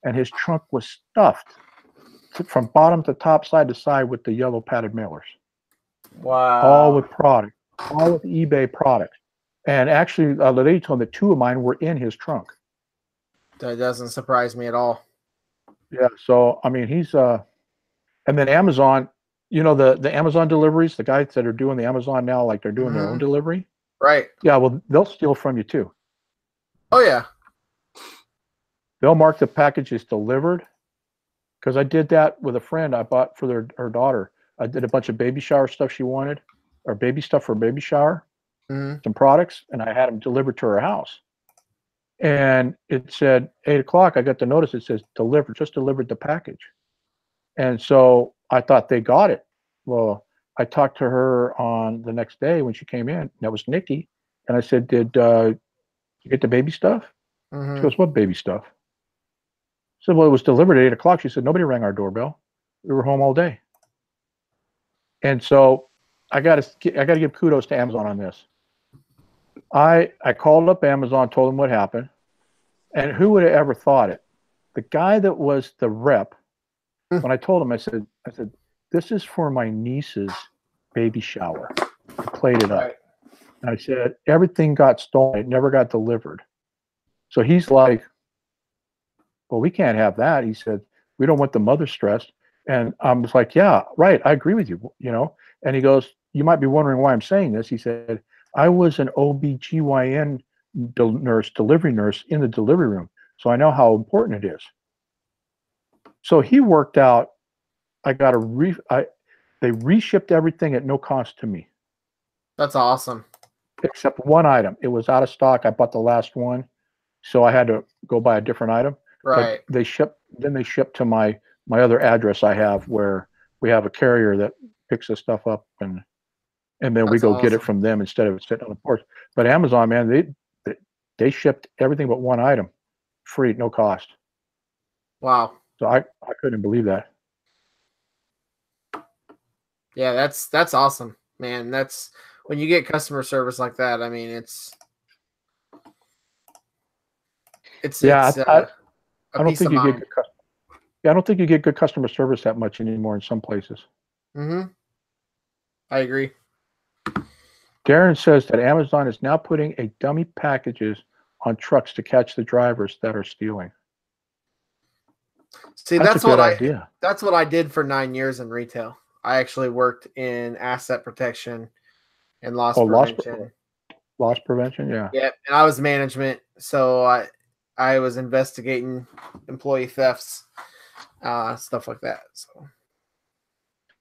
and his trunk was stuffed from bottom to top, side to side with the yellow padded mailers. Wow. All with product, all with eBay product. And actually, the lady told me that 2 of mine were in his trunk. That doesn't surprise me at all. Yeah, so, I mean, he's, and then Amazon, you know, the Amazon deliveries, the guys that are doing the Amazon now, like they're doing their own delivery. Right. Yeah, well, they'll steal from you too. Oh, yeah. They'll mark the package as delivered. Because I did that with a friend I bought for her daughter. I did a bunch of baby shower stuff she wanted, or baby stuff for a baby shower, some products, and I had them delivered to her house. And it said 8 o'clock. I got the notice. It says delivered, just delivered the package. And so I thought they got it. Well, I talked to her on the next day when she came in. That was Nikki. And I said, did you get the baby stuff? She goes, what baby stuff? I said, well, it was delivered at 8 o'clock. She said, nobody rang our doorbell. We were home all day. And so I got to give kudos to Amazon on this. I called up Amazon, told them what happened. And who would have ever thought it? The guy that was the rep, when I told him, I said, this is for my niece's baby shower. I played it up. And I said, everything got stolen. It never got delivered. So he's like, well, we can't have that. He said, we don't want the mother stressed. And I was like, yeah, right. I agree with you, you know. And he goes, you might be wondering why I'm saying this. He said, I was an OBGYN delivery nurse in the delivery room. So I know how important it is. So he worked out, they reshipped everything at no cost to me. That's awesome. Except one item. It was out of stock. I bought the last one. So I had to go buy a different item. Right. But they shipped to my other address I have, where we have a carrier that picks this stuff up, and then we go get it from them instead of it sitting on the porch. But Amazon, man, they shipped everything but one item free, no cost. Wow. So I couldn't believe that. Yeah, that's awesome, man. That's when you get customer service like that. I mean, it's I don't think you get good I don't think you get good customer service that much anymore in some places. I agree. Darren says that Amazon is now putting a dummy packages on trucks to catch the drivers that are stealing. See, that's a good idea. That's what I did for 9 years in retail. I actually worked in asset protection and loss prevention. Loss prevention, yeah. Yeah, and I was management, so I was investigating employee thefts, stuff like that. So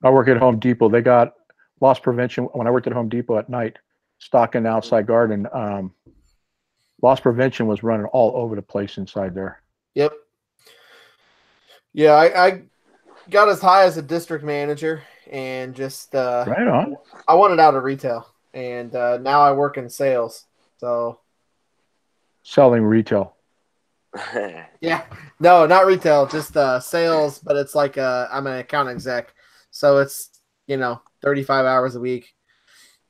I work at Home Depot. They got loss prevention. When I worked at Home Depot at night, stocking the outside garden, loss prevention was running all over the place inside there. Yep. Yeah, I got as high as a district manager and just Right on. I wanted out of retail, and now I work in sales. So Selling retail. yeah, no, not retail, just sales. But it's like I'm an account exec, so it's 35 hours a week.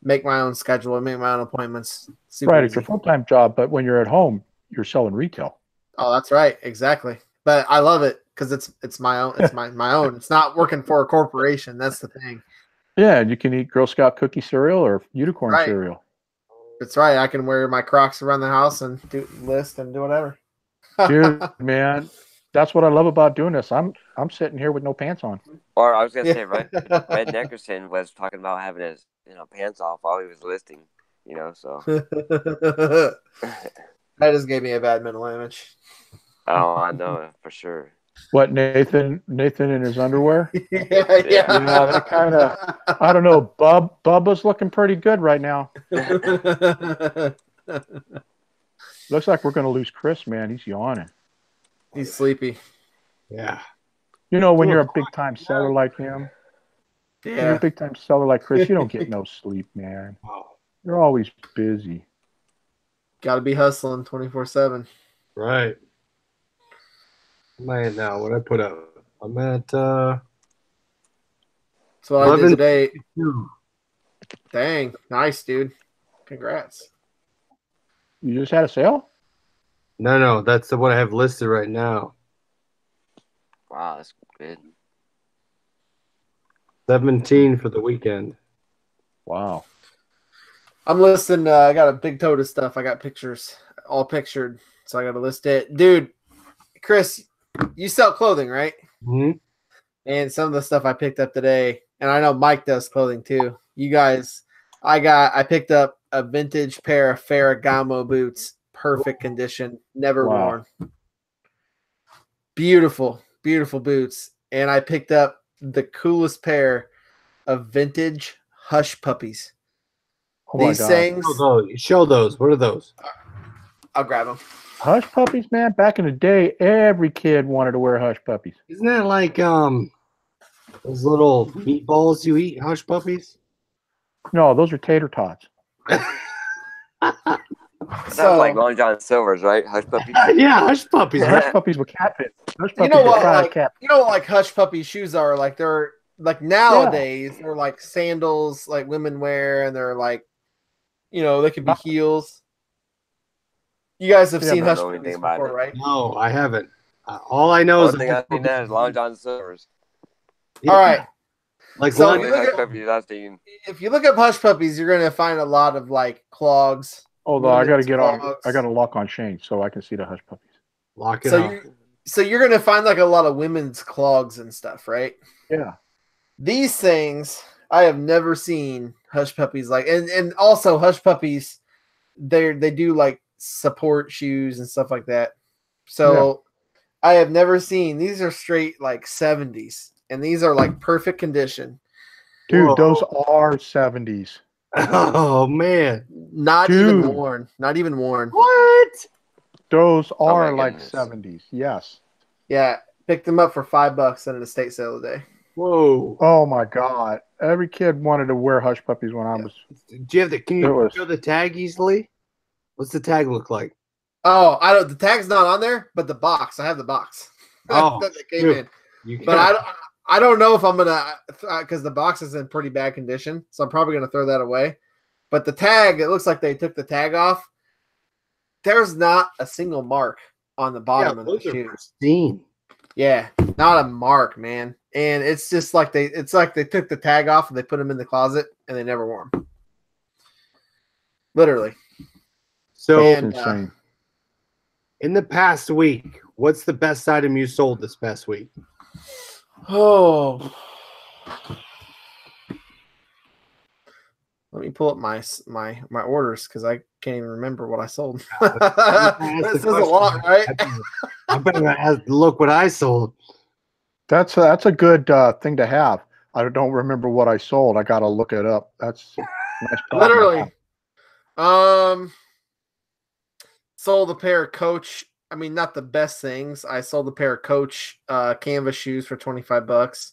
Make my own schedule, make my own appointments. Super Right. It's easy. your full-time job, but when you're at home, you're selling retail. Oh, that's right, exactly. But I love it because it's my own. It's my own. It's not working for a corporation. That's the thing. Yeah, and you can eat Girl Scout cookie cereal or unicorn Right. cereal. That's right. I can wear my Crocs around the house and do list and do whatever. Dude, man, that's what I love about doing this. I'm sitting here with no pants on. Or I was gonna say, Yeah. Red Neckerson was talking about having his pants off while he was listing. So That just gave me a bad mental image. oh, I know for sure. What, Nathan in his underwear? Yeah. Yeah, that kind of. I don't know. Bubba's looking pretty good right now. Looks like we're going to lose Chris, man. He's yawning. He's sleepy. Yeah. When you're a big time seller like him, when you're Yeah. a big time seller like Chris, you don't get no sleep, man. Oh, You're always busy. Got to be hustling 24/7. right. Man, now what I put up? I'm at That's what I did 11. today. Dang, nice, dude. Congrats. You just had a sale? No, that's the one I have listed right now. Wow, that's good. 17 for the weekend. Wow. I'm listing. I got a big tote of stuff. I got pictures, all pictured. So I got to list it. Dude, Chris, you sell clothing, right? Mm-hmm. And some of the stuff I picked up today, and I know Mike does clothing too. You guys, I picked up a vintage pair of Ferragamo boots, perfect condition, never Wow. worn. Beautiful, beautiful boots. And I picked up the coolest pair of vintage Hush Puppies. Oh my These God. things, Show those. What are those? I'll grab them. Hush puppies, man. Back in the day, every kid wanted to wear hush puppies. Isn't that like those little meatballs you eat, hush puppies? No, those are tater tots. Sounds like Long John Silver's, right? Hush Puppy. Yeah, hush puppies. Hush puppies with cat fit. Hush puppies You know with what? fried Like, cat. like Hush Puppy shoes are like they're like nowadays they're like sandals like women wear, and they're like they could be heels. You guys have Yeah, seen I don't Hush know Puppies anything about before, it. right? No, I haven't. All I know Only is thing I've seen that is Long John Silver's. Yeah. All right. Like So one, you Only look Hush at- Puppies I've seen. If you look at Hush Puppies, you're gonna find a lot of like clogs. Although I got to women's get on. clogs. I got to lock on Shane so I can see the hush puppies. lock it So up. you're gonna find like a lot of women's clogs and stuff, right? Yeah. These things I have never seen Hush Puppies like, and also Hush Puppies, they do like support shoes and stuff like that. So I have never seen these are straight like 70s, and these are like perfect condition. Dude, Whoa. those are 70s. Oh man. Not Dude. even worn. Not even worn. What? Those are my like goodness. 70s. Yes. Yeah, picked them up for $5 at an estate sale today. Whoa. Oh my God. Every kid wanted to wear hush puppies when I was. Do you have can It you was- show the tag easily? What's the tag look like? Oh, I don't. The tag's not on there, but the box. I have the box. Oh, that came shoot. in. You But I don't know if I'm gonna because the box is in pretty bad condition, so I'm probably gonna throw that away. But the tag, it looks like they took the tag off. There's not a single mark on the bottom of the those are shoe. pristine. Yeah, not a mark, man. And it's just like they took the tag off and they put them in the closet and they never wore them. Literally. So That's And, insane. in the past week, what's the best item you sold this past week? Oh. Let me pull up my orders because I can't even remember what I sold. This is a lot, right? I better look what I sold. That's a good thing to have. I don't remember what I sold. I got to look it up. That's a nice problem to Literally. have. Sold a pair of Coach. I mean, not the best things. I sold a pair of Coach canvas shoes for $25.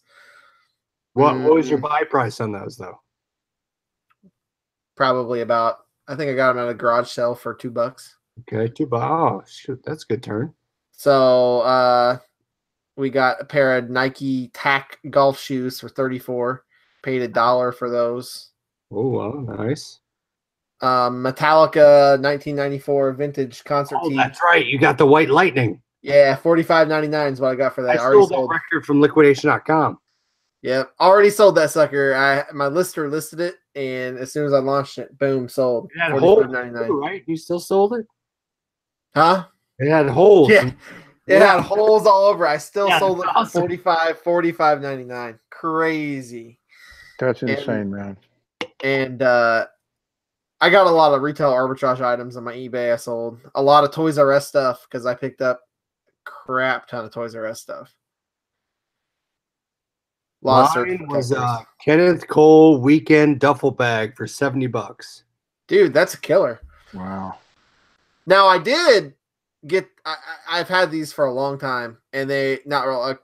What was your buy price on those though? Probably about. I think I got them at a garage sale for $2. Okay, $2. Oh shoot, that's a good turn. So we got a pair of Nike Tack golf shoes for $34. Paid $1 for those. Oh wow, nice. Metallica 1994 vintage concert tee. That's right. You got the White Lightning. Yeah, $45.99 is what I got for that. I sold that record from liquidation.com. Yep, already sold that sucker. My lister listed it, and as soon as I launched it, boom, sold. It had holes, right? You still sold it? Huh? It had holes. Yeah, it had holes all over. I still sold it awesome. for $45.99. Crazy. That's insane, man. And I got a lot of retail arbitrage items on my eBay. I sold a lot of Toys R Us stuff because I picked up a crap ton of Toys R Us stuff. Mine was Kenneth Cole weekend duffel bag for $70. Dude, that's a killer. Wow. Now I did get. I've had these for a long time, and they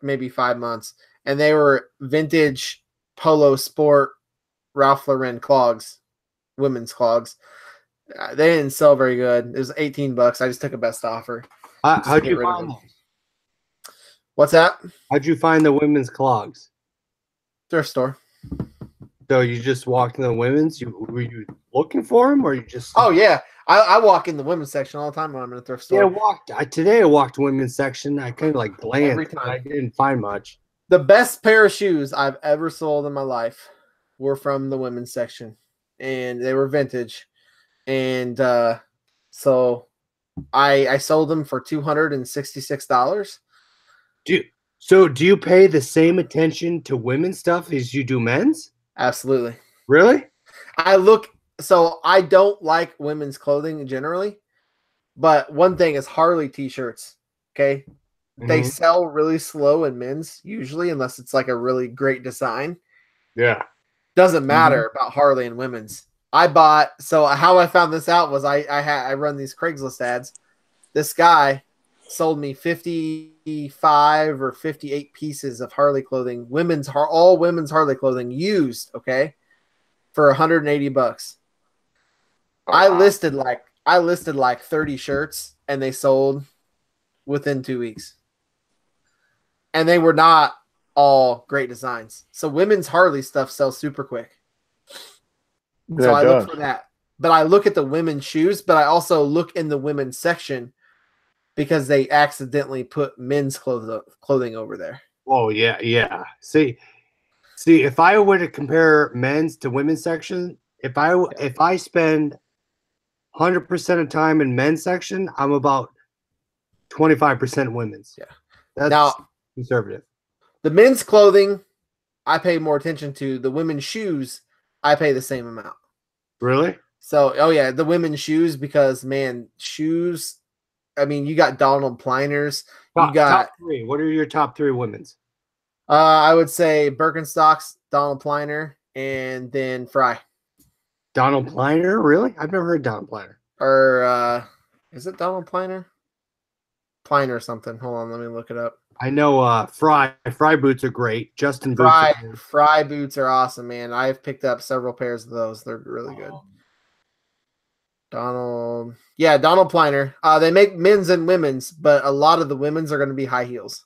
maybe 5 months, and they were vintage Polo Sport Ralph Lauren clogs, women's clogs. They didn't sell very good. It was $18. I just took a best offer. How'd you find them? What's that? How'd you find the women's clogs? Thrift store. So you just walked in the women's? Were you looking for them, or you just? Oh yeah, I walk in the women's section all the time when I'm in a thrift store. Yeah, today I walked women's section. I kind of like glanced. I didn't find much. The best pair of shoes I've ever sold in my life were from the women's section, and they were vintage. And so I sold them for $266. Do you pay the same attention to women's stuff as you do men's? Absolutely. Really? So I don't like women's clothing generally, but one thing is Harley t-shirts. Okay. Mm-hmm. They sell really slow in men's usually, unless it's like a really great design. Yeah. Doesn't matter about Harley and women's. So how I found this out was I run these Craigslist ads. This guy sold me 55 or 58 pieces of Harley clothing, all women's Harley clothing used, okay, for $180. I listed like 30 shirts, and they sold within 2 weeks. And they were not all great designs. So women's Harley stuff sells super quick. So I look for that. But I look at the women's shoes, but I also look in the women's section because they accidentally put men's clothing over there. Oh, yeah, yeah. See, if I were to compare men's to women's section, if I spend 100% of time in men's section, I'm about 25% women's. Yeah. That's now conservative. The men's clothing, I pay more attention to. The women's shoes, I pay the same amount. Really? So, oh yeah, the women's shoes, because man, shoes. I mean, you got Donald Pleiners. Top three. What are your top three women's? I would say Birkenstocks, Donald Pleiner, and then Fry. Donald Pleiner? Really? I've never heard Donald Pleiner. Or is it Donald Pleiner? Pleiner something. Hold on, let me look it up. I know Fry boots are great. Justin boots. Fry boots are awesome, man. I've picked up several pairs of those. They're really good. Donald Pleiner. They make men's and women's, but a lot of the women's are going to be high heels.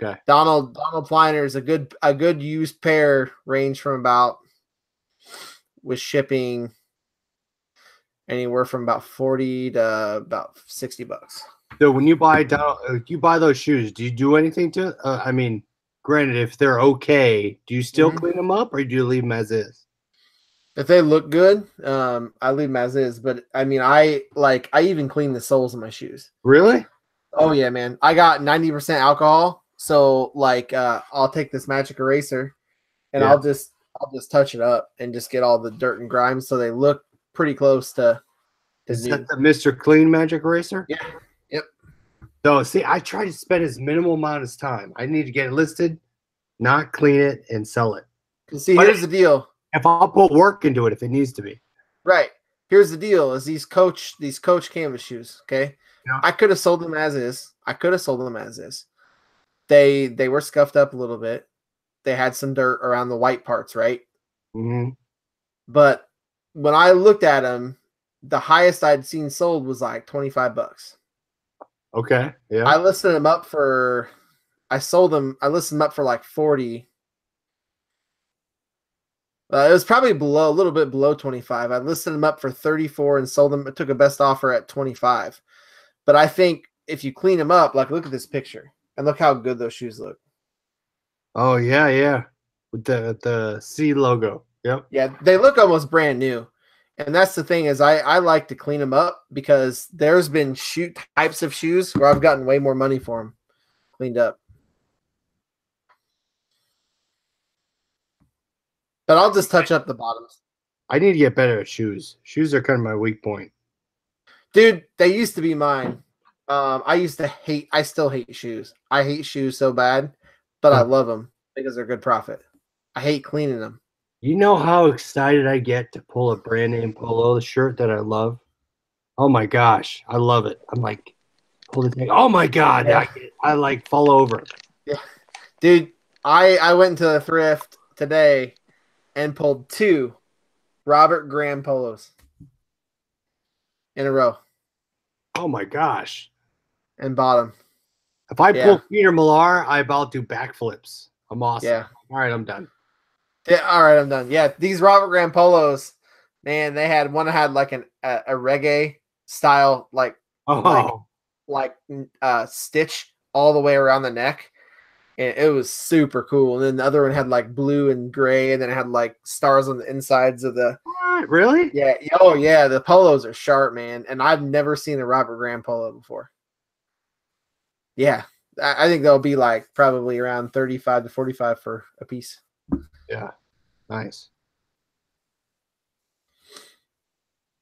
Okay. Donald Pleiner is a good used pair, range from about, with shipping, anywhere from about $40 to about $60. So when you buy those shoes, do you do anything to? I mean, granted, if they're okay, do you still clean them up, or do you leave them as is? If they look good, I leave them as is. But I mean, I even clean the soles of my shoes. Really? Oh yeah, man. I got 90% alcohol, so I'll take this magic eraser, and I'll just touch it up and just get all the dirt and grime, so they look pretty close to. Is that the Mr. Clean magic eraser? Yeah. Yep. So see, I try to spend as minimal amount of time. I need to get it listed, not clean it, and sell it. See, here's the deal. If I'll put work into it, if it needs to be. Right. Here's the deal: is these Coach canvas shoes. Okay. Yeah. I could have sold them as is. They were scuffed up a little bit. they had some dirt around the white parts, right? Mm-hmm. But when I looked at them, the highest I'd seen sold was like $25. Okay. Yeah. I listed them up for, I listed them up for like 40. It was probably a little bit below 25. I listed them up for 34 and sold them. I took a best offer at 25. But I think if you clean them up, like look at this picture and look how good those shoes look. Oh yeah, yeah. With the C logo. Yep. Yeah, they look almost brand new. And that's the thing is I like to clean them up because there's been types of shoes where I've gotten way more money for them cleaned up. But I'll just touch up the bottoms. I need to get better at shoes. Shoes are kind of my weak point. Dude, they used to be mine. I still hate shoes. I hate shoes so bad, but I love them because they're good profit. I hate cleaning them. You know how excited I get to pull a brand name polo shirt that I love? Oh my gosh, I love it. I'm like, pull the thing. Oh my God, yeah. I like fall over. Yeah, dude, I went to the thrift today and pulled 2 Robert Graham polos in a row. Oh my gosh. And bought them. If I pull Peter Millar, I about do backflips. I'm awesome. Yeah. All right, I'm done. Yeah, all right, I'm done. Yeah, these Robert Graham polos, man, they had one that had like a reggae style, like stitch all the way around the neck. And it was super cool. And then the other one had like blue and gray, and then it had like stars on the insides of the. What? Really? Yeah. Oh, yeah. The polos are sharp, man. And I've never seen a Robert Graham polo before. Yeah. I think they'll be like probably around 35 to 45 for a piece. Yeah. Nice.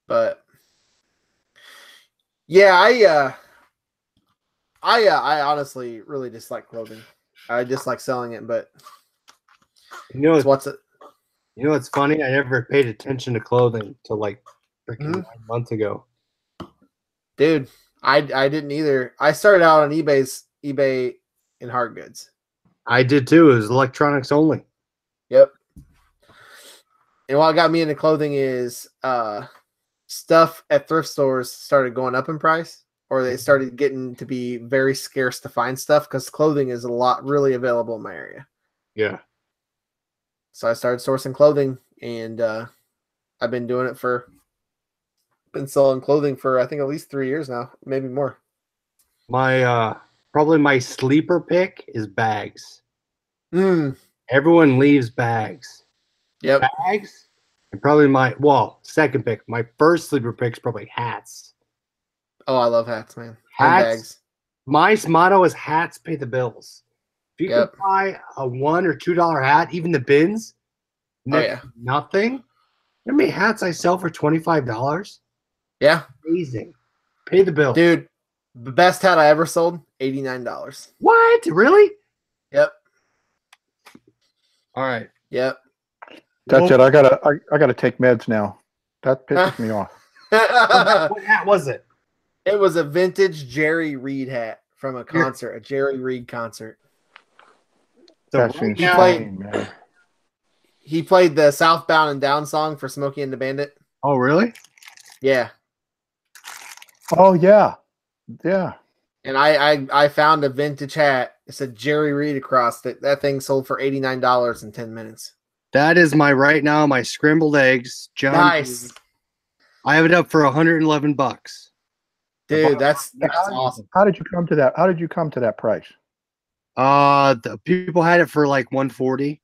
But yeah, I honestly really dislike clothing. I dislike selling it, but you know what's it? You know what's funny? I never paid attention to clothing till like freaking 9 months ago. Dude, I didn't either. I started out on eBay in hard goods. I did too. It was electronics only. Yep. And what got me into clothing is stuff at thrift stores started going up in price, or they started getting to be very scarce to find stuff because clothing is really available in my area. Yeah. So I started sourcing clothing, and I've been selling clothing for I think at least 3 years now, maybe more. My probably my sleeper pick is bags. Everyone leaves bags. Yep. Bags, and probably second pick. My first sleeper pick is probably hats. Oh, I love hats, man. Hats. And bags. My motto is hats pay the bills. If you can buy a $1 or $2 hat, even the bins, nothing. You know how many hats I sell for $25? Yeah. Amazing. Pay the bill. Dude, the best hat I ever sold, $89. What? Really? Yep. All right. Yep. That's it. I gotta take meds now. That pisses me off. What hat was it? It was a vintage Jerry Reed hat from a concert, a Jerry Reed concert. That's insane, man. He played the Southbound and Down song for Smokey and the Bandit. Oh, really? Yeah. Oh, yeah. Yeah. And I found a vintage hat. It said Jerry Reed across it. That thing sold for $89 in 10 minutes. That is my scrambled eggs. John. Nice. I have it up for $111. Dude, that's awesome. How did you come to that? How did you come to that price? The people had it for like $140.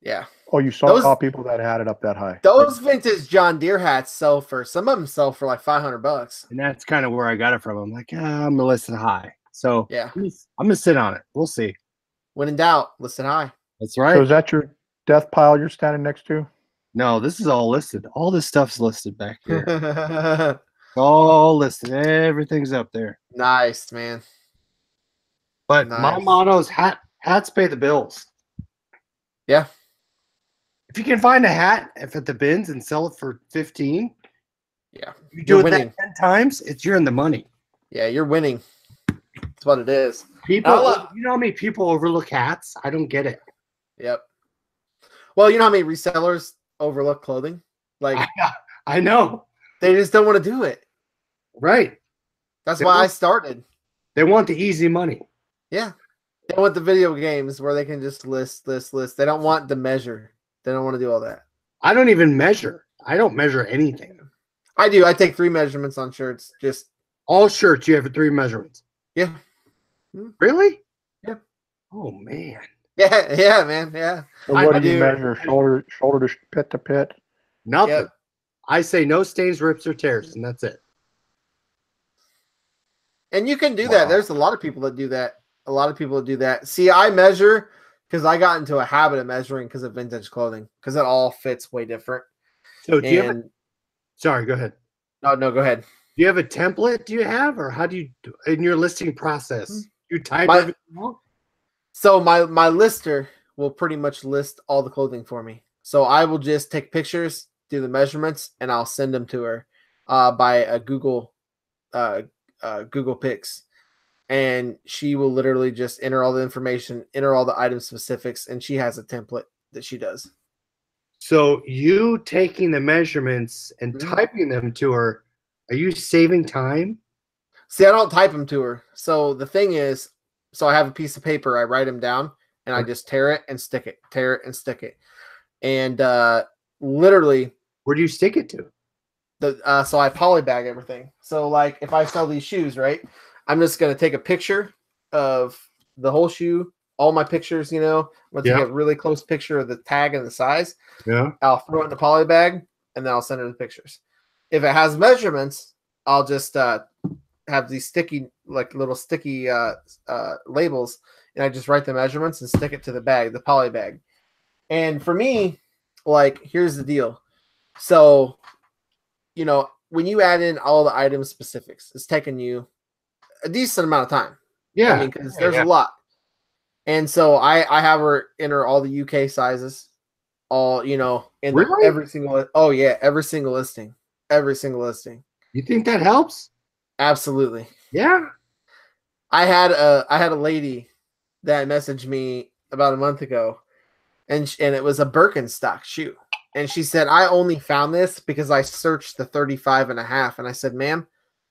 Yeah. Oh, you saw people that had it up that high. Those vintage John Deere hats some of them sell for like $500. And that's kind of where I got it from. I'm like, I'm gonna listen high. So yeah, I'm gonna sit on it. We'll see. When in doubt, listen high. That's right. So is that your death pile you're standing next to? No, this is all listed. All this stuff's listed back here. All listed. Everything's up there. Nice, man. But my motto is hats pay the bills. Yeah. If you can find a hat at the bins and sell it for $15, you do it that 10 times, you're in the money. Yeah, you're winning. That's what it is. People, you know how many people overlook hats? I don't get it. Yep. Well, you know how many resellers overlook clothing? Like I know. they just don't want to do it. Right. That's They why I want- started. They want the easy money. Yeah. They want the video games where they can just list. They don't want to measure. They don't want to do all that. I don't even measure. I don't measure anything. I do. I take 3 measurements on shirts. Just All shirts, you have 3 measurements. yeah. Really? Yep. Oh, man. Yeah, man. Yeah. So what I do you do. measure? Shoulder to pit to pit? Nothing. Yep. I say no stains, rips, or tears, and that's it. And you can do that. Wow. There's a lot of people that do that. A lot of people that do that. See, I measure because I got into a habit of measuring because of vintage clothing because it all fits way different. So do you have And sorry, go ahead. no, go ahead. Do you have a template? Do you have, or how do you do in your listing process? You type My- everything out? So my lister will pretty much list all the clothing for me. So I will just take pictures, do the measurements, and I'll send them to her by a Google Pics. And she will literally just enter all the information, enter all the item specifics, and she has a template that she does. So you taking the measurements and Mhm. typing them to her, are you saving time? See, I don't type them to her. So the thing is, so I have a piece of paper, I write them down, and I just tear it and stick it, tear it and stick it. And literally, Where do you stick it to? so I polybag everything. So like if I sell these shoes, right, I'm just gonna take a picture of the whole shoe, all my pictures, you know, once Yeah. you get a really close picture of the tag and the size, Yeah. I'll throw it in the poly bag and then I'll send her the pictures. If it has measurements, I'll just have these sticky, like little sticky labels, and I just write the measurements and stick it to the bag, the poly bag. And for me, like, here's the deal. So, you know, when you add in all the item specifics, it's taking you a decent amount of time. Yeah. I mean, because there's a lot. And so I have her enter all the UK sizes, all, you know, in Really? every single, oh yeah, every single listing. Every single listing. You think that helps? Absolutely. Yeah. I had a lady that messaged me about a month ago, and it was a Birkenstock shoe. And she said, I only found this because I searched the 35.5. And I said, ma'am,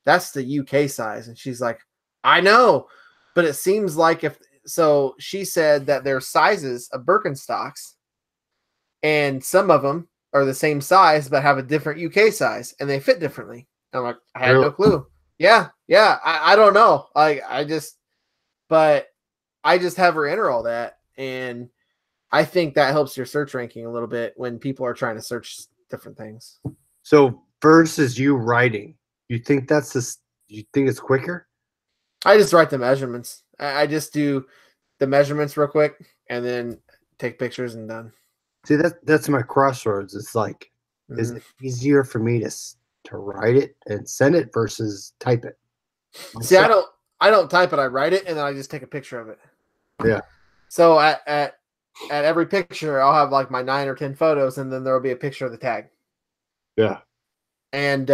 that's the UK size. And she's like, I know, but it seems like so she said that there's sizes of Birkenstocks, and some of them are the same size, but have a different UK size, and they fit differently. And I'm like, I had no clue. Yeah. I don't know. I just have her enter all that, and I think that helps your search ranking a little bit when people are trying to search different things. So versus you writing, you think you think it's quicker? I just write the measurements. I just do the measurements real quick and then take pictures and done. See, that's my crossroads. It's like, is it easier for me to write it and send it versus type it? See, I don't type it. I write it and then I just take a picture of it. Yeah. So at every picture, I'll have like my 9 or 10 photos, and then there will be a picture of the tag. Yeah. And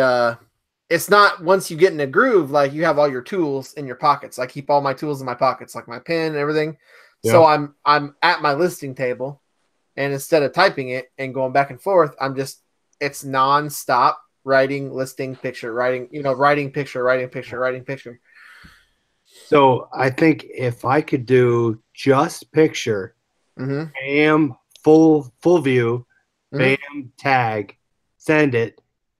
it's not, once you get in a groove, like you have all your tools in your pockets. I keep all my tools in my pockets, like my pen and everything. Yeah. So I'm at my listing table, and instead of typing it and going back and forth, it's nonstop writing, listing, picture, writing picture. So I think if I could do just picture, Mm-hmm. bam, full view, Mhm. bam, tag, send it,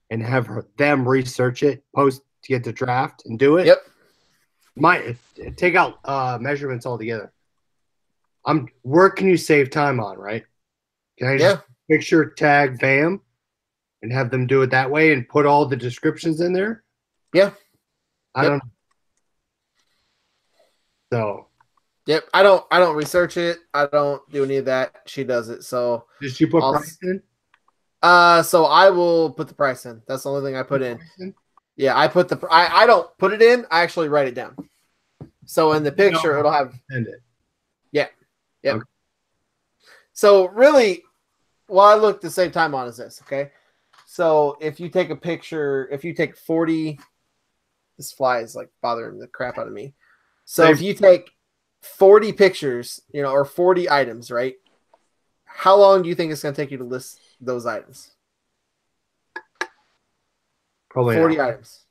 and have them research it, post to get the draft, and do it. Yep. Take out measurements altogether. Where can you save time on, right? Can I just picture, tag, bam, and have them do it that way and put all the descriptions in there? Yeah. I don't. So. Yep. I don't research it. I don't do any of that. She does it. So Did she put price in? So I will put the price in. That's the only thing I put in. Yeah, I put I don't put it in. I actually write it down. So in the picture, it'll have. Send it. Yeah. Yep. Okay. So really, what I look to save time on is this. Okay. So if you take a picture, if you take 40, this fly is like bothering the crap out of me. So if you take 40 pictures, or 40 items, right? how long do you think it's going to take you to list those items? Probably 40 items.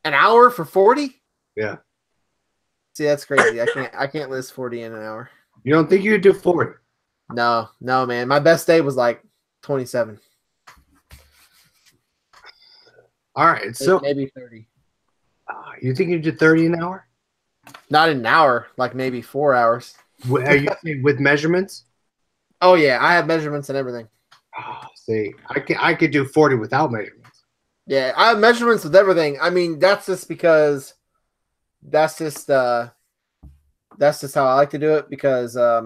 An hour for 40? Yeah. See, that's crazy. I can't list 40 in an hour. You don't think you could do 40? No, man. My best day was like 27. All right. So maybe 30. You think you did 30 an hour? Not in an hour, like maybe 4 hours. Are you saying with measurements? Oh yeah, I have measurements and everything. Oh, see, I could do 40 without measurements. Yeah, I have measurements with everything. I mean, that's just because that's just how I like to do it because I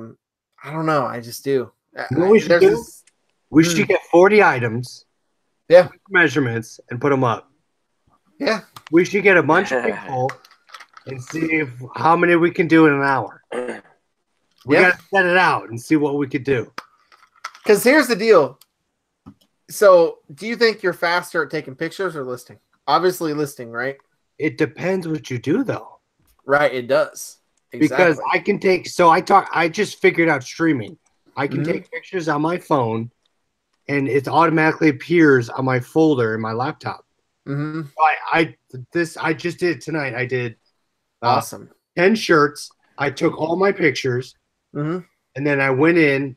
don't know, I just do. What we should do? We should get 40 items. Yeah. Measurements and put them up. Yeah. We should get a bunch of people and see how many we can do in an hour. We got to set it out and see what we could do. Because here's the deal. So, do you think you're faster at taking pictures or listing? Obviously, listing, right? It depends what you do, though. Right, it does. Exactly. Because I can take. So I just figured out streaming. I can take pictures on my phone, and it automatically appears on my folder in my laptop. Mm-hmm. I just did it tonight. I did awesome 10 shirts. I took all my pictures, and then I went in.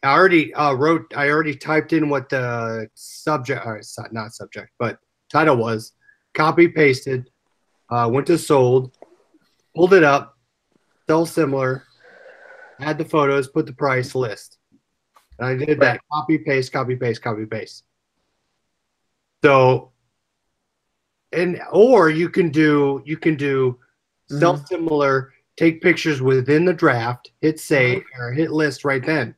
I already typed in what the subject, or not subject, but title was. Copy pasted. Went to sold. Pulled it up. Sell similar. Add the photos. Put the price list. And I did that. Copy paste. Copy paste. Copy paste. So. Or you can do sell similar, take pictures within the draft, hit save or hit list right then.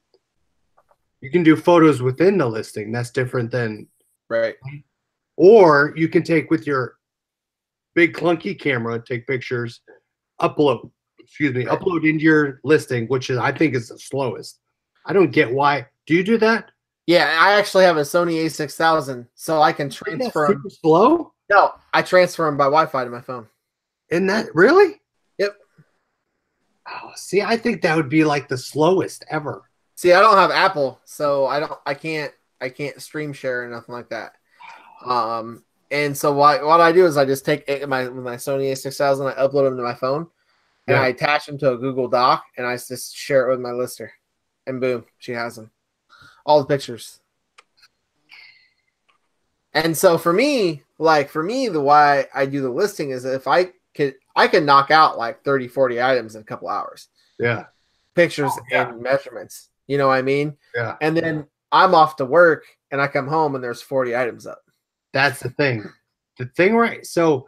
You can do photos within the listing. That's different than Or you can take with your big clunky camera, take pictures, upload into your listing, which is I think is the slowest. I don't get why. Do you do that? Yeah, I actually have a Sony A6000, so I can transfer them. Super slow? No, I transfer them by Wi-Fi to my phone. Isn't that really? Yep. Oh, see, I think that would be like the slowest ever. See, I don't have Apple, so I can't stream share or nothing like that. And so what I do is I just take my Sony A6000, I upload them to my phone, and I attach them to a Google Doc, and I just share it with my lister, and boom, she has them, all the pictures. And so for me, the why I do the listing is if I could knock out like 30, 40 items in a couple hours. Yeah. Pictures and measurements. You know what I mean? Yeah. And then I'm off to work and I come home and there's 40 items up. That's the thing. The thing, right? So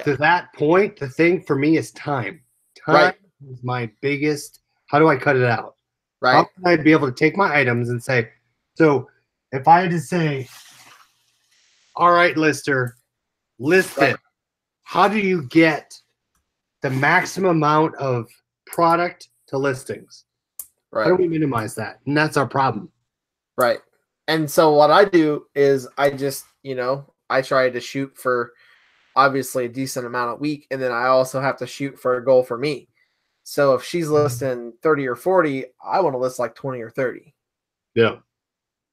to that point, the thing for me is time. Time is my biggest. How do I cut it out? Right. How can I be able to take my items and say, so if I had to say, all right, lister, list it. How do you get the maximum amount of product to listings? Right. How do we minimize that? And that's our problem. Right. And so what I do is I just, I try to shoot for obviously a decent amount a week. And then I also have to shoot for a goal for me. So if she's listing 30 or 40, I want to list like 20 or 30. Yeah.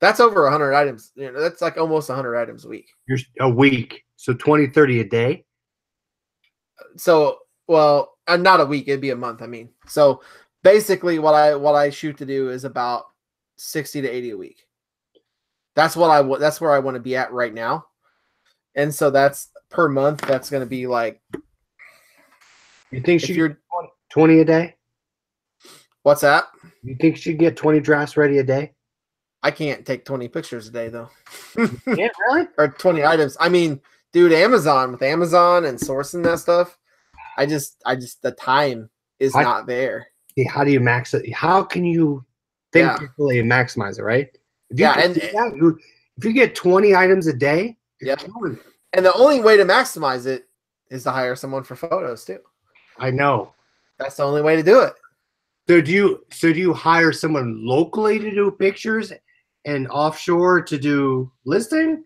That's over 100 items. That's like almost 100 items a week. You're a week. So 20, 30 a day? So, well, not a week. It'd be a month. I mean, so basically what I shoot to do is about 60 to 80 a week. That's where I want to be at right now. And so that's per month. That's going to be like. You think you're 20 a day? What's that? You think she'd get 20 drafts ready a day? I can't take 20 pictures a day though. Yeah, really? Or 20 items. I mean, dude, with Amazon and sourcing that stuff, I just the time is not there. How do you max it? How can you think carefully and maximize it, right? If you get 20 items a day, and the only way to maximize it is to hire someone for photos too. I know. That's the only way to do it. So do you hire someone locally to do pictures and offshore to do listing?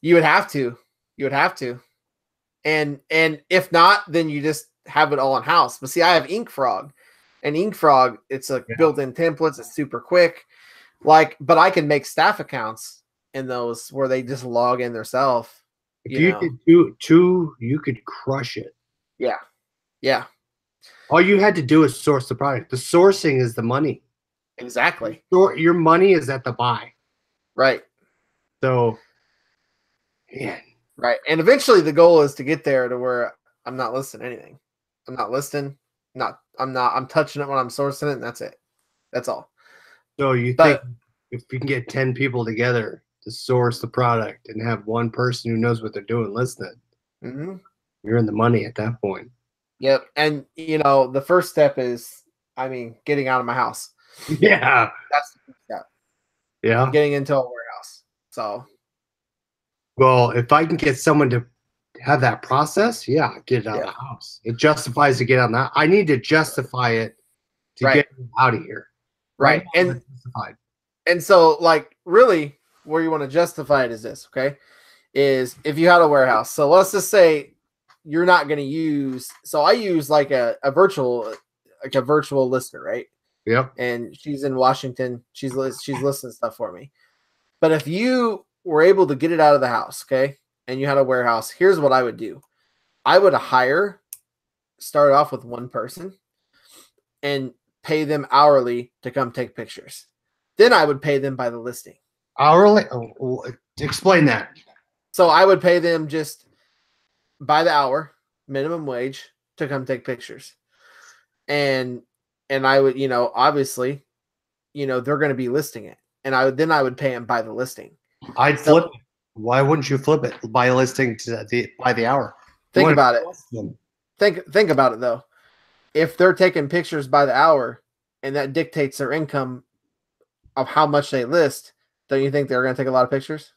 You would have to. And if not, then you just have it all in house. But see, I have Ink Frog. And Ink Frog, it's a Yeah. built-in templates. It's super quick. Like, but I can make staff accounts in those where they just log in themselves. If you did two, you could crush it. Yeah. Yeah. All you had to do is source the product. The sourcing is the money. Exactly. Your money is at the buy. Right. So, man. Right. And eventually the goal is to get there to where I'm not listing anything. I'm not listing. I'm touching it when I'm sourcing it, and that's it. That's all. So you think if you can get 10 people together to source the product and have one person who knows what they're doing listing it, you're in the money at that point. Yep. And the first step is, getting out of my house. Yeah. That's the first step. Yeah. Getting into a warehouse. So. Well, if I can get someone to have that process, yeah, get it out of the house. It justifies to get out of that. I need to justify it to get it out of here. Right. And so, like, really, where you want to justify it is this, okay? Is if you had a warehouse. So let's just say you're not going to use. So I use like a virtual lister, right? Yep. And she's in Washington. She's listing stuff for me. But if you were able to get it out of the house, okay, and you had a warehouse, here's what I would do. I would start off with one person and pay them hourly to come take pictures. Then I would pay them by the listing. Hourly? Oh, explain that. So I would pay them just by the hour, minimum wage, to come take pictures. And I would, obviously, they're going to be listing it. And I would pay them by the listing. I'd flip it. Why wouldn't you flip it by listing by the hour? Think about it. Think about it though. If they're taking pictures by the hour and that dictates their income of how much they list, don't you think they're going to take a lot of pictures?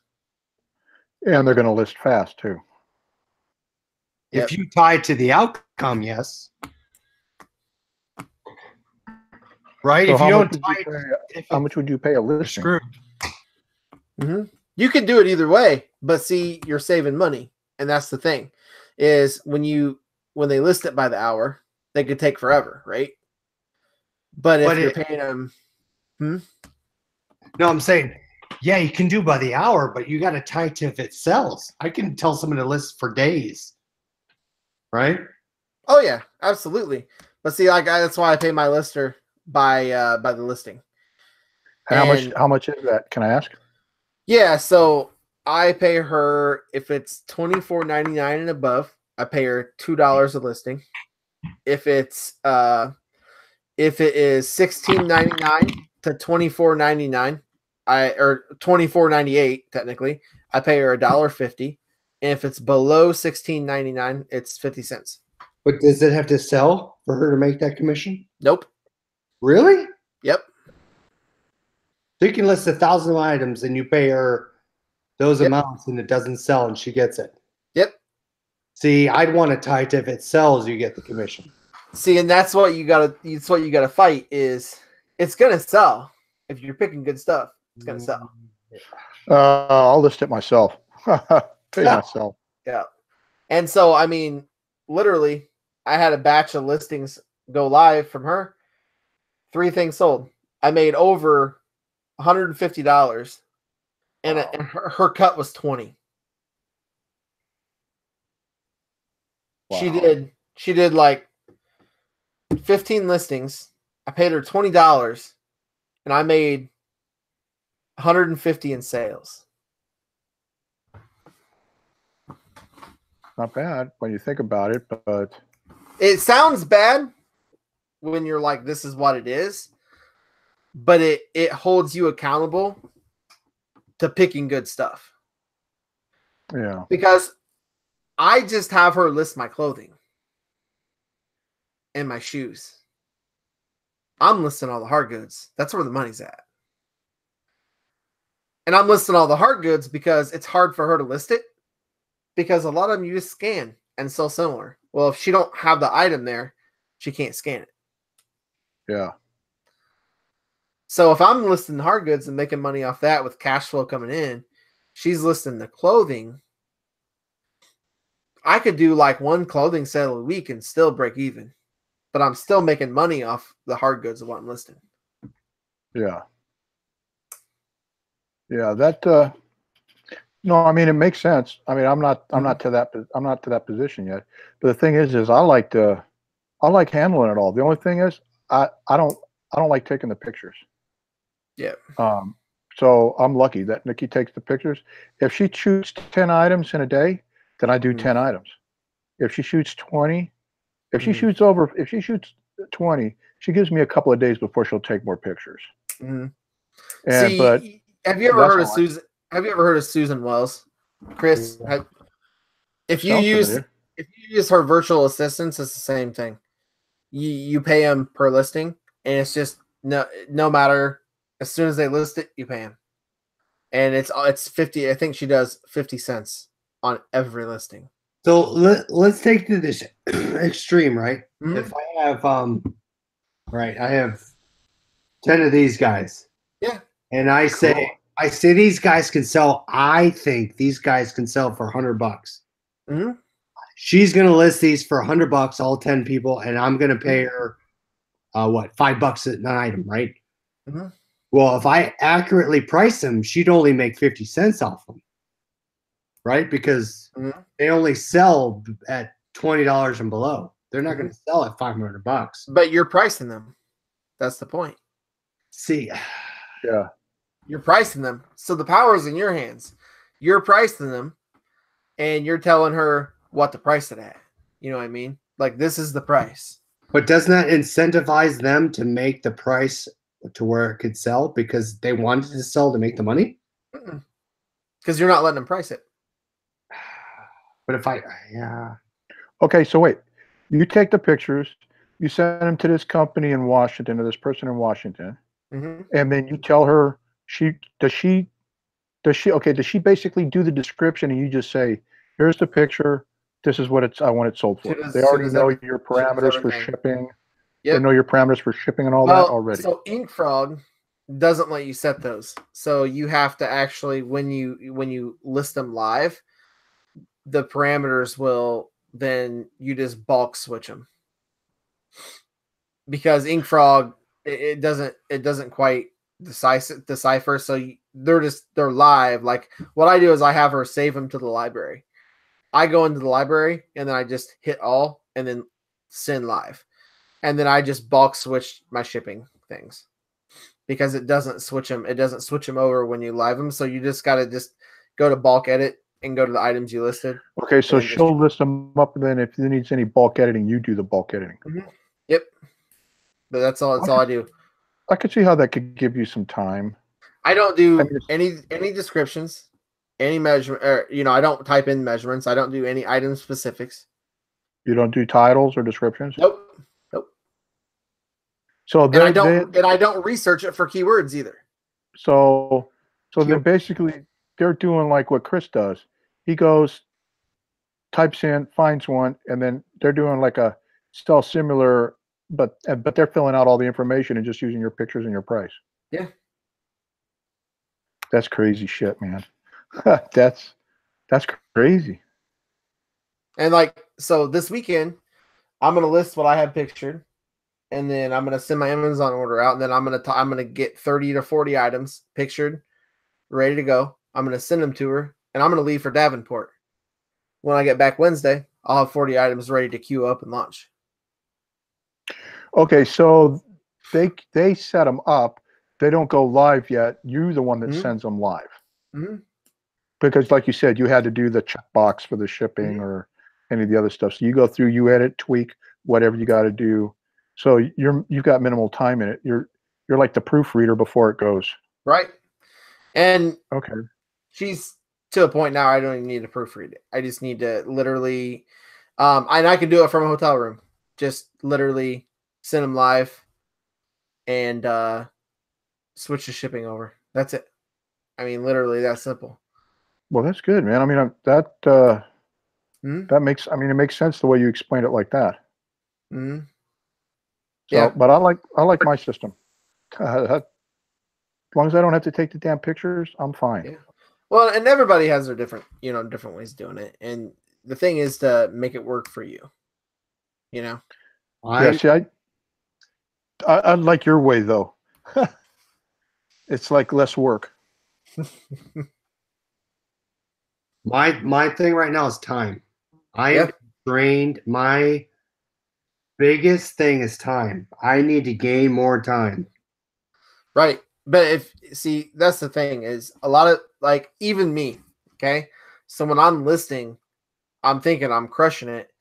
And they're going to list fast too. If you tie it to the outcome, yes. Right? So if you don't how much would you pay a listing? Screwed. Mm-hmm. You could do it either way, but see, you're saving money. And that's the thing is when they list it by the hour, they could take forever, right? But if you're paying them, No, I'm saying, yeah, you can do by the hour, but you got to tie it to if it sells. I can tell someone to list for days, right? Oh yeah, absolutely. But see, that's why I pay my lister by the listing. How much is that? Can I ask? Yeah, so I pay her if it's $24.99 and above. I pay her $2 a listing. If it is $16.99 to $24.99, or $24.98 technically, I pay her $1.50. And if it's below $16.99, it's 50 cents. But does it have to sell for her to make that commission? Nope. Really? Yep. So you can list 1,000 items and you pay her those amounts and it doesn't sell and she gets it. Yep. See, I'd want to tie it to if it sells, you get the commission. See, and that's what you gotta fight is it's gonna sell. If you're picking good stuff, it's gonna sell. I'll list it myself. Pay myself. Yeah. And so literally, I had a batch of listings go live from her. 3 things sold. I made over $150, and her cut was 20. Wow. She did like 15 listings. I paid her $20, and I made $150 in sales. Not bad when you think about it, but It sounds bad when you're like, this is what it is, but it holds you accountable to picking good stuff. yeah. Because I just have her list my clothing and my shoes. I'm listing all the hard goods. That's where the money's at. And I'm listing all the hard goods because it's hard for her to list it, because a lot of them you just scan and so similar. Well, if she don't have the item there, she can't scan it. Yeah. So if I'm listing the hard goods and making money off that with cash flow coming in, she's listing the clothing. I could do like one clothing sale a week and still break even. but I'm still making money off the hard goods of what I'm listing. Yeah. Yeah, that no, I mean it makes sense. I mean, I'm not to that position yet. But the thing is I like handling it all. The only thing is I don't like taking the pictures. Yeah. So I'm lucky that Nikki takes the pictures. If she shoots 10 items in a day, then I do 10 items. If she shoots 20, if she shoots 20, she gives me a couple of days before she'll take more pictures. Mhm. And but have you ever heard of Susan? Have you ever heard of Susan Wells, Chris? If you use her virtual assistants, it's the same thing. You pay them per listing, and it's just no matter. As soon as they list it, you pay them, and it's 50. I think she does 50 cents on every listing. So let's take to this extreme, right? Mm-hmm. If I have I have 10 of these guys. Yeah. And I say these guys can sell. I think these guys can sell for $100. Mm-hmm. She's gonna list these for $100, all 10 people, and I'm gonna pay her $5 an item, right? Mm-hmm. Well, if I accurately price them, she'd only make 50 cents off them, right? Because they only sell at $20 and below. They're not gonna sell at $500. But you're pricing them. That's the point. See, yeah. You're pricing them. So the power is in your hands. You're pricing them and you're telling her what to price it at. You know what I mean? Like, this is the price. But doesn't that incentivize them to make the price to where it could sell because they wanted to sell to make the money? Because you're not letting them price it. But Okay, so wait. You take the pictures, you send them to this company in Washington, to this person in Washington, and then you tell her does she basically do the description and you just say, here's the picture, this is what I want it sold for. They already know your parameters for shipping. Yep. They know your parameters for shipping and all that already. So InkFrog doesn't let you set those. So you have to actually, when you list them live, the parameters will, then you just bulk switch them. Because InkFrog, it doesn't quite decipher. So they're live. Like, what I do is I have her save them to the library. I go into the library and then I just hit all and then send live. And then I just bulk switch my shipping things because it doesn't switch them. It doesn't switch them over when you live them. So you just got to just go to bulk edit and go to the items you listed. Okay. So she'll list them up. And then if there needs any bulk editing, you do the bulk editing. Yep. But that's all. That's all I do. I could see how that could give you some time. I don't do any descriptions, any measurement, or, I don't type in measurements. I don't do any item specifics. You don't do titles or descriptions? Nope. So I don't research it for keywords either. So they're basically doing like what Chris does. He goes, types in, finds one, and then they're doing like a still similar, but they're filling out all the information and just using your pictures and your price. Yeah. That's crazy shit, man. That's crazy. And so this weekend, I'm gonna list what I have pictured, and then I'm gonna send my Amazon order out, and then I'm gonna get 30 to 40 items pictured, ready to go. I'm gonna send them to her, and I'm gonna leave for Davenport. When I get back Wednesday, I'll have 40 items ready to queue up and launch. Okay, so they set them up. They don't go live yet. You're the one that sends them live. Because like you said, you had to do the checkbox for the shipping or any of the other stuff. So you go through, you edit, tweak, whatever you got to do. So you've got minimal time in it. You're like the proofreader before it goes. Right. And okay, she's to a point now I don't even need to proofread it. I just need to literally and I can do it from a hotel room. Just literally send them live and switch the shipping over. That's it. I mean, literally that simple. Well, that's good, man. I mean, that makes, it makes sense the way you explained it like that. So, yeah. But I like my system. As long as I don't have to take the damn pictures, I'm fine. Yeah. Well, and everybody has their different ways of doing it. And the thing is to make it work for you. Yeah, see, I like your way though. It's like less work. My thing right now is time. I am Yeah. drained. My biggest thing is time. I need to gain more time. Right. But see, that's the thing is a lot of like even me, okay? So when I'm listing, I'm thinking I'm crushing it.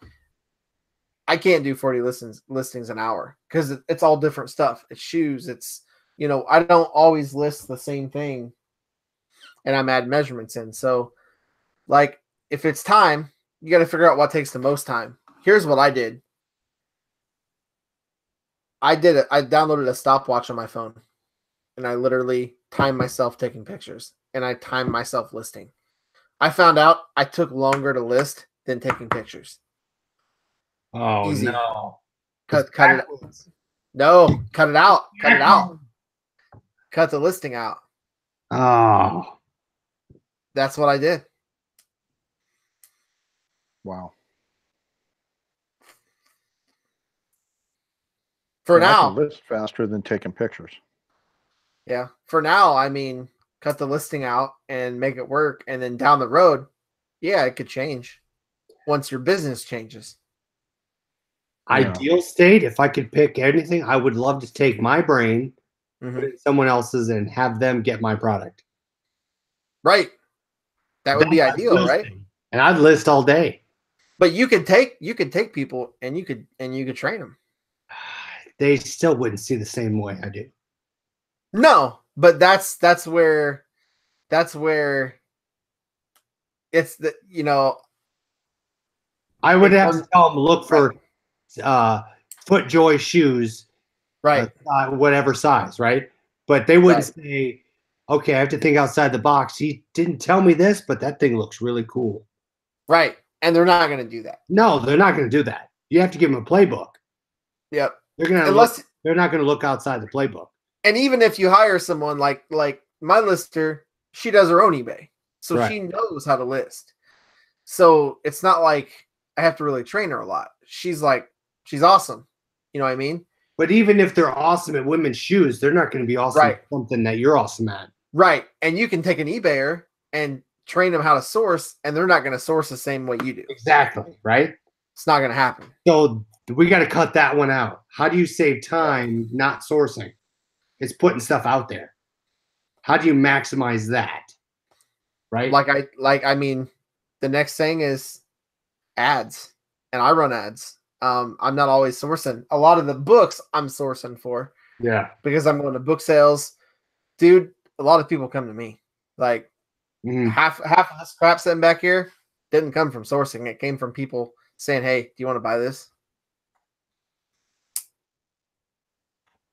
I can't do 40 listings an hour because it's all different stuff. It's shoes. It's, I don't always list the same thing and I'm adding measurements in. So like if it's time, you got to figure out what takes the most time. Here's what I did. I downloaded a stopwatch on my phone and I literally timed myself taking pictures and I timed myself listing. I found out I took longer to list than taking pictures. Oh Easy. no! Cut it. No, cut it out. Cut it out. Cut the listing out. Oh, That's what I did. Wow. For Yeah, I now. can list faster than taking pictures. Yeah. For now, I mean, cut the listing out and make it work. And then down the road, yeah, it could change once your business changes. ideal state. If I could pick anything, I would love to take my brain, put it in someone else's, and have them get my product. Right. That would be ideal, right? State. And I'd list all day. But you could take people and you could train them. They still wouldn't see the same way I do. No, but that's where it's the I would have to tell them look for FootJoy shoes, right, whatever size, right? But they wouldn't say, "Okay, I have to think outside the box." He didn't tell me this, but that thing looks really cool. Right, and they're not going to do that. No, they're not going to do that. You have to give them a playbook. Yep. They're not going to look outside the playbook. And even if you hire someone like my lister, she does her own eBay, so she knows how to list. So it's not like I have to really train her a lot. She's awesome. You know what I mean? But even if they're awesome at women's shoes, they're not going to be awesome at something that you're awesome at. Right. And you can take an eBayer and train them how to source, and they're not going to source the same way you do. Exactly. Right. It's not going to happen. So we got to cut that one out. How do you save time not sourcing? It's putting stuff out there. How do you maximize that? Right. I mean, the next thing is ads, and I run ads. I'm not always sourcing. A lot of the books I'm sourcing for. Yeah. Because I'm going to book sales. Dude, a lot of people come to me. Like half of this crap sitting back here didn't come from sourcing. It came from people saying, "Hey, do you want to buy this?"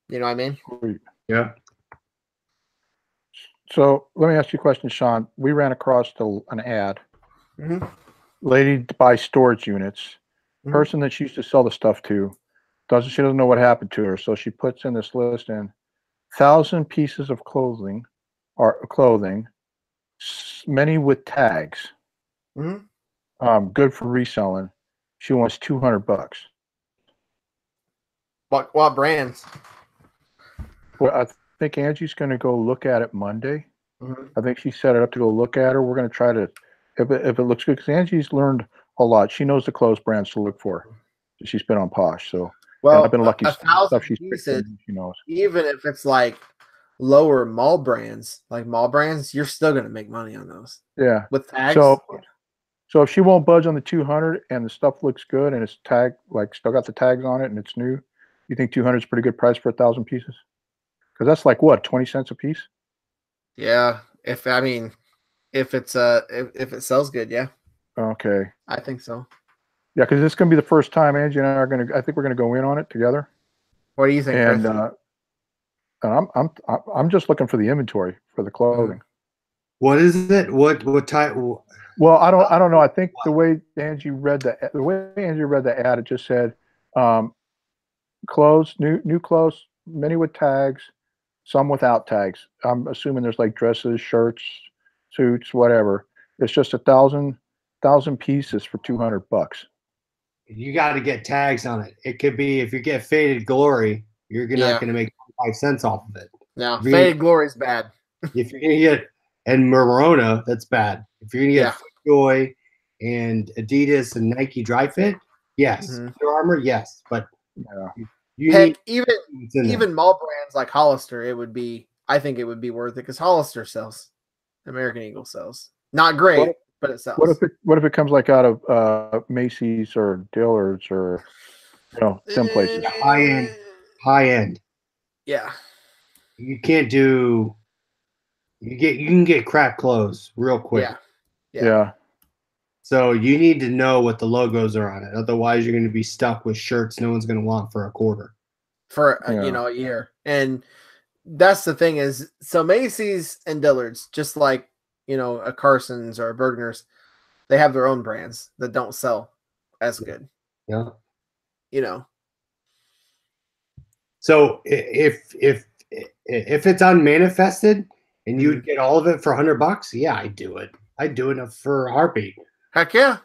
You know what I mean? Yeah. So let me ask you a question, Sean. We ran across an ad. Lady to buy storage units. Person that she used to sell the stuff to she doesn't know what happened to her, so she puts in this list in 1,000 pieces of clothing, many with tags. Good for reselling. She wants $200. What brands? Well, I think Angie's going to go look at it Monday. I think she set it up to go look at her. We're going to try to, if it looks good, because Angie's learned a lot. She knows the clothes brands to look for. She's been on Posh, so I've been lucky. Stuff she's picked in, she knows. Even if it's like lower mall brands, you're still going to make money on those. Yeah, with tags. So if she won't budge on the 200 and the stuff looks good and it's tagged, like still got the tags on it and it's new, you think 200 is a pretty good price for 1,000 pieces? Because that's like what, 20 cents a piece? Yeah, if it sells good, yeah. Okay. I think so. Yeah, because it's going to be the first time Angie and I are going to. I think we're going to go in on it together. What do you think, And Chris? I'm just looking for the inventory for the clothing. What is it? What type? Well, I don't know. I think the way Angie read the ad, it just said clothes, new clothes, many with tags, some without tags. I'm assuming there's like dresses, shirts, suits, whatever. It's just 1,000 pieces for $200. you got to get tags on it. It could be if you get Faded Glory, you're not going to make 5 cents off of it. No, Faded Glory is bad. If you're going to get and Morona, that's bad. If you're going to get Joy and Adidas and Nike Dry Fit, yes. Under Armour, yes, but you heck, even mall brands like Hollister, I think it would be worth it because Hollister sells. American Eagle sells. Not great, but it sells. What if it comes like out of Macy's or Dillard's or some places? High end. Yeah. You can't do. You can get crap clothes real quick. Yeah. So you need to know what the logos are on it. Otherwise, you're going to be stuck with shirts no one's going to want for a quarter. For a year. And that's the thing is, so Macy's and Dillard's, just like a Carson's or a Bergner's, they have their own brands that don't sell as good. Yeah. So if it's unmanifested and you would get all of it for $100, yeah, I'd do it. I'd do it for a heartbeat. Heck yeah.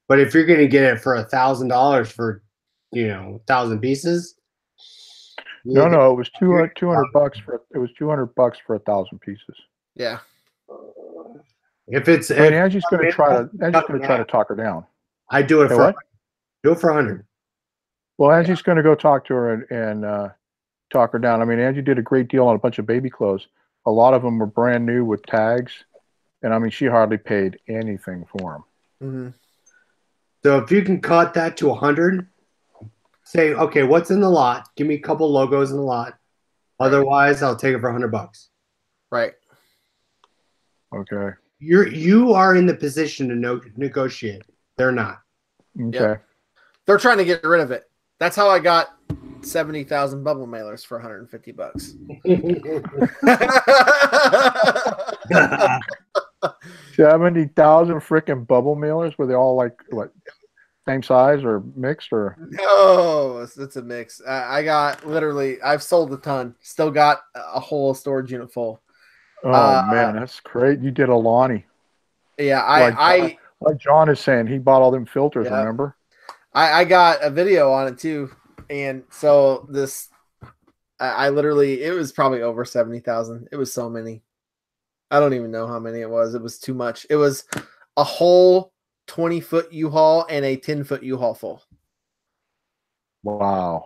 But if you're going to get it for $1,000 for 1,000 pieces. No, it was $200 for $200 for 1,000 pieces. Yeah. Angie's going to try to talk her down. I do it for $100. Well, Angie's going to go talk to her and talk her down. I mean, Angie did a great deal on a bunch of baby clothes. A lot of them were brand new with tags, and I mean, she hardly paid anything for them. Mm-hmm. So if you can cut that to 100, say, okay, what's in the lot? Give me a couple logos in the lot. Otherwise, I'll take it for $100. Right. Okay. You are in the position to negotiate. They're not. Okay. Yep. They're trying to get rid of it. That's how I got 70,000 bubble mailers for $150. 70,000 freaking bubble mailers? Were they all like what, same size or mixed or? No, it's a mix. I've sold a ton. Still got a whole storage unit full. Oh man, that's great. You did a Lonnie. Yeah, like John is saying, he bought all them filters. Yeah. Remember? I got a video on it too, and so I literally, it was probably over 70,000. It was so many. I don't even know how many it was. It was too much. It was a whole 20-foot U-Haul and a 10-foot U-Haul full. Wow.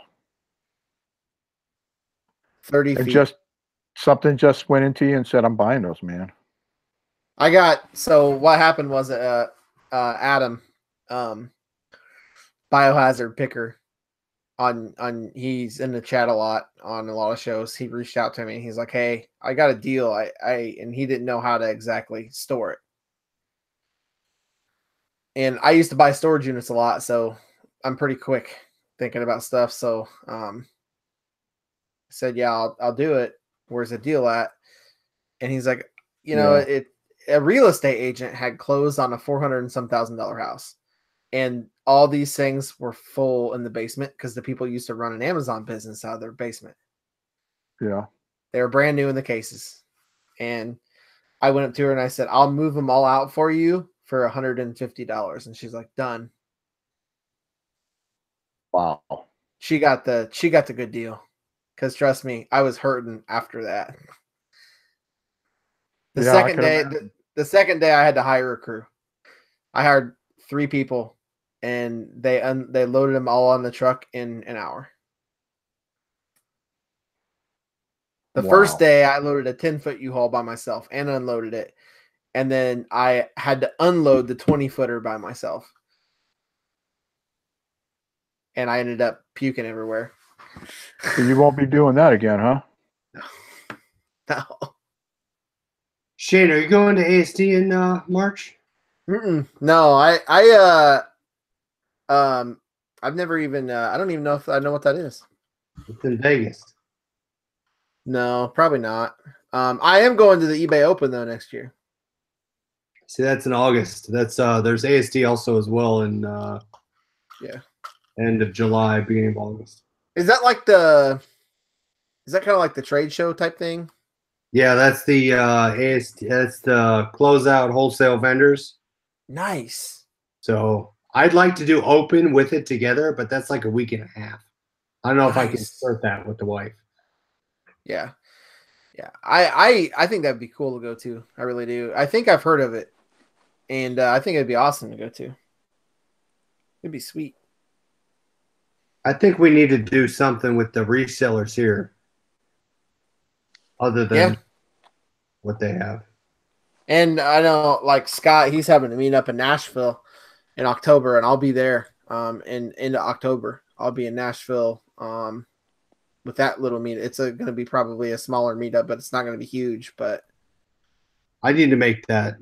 30 feet. Something just went into you and said, I'm buying those, man. So what happened was Adam, Biohazard Picker, he's in the chat a lot on a lot of shows. He reached out to me. He's like, hey, I got a deal. And he didn't know how to exactly store it. And I used to buy storage units a lot, so I'm pretty quick thinking about stuff. So I said, yeah, I'll do it. Where's the deal at? And he's like, a real estate agent had closed on a $400 and some $1,000 house. And all these things were full in the basement because the people used to run an Amazon business out of their basement. Yeah. They were brand new in the cases. And I went up to her and I said, I'll move them all out for you for $150. And she's like, done. Wow. She got the good deal. Because trust me, I was hurting after that. The second day I had to hire a crew. I hired 3 people and they loaded them all on the truck in an hour. The first day I loaded a 10-foot U-Haul by myself and unloaded it. And then I had to unload the 20-footer by myself. And I ended up puking everywhere. So you won't be doing that again, huh? No. Shane, are you going to ASD in March? No, I've never even. I don't even know if I know what that is. It's in Vegas. No, probably not. I am going to the eBay Open though next year. See, that's in August. That's there's ASD also as well in end of July, beginning of August. Is that kind of like the trade show type thing? Yeah, that's the ASD. That's the closeout wholesale vendors. Nice. So I'd like to do open with it together, but that's like a week and a half. I don't know if I can Nice. start that with the wife. Yeah. Yeah. I think that'd be cool to go to. I really do. I think I've heard of it. And I think it'd be awesome to go to. It'd be sweet. I think we need to do something with the resellers here other than what they have. And I know, like Scott, he's having a meet up in Nashville in October, and I'll be there. In into October, I'll be in Nashville. With that little meet, it's going to be probably a smaller meetup, but it's not going to be huge. But I need to make that.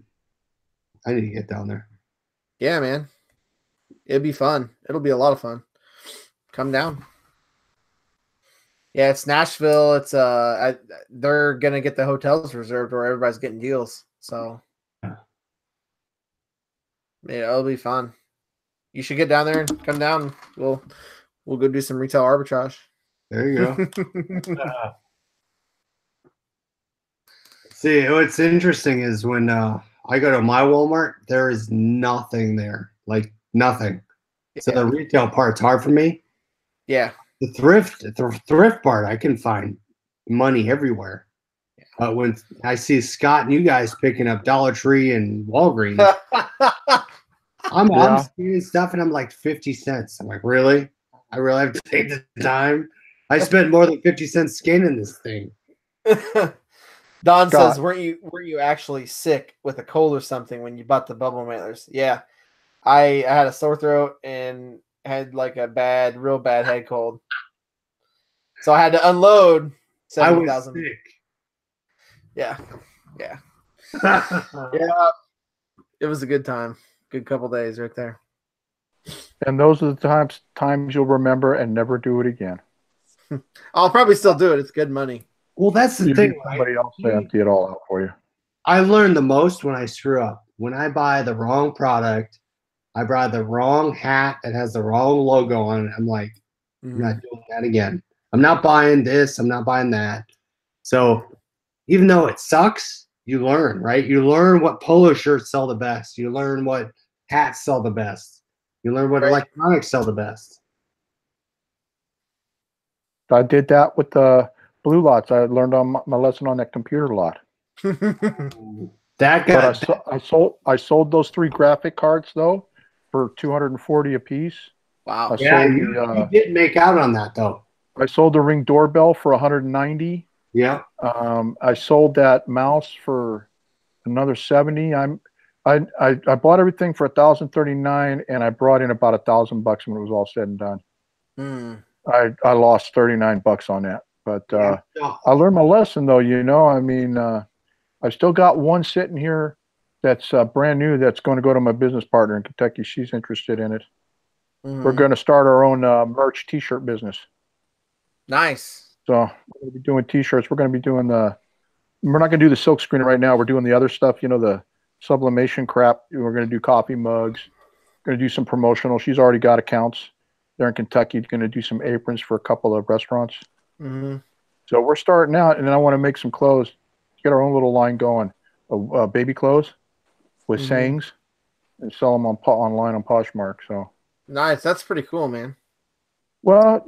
I need to get down there. yeah, man, it'd be fun. It'll be a lot of fun. Come down. Yeah, it's Nashville. It's they're gonna get the hotels reserved where everybody's getting deals. So yeah, it'll be fun. You should get down there and come down. We'll go do some retail arbitrage. There you go. See, what's interesting is when I go to my Walmart, there is nothing there, like nothing. Yeah. So the retail part's hard for me. Yeah. The thrift part, I can find money everywhere. But when I see Scott and you guys picking up Dollar Tree and Walgreens, I'm seeing stuff and I'm like 50 cents. I'm like, really? I really have to take the time? I spent more than 50 cents scanning this thing. Don says, weren't you actually sick with a cold or something when you bought the bubble mailers? Yeah. I had a sore throat and had like a real bad head cold. So I had to unload 70,000. I was sick. Yeah. Yeah. Yeah. It was a good time. Good couple days right there. And those are the times you'll remember and never do it again. I'll probably still do it. It's good money. Well, that's the thing. Somebody else to empty it all out for you. I learned the most when I screw up. When I buy the wrong product, I buy the wrong hat that has the wrong logo on it. I'm like, I'm not doing that again. I'm not buying this. I'm not buying that. So even though it sucks, you learn, right? You learn what polo shirts sell the best. You learn what hats sell the best. You learn what electronics sell the best. I did that with the blue lots. I learned on my lesson on that computer lot. That guy. I sold those 3 graphic cards though for $240 a piece. Wow. You did make out on that though. I sold the Ring doorbell for $190. Yeah. I sold that mouse for another $70. I bought everything for $1,039 and I brought in about $1,000 when it was all said and done. I lost $39 on that, but I learned my lesson though. I mean, I still got one sitting here that's brand new. That's going to go to my business partner in Kentucky. She's interested in it. We're going to start our own merch T-shirt business. Nice. So we're going to be doing T-shirts. We're going to be doing we're not going to do the silk screen right now. We're doing the other stuff. The sublimation crap. We're going to do coffee mugs. Going to do some promotional. She's already got accounts there in Kentucky. Going to do some aprons for a couple of restaurants. So we're starting out, and then I want to make some clothes. Get our own little line going, baby clothes with sayings, and sell them online on Poshmark. So nice. That's pretty cool, man. Well,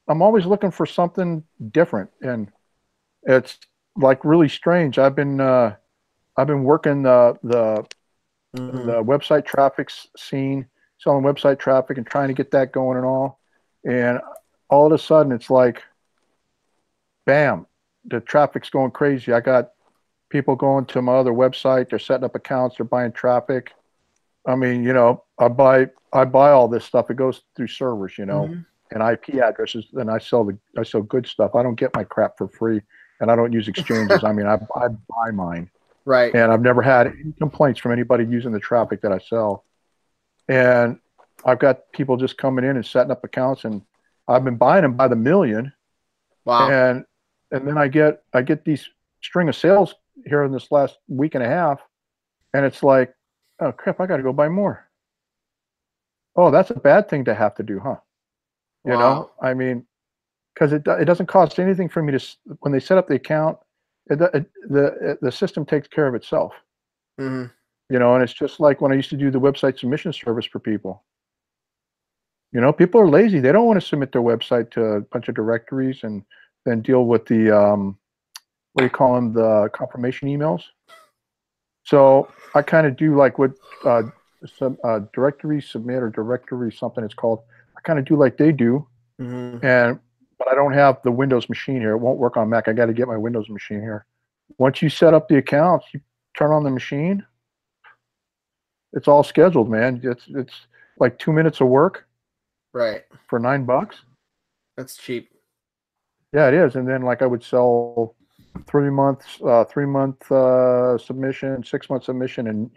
I'm always looking for something different, and it's like really strange. I've been working the website traffic scene, selling website traffic and trying to get that going and all. And all of a sudden it's like, bam, the traffic's going crazy. I got people going to my other website. They're setting up accounts. They're buying traffic. I mean, I buy all this stuff. It goes through servers, and IP addresses. Then I sell good stuff. I don't get my crap for free, and I don't use exchanges. I mean, I buy mine. Right. And I've never had any complaints from anybody using the traffic that I sell. And I've got people just coming in and setting up accounts, and I've been buying them by the million. Wow. And then I get these string of sales here in this last week and a half, and it's like, oh crap, I got to go buy more. Oh, that's a bad thing to have to do, huh? Wow. I mean, because it doesn't cost anything for me to, when they set up the account, the system takes care of itself. You know, and it's just like when I used to do the website submission service for people. You know, people are lazy. They don't want to submit their website to a bunch of directories and then deal with the what do you call them, the confirmation emails. So I kind of do like what directory submit or directory something it's called. I kind of do like they do, but I don't have the Windows machine here. It won't work on Mac. I got to get my Windows machine here. Once you set up the accounts, you turn on the machine. It's all scheduled, man. It's like 2 minutes of work, Right. for $9. That's cheap. Yeah, it is. And then like I would sell 3 months, 3-month submission, 6-month submission, and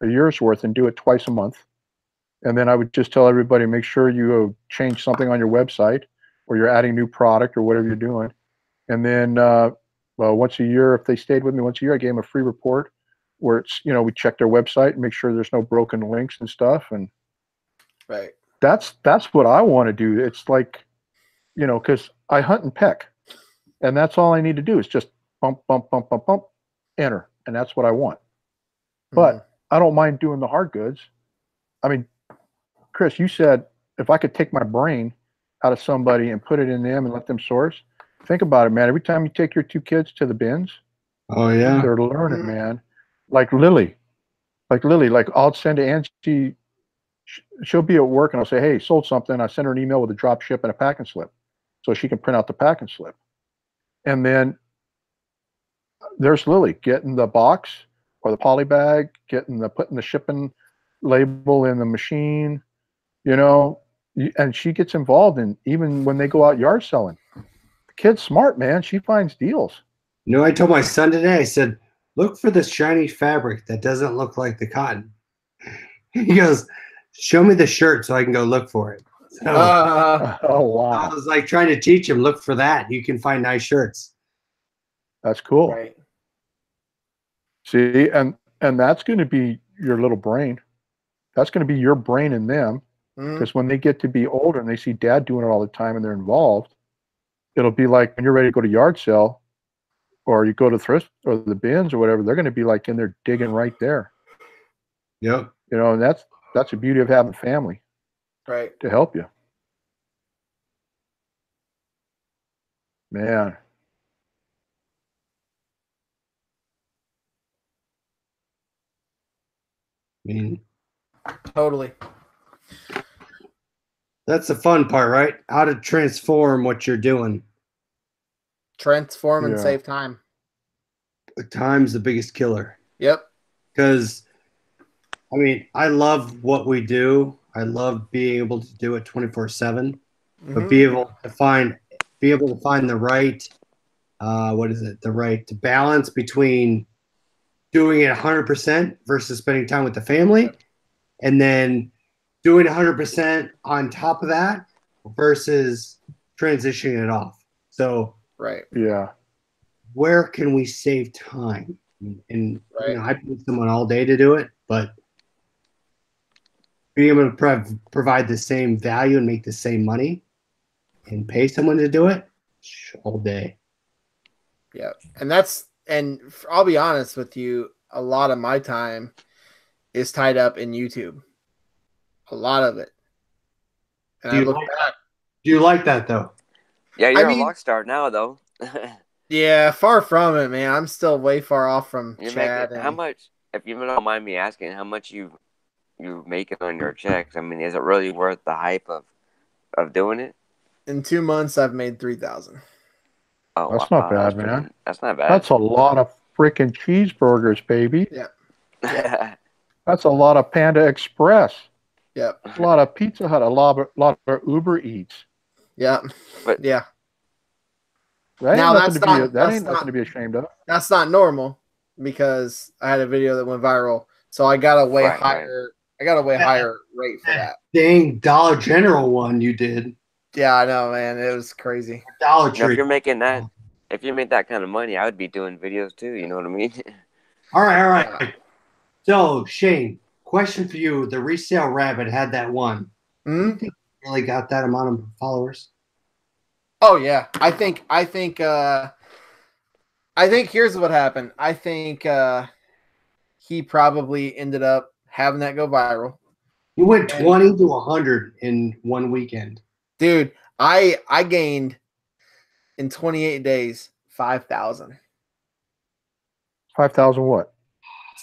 a year's worth, and do it twice a month. And then I would just tell everybody, make sure you change something on your website, or you're adding new product, or whatever you're doing. And then, well, once a year, if they stayed with me once a year, I gave them a free report where it's, you know, we check their website and make sure there's no broken links and stuff. And Right. that's what I want to do. It's like, you know, because I hunt and peck, and that's all I need to do is just bump, bump, bump, bump, bump, enter, and that's what I want. But I don't mind doing the hard goods. I mean, Chris, you said if I could take my brain out of somebody and put it in them and let them source. Think about it, man. Every time you take your 2 kids to the bins, Oh yeah. they're learning, man. Like Lily, like I'll send to Angie. She'll be at work and I'll say, hey, sold something. I send her an email with a drop ship and a packing slip so she can print out the packing slip. And then there's Lily getting the box or the poly bag, putting the shipping label in the machine, you know, and she gets involved in even when they go out yard selling. The kid's smart, man. She finds deals. You know, I told my son today, I said, look for this shiny fabric that doesn't look like the cotton. He goes, show me the shirt so I can go look for it. So, oh, wow. I was like trying to teach him, look for that. You can find nice shirts. That's cool. Right. See, and that's going to be your little brain. That's going to be your brain in them. Because when they get to be older and they see dad doing it all the time and they're involved, it'll be like when you're ready to go to yard sale or you go to thrift or the bins or whatever, they're going to be like in there digging right there. Yep. You know, and that's the beauty of having family. Right. To help you. Man. I mean, Totally. that's the fun part, right? How to transform what you're doing. Transform and save time. Time's the biggest killer. Yep. Because, I mean, I love what we do. I love being able to do it 24/7, but be able to find the right, the right balance between doing it 100% versus spending time with the family, and then doing 100% on top of that versus transitioning it off. So, right. Yeah. Where can we save time? And you know, I pay someone all day to do it, but being able to provide the same value and make the same money and pay someone to do it all day. Yeah. And I'll be honest with you, a lot of my time is tied up in YouTube. A lot of it. And Do you like that though? Yeah, you're a rock star now though. Yeah, far from it, man. I'm still way far off from Chad. How much, if you don't mind me asking, how much you making on your checks? I mean, is it really worth the hype of doing it? In 2 months, I've made 3,000. Oh, that's not bad, man. That's not bad. That's a lot of freaking cheeseburgers, baby. Yeah. That's a lot of Panda Express. Yep. A lot of Pizza Hut. A lot of Uber Eats. Yeah. But yeah. That now ain't nothing to be ashamed of. That's not normal because I had a video that went viral, so I got a way higher. I got a way higher rate for that. Dang, Dollar General one you did. Yeah, I know, man. It was crazy. Dollar Tree. If you're making that, if you make that kind of money, I would be doing videos too. You know what I mean? All right. So Shane, question for you: the Resale Rabbit had that one. Do you think you really got that amount of followers? Oh yeah, I think here's what happened. I think he probably ended up having that go viral. You went 20 to 100 in one weekend. Dude, I gained in 28 days 5,000 5,000 what?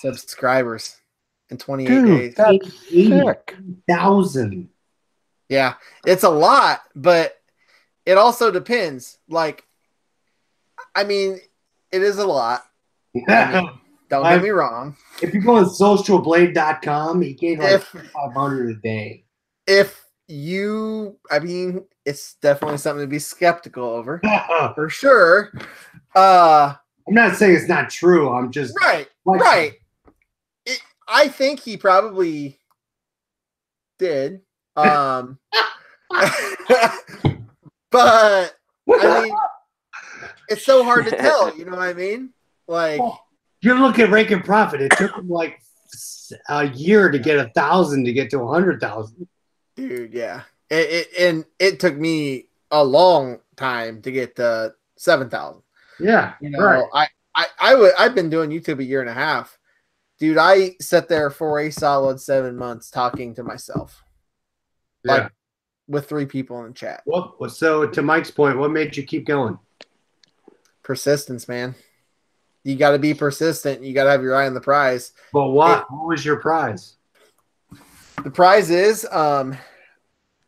subscribers in 28 Dude, days. that's sick. 80,000. Yeah, it's a lot, but it also depends. Like, I mean, it is a lot. I mean, don't get me wrong. If you go on socialblade.com, he gained like If 500 a day. I mean, it's definitely something to be skeptical over for sure. I'm not saying it's not true. I'm just right. I think he probably did. But I mean, it's so hard to tell. You know what I mean? Like, you look at Rank and Profit. It took him like a year to get 1,000 to get to 100,000. Dude, yeah. It took me a long time to get to 7,000. Yeah, you know, right. I've been doing YouTube a year and a half. Dude, I sat there for a solid 7 months talking to myself. Yeah. Like with 3 people in the chat. Well, so to Mike's point, what made you keep going? Persistence, man. You got to be persistent. You got to have your eye on the prize. But what was your prize? The prize is with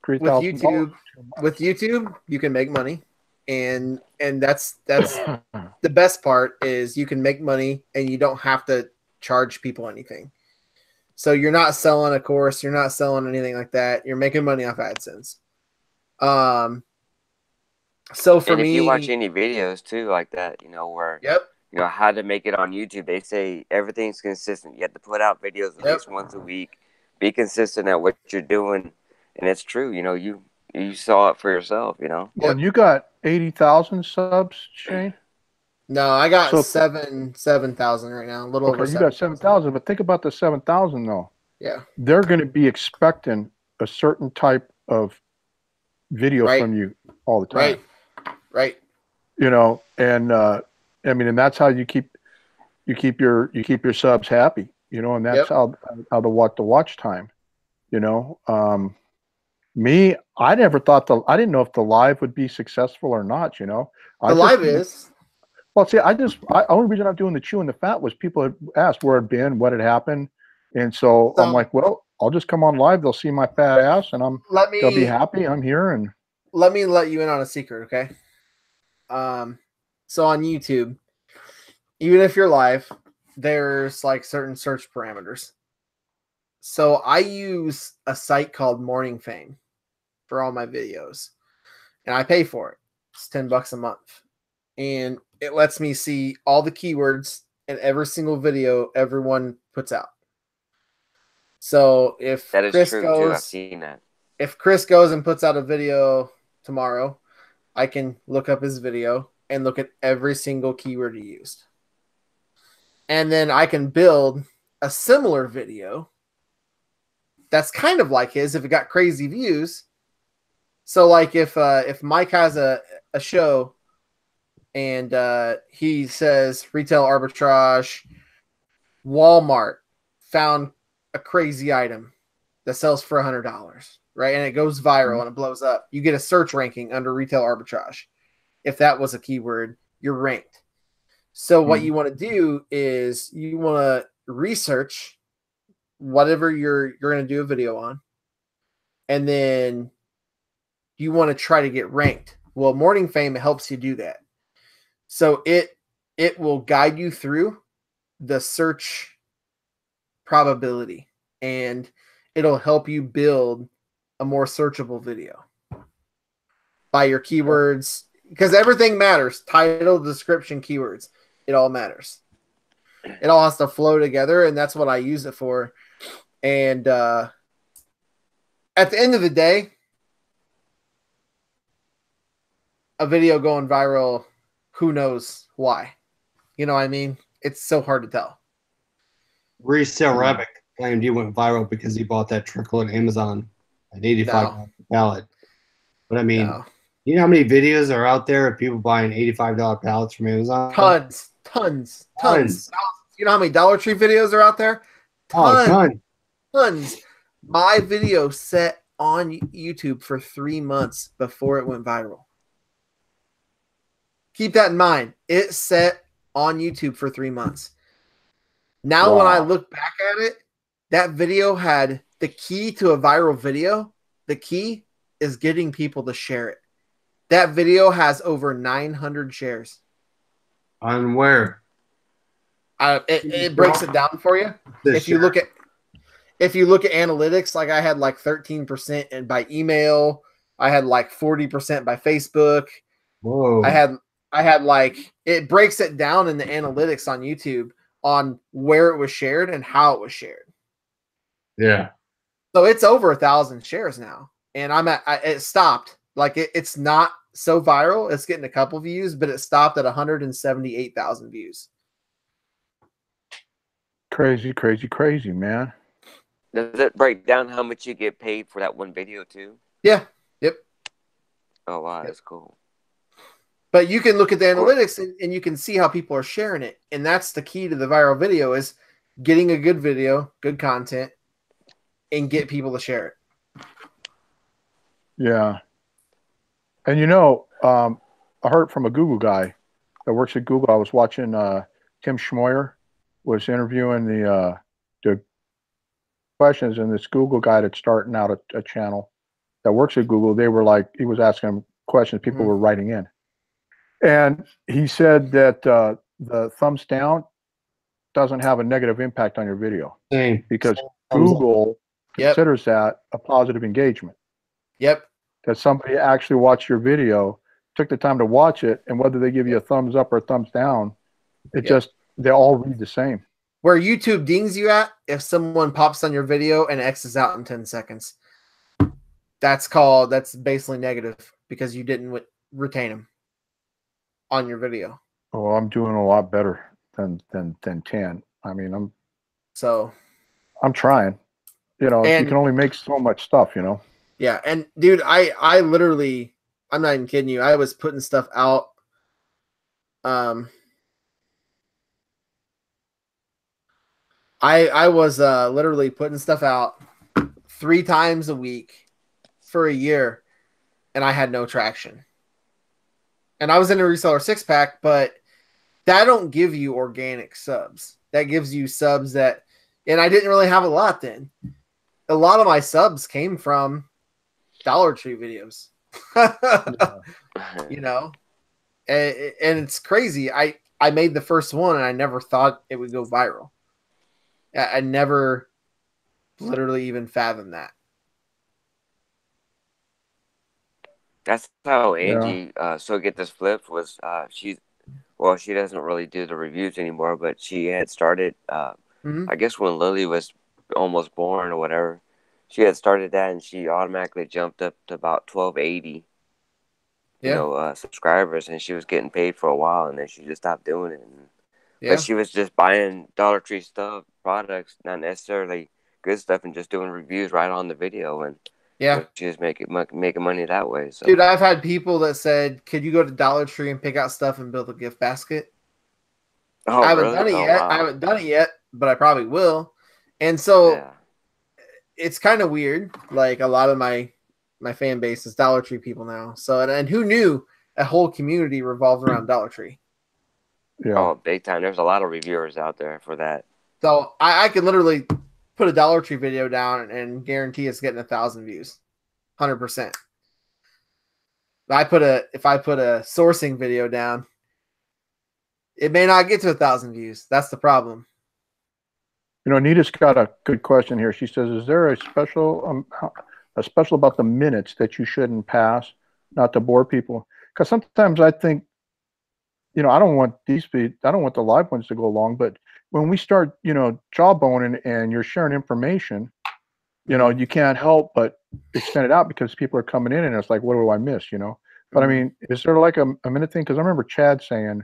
$3,000. YouTube, you can make money. And that's the best part is you can make money and you don't have to charge people anything. So you're not selling a course, you're not selling anything like that. You're making money off AdSense. So for me, if you watch any videos too like that, you know, where you know how to make it on YouTube, they say everything's consistent. You have to put out videos at least once a week. Be consistent at what you're doing, and it's true. You know, you saw it for yourself. You know. Well, you got 80,000 subs, Shane. No, I got 7,000 right now. A little over. You got 7,000, but think about the 7,000 though. Yeah. They're going to be expecting a certain type of video from you all the time. Right. You know, and I mean, and that's how you keep your subs happy. You know, and that's how the watch time. You know, me, I never thought I didn't know if the live would be successful or not. You know, the live is. Well, see, only reason I'm doing the chewing the fat was people had asked where it'd been, what had happened, and so I'm like, well, I'll just come on live. They'll see my fat ass, and they'll be happy I'm here. And let me let you in on a secret, okay? So on YouTube, even if you're live, there's like certain search parameters. So I use a site called Morning Fame for all my videos, and I pay for it. It's $10 a month, and it lets me see all the keywords in every single video everyone puts out. So if that is Chris true goes, too. I've seen that. If Chris goes and puts out a video tomorrow, I can look up his video and look at every single keyword he used. And then I can build a similar video that's kind of like his if it got crazy views. So like if Mike has a show and he says retail arbitrage, Walmart found a crazy item that sells for $100, right? And it goes viral and it blows up. You get a search ranking under retail arbitrage. If that was a keyword, you're ranked. So what you want to do is you want to research whatever you're going to do a video on, and then you want to try to get ranked. Well, Morning Fame helps you do that. So it will guide you through the search probability, and it'll help you build a more searchable video by your keywords, because everything matters. Title, description, keywords, it all matters. It all has to flow together, and that's what I use it for. And at the end of the day, a video going viral, who knows why? You know what I mean? It's so hard to tell. Resale Rabbit claimed you went viral because he bought that trickle at Amazon at $85 per pallet. But I mean, you know how many videos are out there of people buying $85 pallets from Amazon? Tons. You You know how many Dollar Tree videos are out there? Oh, ton. Tons. My video set on YouTube for 3 months before it went viral. Keep that in mind. It set on YouTube for 3 months. Now, when I look back at it, that video had the key to a viral video. The key is getting people to share it. That video has over 900 shares. On where? It breaks it down for you. If you look at analytics, like I had like 13% and by email, I had like 40% by Facebook. Whoa. I had like, it breaks it down in the analytics on YouTube on where it was shared and how it was shared. Yeah. So it's over 1,000 shares now, and it stopped. Like it's not so viral. It's getting a couple views, but it stopped at 178,000 views. Crazy, crazy, crazy, man. Does it break down how much you get paid for that one video too? Yeah. Yep. Oh wow, that's cool. But you can look at the analytics and you can see how people are sharing it. And that's the key to the viral video is getting a good video, good content, and get people to share it. Yeah. And you know, I heard from a Google guy that works at Google. I was watching Tim Schmoyer was interviewing the questions, and this Google guy that's starting out a channel that works at Google, they were like, he was asking him questions people were writing in. And he said that the thumbs down doesn't have a negative impact on your video. Same. Because Google considers that a positive engagement. Yep. That somebody actually watched your video, took the time to watch it, and whether they give you a thumbs up or a thumbs down, it just, they all read the same. Where YouTube dings you at, if someone pops on your video and X's out in 10 seconds, that's basically negative because you didn't retain them on your video. Oh, I'm doing a lot better than 10. I mean, I'm trying. You know, you can only make so much stuff, you know. Yeah, and dude, I literally, I'm not even kidding you. I was putting stuff out. I was literally putting stuff out 3 times a week for a year, and I had no traction. And I was in a reseller 6-pack, but that don't give you organic subs. That gives you subs that, and I didn't really have a lot then. A lot of my subs came from Dollar Tree videos. You know, and it's crazy. I made the first one, and I never thought it would go viral. I never literally even fathomed that. That's how Angie so get this flipped was she doesn't really do the reviews anymore, but she had started I guess when Lily was almost born or whatever. She had started that, and she automatically jumped up to about 1280 subscribers, and she was getting paid for a while, and then she just stopped doing it. But she was just buying Dollar Tree stuff, products, not necessarily good stuff, and just doing reviews right on the video, and she was making money that way. So. Dude, I've had people that said, "Could you go to Dollar Tree and pick out stuff and build a gift basket?" Oh, I haven't done it yet. Wow. I haven't done it yet, but I probably will. And so it's kind of weird. Like a lot of my fan base is Dollar Tree people now. So and who knew a whole community revolved around Dollar Tree? Yeah. Oh, big time. There's a lot of reviewers out there for that. So I could literally put a Dollar Tree video down and guarantee it's getting 1,000 views, 100%. If I put a sourcing video down, it may not get to 1,000 views. That's the problem. You know, Anita's got a good question here. She says, "Is there a special about the minutes that you shouldn't pass, not to bore people?" Because sometimes I think, you know, I don't want the live ones to go long, but when we start, you know, jawboning and you're sharing information, you know, you can't help but extend it out because people are coming in and it's like, what do I miss, you know? But I mean, is there like a minute thing? Because I remember Chad saying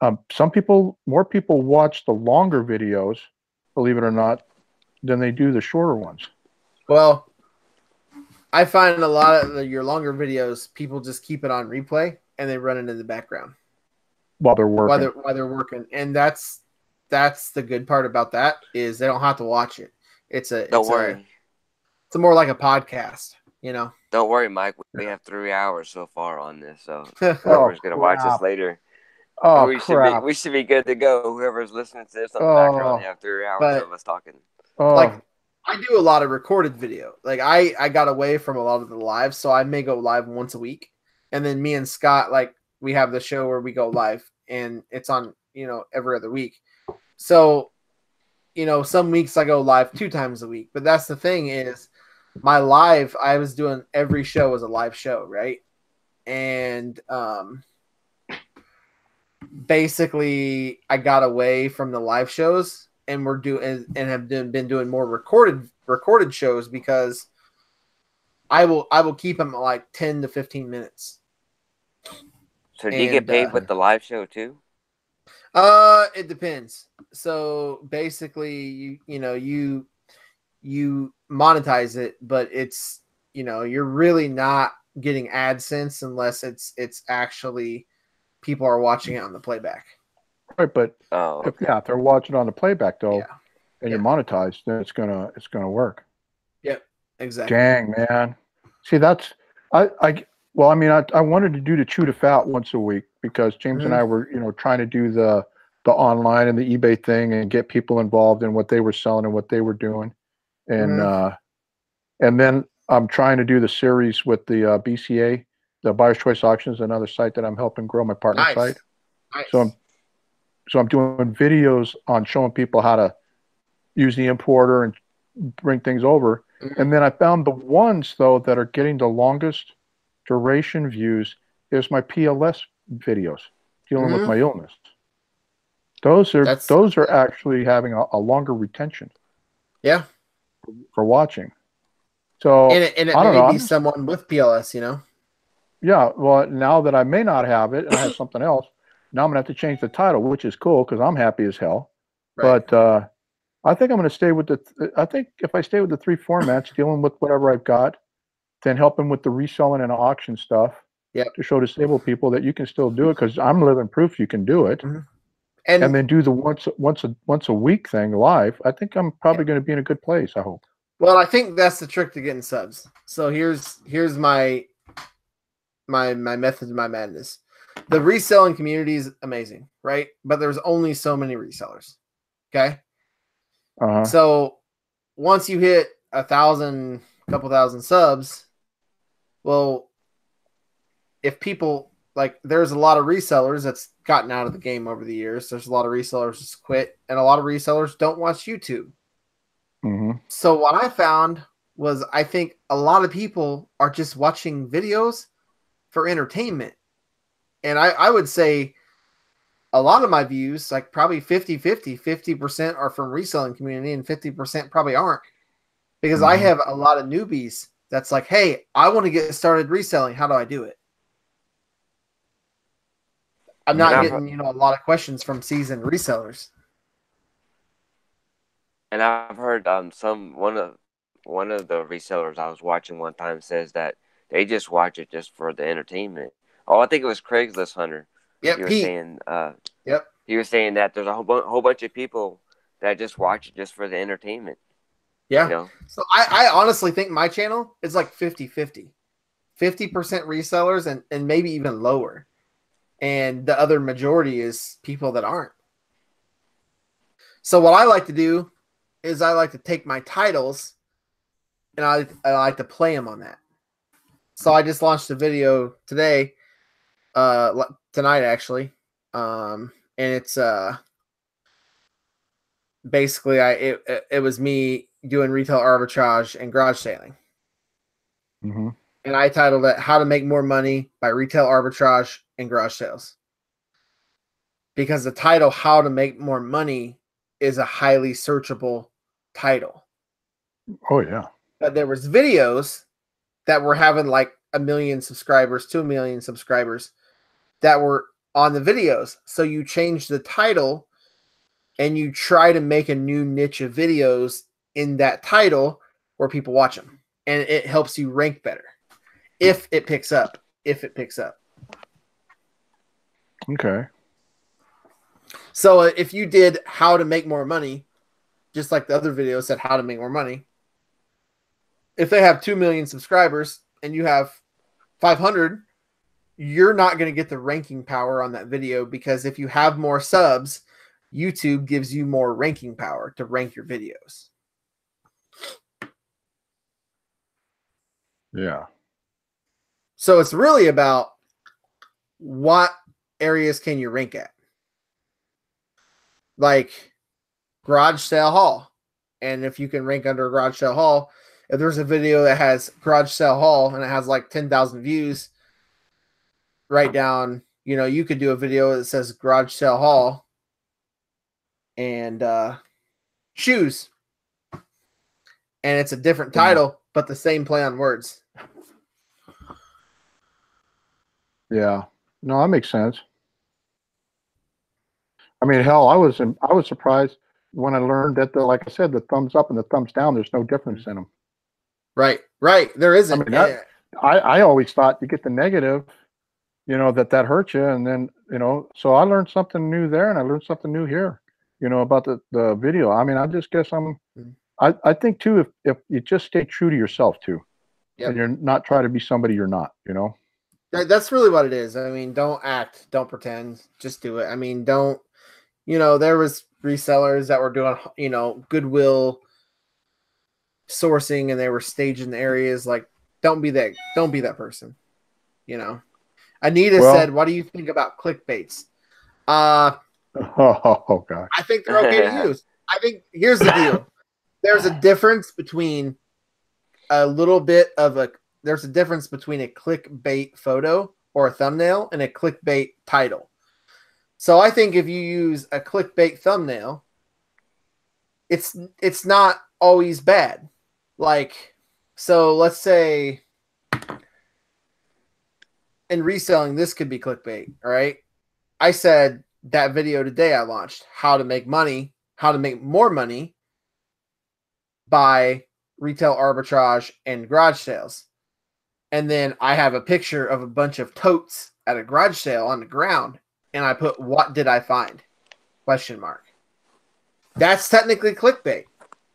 more people watch the longer videos, believe it or not, than they do the shorter ones. Well, I find a lot of your longer videos, people just keep it on replay and they run it in the background while they're working. While they're working, and that's that's the good part about that is they don't have to watch it. Don't worry. It's more like a podcast, you know. Don't worry, Mike. We have 3 hours so far on this, so Oh, whoever's gonna watch this crap. later, Oh, we crap. should be good to go. Whoever's listening to this on the background, they have 3 hours But- of us talking. Oh, Like I do a lot of recorded video. Like I got away from a lot of the live, so I may go live once a week. And then me and Scott, like we have the show where we go live and it's on, you know, every other week. So, you know, some weeks I go live 2 times a week. But that's the thing is my live, I was doing every show as a live show, right? And basically I got away from the live shows and we're doing and have been doing more recorded shows because I will keep them at like 10 to 15 minutes. So do you get paid with the live show too? It depends. So basically you monetize it, but it's, you know, you're really not getting AdSense unless it's actually people are watching it on the playback. right, but if they're watching on the playback though, and you're monetized, then it's gonna work. Yep, exactly. Dang, man. See, that's I wanted to do the Chew to Fat once a week because James and I were, you know, trying to do the online and the eBay thing and get people involved in what they were selling and what they were doing. And then I'm trying to do the series with the BCA, the Buyer's Choice Auctions, another site that I'm helping grow, my partner site. Nice. So I'm doing videos on showing people how to use the importer and bring things over. And then I found the ones though that are getting the longest duration views is my PLS videos dealing with my illness. Those are actually having a longer retention. Yeah. For watching. So and it may be someone with PLS, you know. Yeah, well, now that I may not have it and I have something else, now I'm gonna have to change the title, which is cool because I'm happy as hell. Right. But I think I'm gonna stay with I think if I stay with the 3 formats, dealing with whatever I've got, then helping with the reselling and auction stuff. Yeah. To show disabled people that you can still do it because I'm living proof you can do it. And then do the once a week thing live. I think I'm probably going to be in a good place. I hope. Well, I think that's the trick to getting subs. So here's my method to my madness. The reselling community is amazing, right? But there's only so many resellers. Okay. So once you hit 1,000, couple thousand subs, well, if people like, there's a lot of resellers that's gotten out of the game over the years. There's a lot of resellers that's quit, and a lot of resellers don't watch YouTube. So what I found was I think a lot of people are just watching videos for entertainment. And I would say a lot of my views, like probably 50-50, 50% are from reselling community and 50% probably aren't. Because I have a lot of newbies that's like, hey, I want to get started reselling. How do I do it? I'm not getting, you know, a lot of questions from seasoned resellers. And I've heard one of the resellers I was watching one time says that they just watch it just for the entertainment. Oh, I think it was Craigslist Hunter. Yep, he was saying. He was saying that there's a whole bunch of people that just watch it just for the entertainment. Yeah. You know? So I honestly think my channel is like 50-50. 50% resellers and maybe even lower. And the other majority is people that aren't. So what I like to do is I like to take my titles and I like to play them on that. So I just launched a video today, tonight actually, and it's basically it was me doing retail arbitrage and garage sailing, and I titled it "How to Make More Money by Retail Arbitrage and Garage Sales," because the title "How to Make More Money" is a highly searchable title. Oh yeah. But there was videos that were having like 1 million subscribers, 2 million subscribers that were on the videos. So you change the title and you try to make a new niche of videos in that title where people watch them. And it helps you rank better if it picks up. Okay. So if you did how to make more money, just like the other video said how to make more money, if they have 2 million subscribers and you have 500, you're not going to get the ranking power on that video, because if you have more subs, YouTube gives you more ranking power to rank your videos. Yeah. So it's really about what areas can you rank at. Like garage sale haul. And if you can rank under a garage sale haul, if there's a video that has garage sale haul and it has like 10,000 views, write down, you know, you could do a video that says garage sale haul and shoes. And it's a different title, but the same play on words. Yeah. No, that makes sense. I mean, hell, I was surprised when I learned that like I said, the thumbs up and the thumbs down, there's no difference in them. Right. There isn't. I mean, I always thought you get the negative, you know, that hurts you, and then, you know, so I learned something new there, and I learned something new here, you know, about the video. I mean, I just guess I think too, if you just stay true to yourself too, and you're not try to be somebody you're not, you know. That's really what it is. I mean, don't act, don't pretend, just do it. I mean, don't, you know, there was resellers that were doing, you know, Goodwill sourcing, and they were staging the areas. Like, don't be that person, you know. Anita said, what do you think about clickbaits? Oh God. I think they're okay to use. I think here's the deal. There's a difference between there's a difference between a clickbait photo or a thumbnail and a clickbait title. So I think if you use a clickbait thumbnail, it's not always bad. Like, so let's say in reselling, this could be clickbait. All right. I said that video today I launched, how to make more money by retail arbitrage and garage sales. And then I have a picture of a bunch of totes at a garage sale on the ground, and I put, what did I find? ? That's technically clickbait.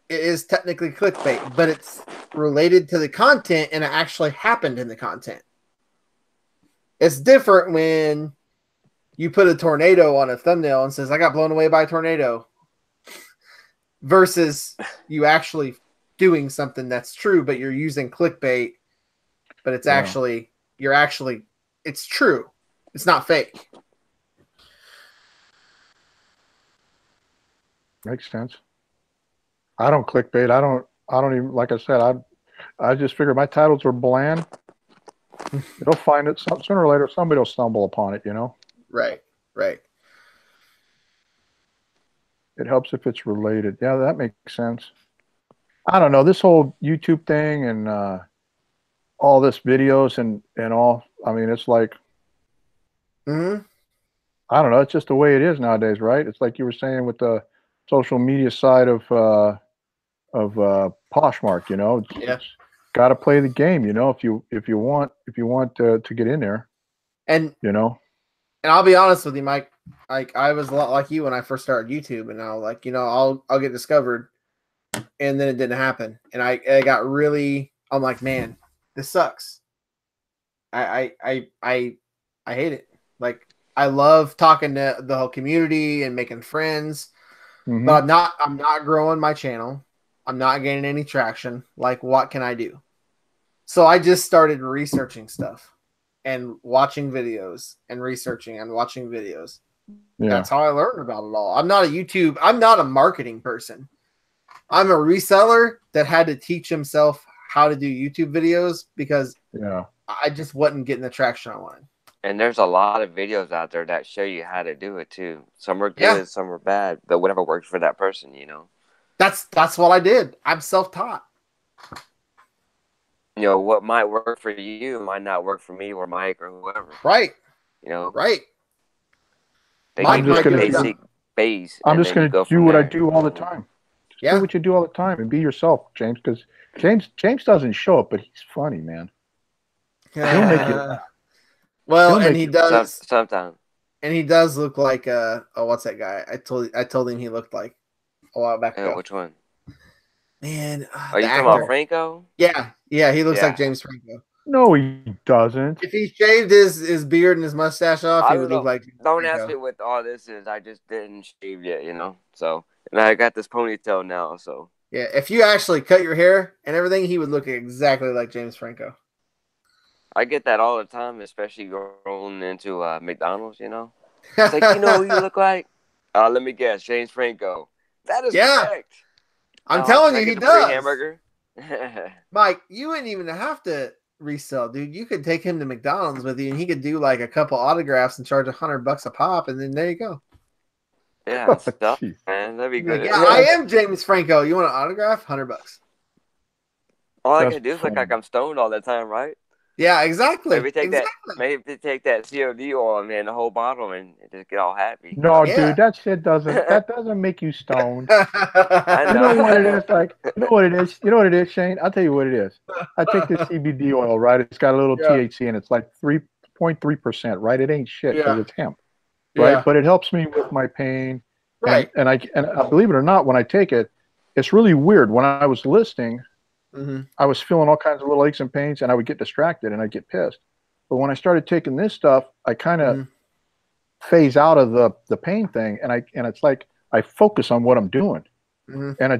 It is technically clickbait, but it's related to the content, and it actually happened in the content. It's different when you put a tornado on a thumbnail and says, I got blown away by a tornado, versus you actually doing something that's true, but you're using clickbait, but it's actually, it's true. It's not fake. Makes sense. I don't clickbait. I don't even, like I said, I just figure my titles are bland. They'll find it sooner or later. Somebody will stumble upon it, you know? Right. It helps if it's related. Yeah, that makes sense. I don't know, this whole YouTube thing and all this videos and all. I mean, it's like, I don't know. It's just the way it is nowadays, right? It's like you were saying with the social media side of Poshmark. You know, got to play the game. You know, if you want to get in there, and you know. And I'll be honest with you, Mike. Like, I was a lot like you when I first started YouTube, and now, like, you know, I'll get discovered, and then it didn't happen, and I got really. I'm like, man, this sucks. I hate it. Like, I love talking to the whole community and making friends, but I'm not growing my channel. I'm not gaining any traction. Like, what can I do? So I just started researching stuff and watching videos and researching and watching videos. Yeah. That's how I learned about it all. I'm not a marketing person. I'm a reseller that had to teach himself how to do YouTube videos because I just wasn't getting the traction I wanted. And there's a lot of videos out there that show you how to do it too. Some are good, some are bad, but whatever works for that person, you know. That's what I did. I'm self-taught. You know, what might work for you might not work for me or Mike or whoever. Right. You know. Right. I'm just going to do what I do all the time. Do what you do all the time and be yourself, James, because James doesn't show it, but he's funny, man. He'll make you laugh. Well, and he does sometimes. And he does look like what's that guy? I told him he looked like a while back ago. Which one? Man, Are you the talking actor. about Franco? Yeah, he looks like James Franco. No, he doesn't. If he shaved his beard and his mustache off, he would look like James Don't Franco. ask me what all this is. I just didn't shave yet, you know. So, and I got this ponytail now. So Yeah, if you actually cut your hair and everything, he would look exactly like James Franco. I get that all the time, especially rolling into McDonald's. You know, it's like, you know who you look like? Let me guess, James Franco. That is correct. I'm telling can I you, get he the free does. Hamburger. Mike, you wouldn't even have to resell, dude. You could take him to McDonald's with you, and he could do like a couple autographs and charge $100 a pop, and then there you go. Yeah, stuff, man. That'd be good. Like, I am James Franco. You want an autograph? $100. All I can do is look like I'm stoned all the time, right? Yeah, exactly. Maybe take that COD oil, man, the whole bottle, and just get all happy. No, dude, that shit doesn't make you stoned. I know. You know what it is? Like, you know what it is? You know what it is, Shane? I'll tell you what it is. I take this CBD oil, right? It's got a little THC in it. It's like 3.3%, right? It ain't shit because it's hemp, right? But it helps me with my pain, right? And I believe it or not, when I take it, it's really weird. When I was listing, I was feeling all kinds of little aches and pains, and I would get distracted and I'd get pissed. But when I started taking this stuff, I kind of phase out of the pain thing, and it's like I focus on what I'm doing, and I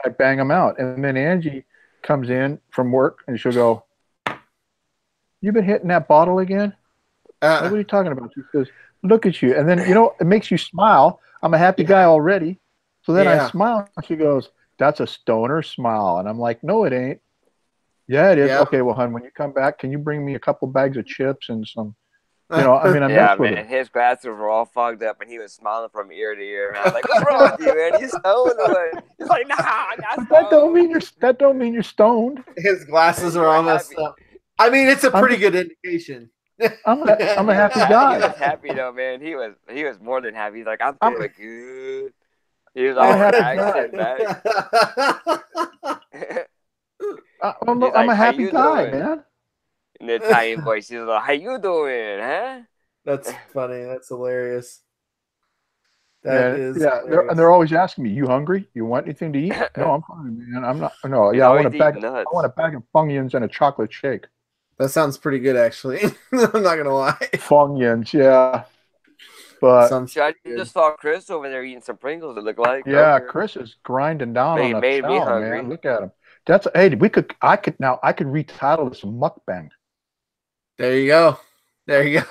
bang them out. And then Angie comes in from work, and she'll go, "You've been hitting that bottle again? Like, what are you talking about?" She says, "Look at you." And then it makes you smile. I'm a happy guy already, so then I smile. And she goes, "That's a stoner smile," and I'm like, "No, it ain't." Yeah, it is. Okay, well, hon, when you come back, can you bring me a couple bags of chips and some, I mean, I mess with it. His glasses were all fogged up, and he was smiling from ear to ear. And I was like, "What's wrong with you, man? You stoned?" He's like, "Nah, I'm not stoned." That don't mean you're stoned. His glasses are almost up. I mean, it's a pretty good indication. I'm a happy guy. He was happy though, man. He was more than happy. He's like, "I'm feeling good." He was all relaxed back. I'm a happy guy, man. In the Italian voice, he's like, "How you doing, huh?" That's funny. That's hilarious. They're always asking me, "You hungry? You want anything to eat?" No, I'm fine, man. I'm not. No, I want a bag of Funyuns and a chocolate shake. That sounds pretty good, actually. I'm not gonna lie. Funyuns, yeah. But I just saw Chris over there eating some Pringles. It looked like. Yeah, Chris is grinding down on a chow, man. Look at him. I could retitle this mukbang. There you go. So,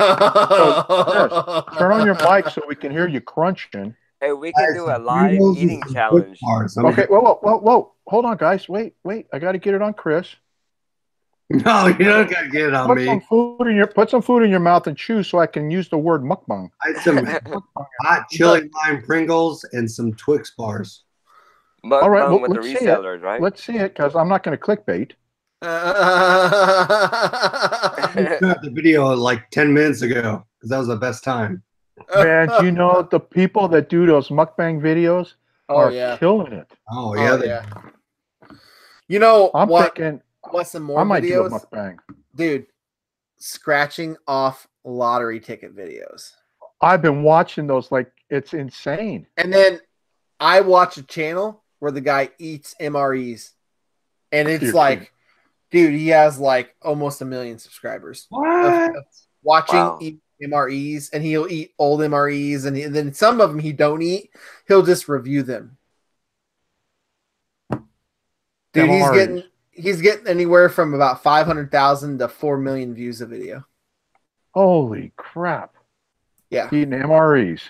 turn on your mic so we can hear you crunching. Hey, we can do a live eating challenge. Okay, whoa. Hold on, guys. Wait. I got to get it on Chris. No, you don't got to get it on me. Put some food in your mouth and chew so I can use the word mukbang. I had some hot chili lime Pringles and some Twix bars. All right, with the resellers, right? Let's see it, because I'm not going to clickbait. I got the video like 10 minutes ago because that was the best time. Man, do you know the people that do those mukbang videos are killing it? Oh yeah. You know, I'm thinking what's some more I might videos? do a mukbang. Dude, scratching off lottery ticket videos. I've been watching those, like, it's insane. And then I watch a channel where the guy eats MREs. And it's dude, he has like almost 1 million subscribers. What? Watching MREs, and he'll eat old MREs, and then some of them he don't eat. He'll just review them. Dude, MREs. he's getting anywhere from about 500,000 to 4 million views a video. Holy crap! Yeah, eating MREs.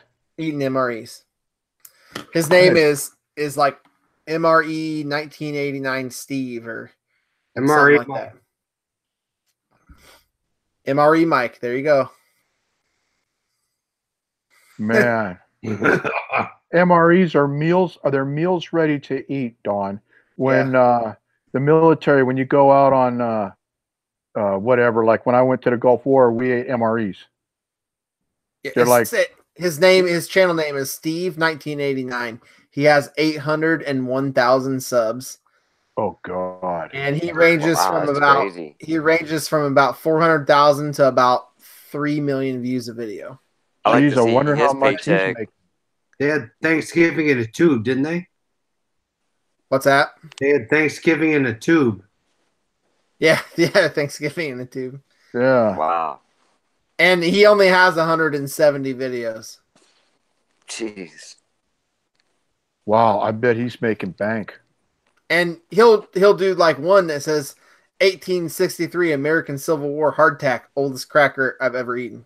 His name is like MRE 1989 Steve or MRE like that. MRE Mike. There you go. Man, MREs are meals. Are their meals ready to eat, Dawn? When the military, when you go out on whatever, like when I went to the Gulf War, we ate MREs. They're like his channel name is Steve 1989. He has 801,000 subs. Oh God! And he ranges from about 400,000 to about 3 million views a video. I like Jeez, to I see wonder his how much he's paycheck. making. They had Thanksgiving in a tube, didn't they? What's that? They had Thanksgiving in a tube. Yeah, yeah, Thanksgiving in the tube. Yeah. Wow. And he only has 170 videos. Jeez. Wow, I bet he's making bank. And he'll do like one that says 1863 American Civil War hardtack, oldest cracker I've ever eaten.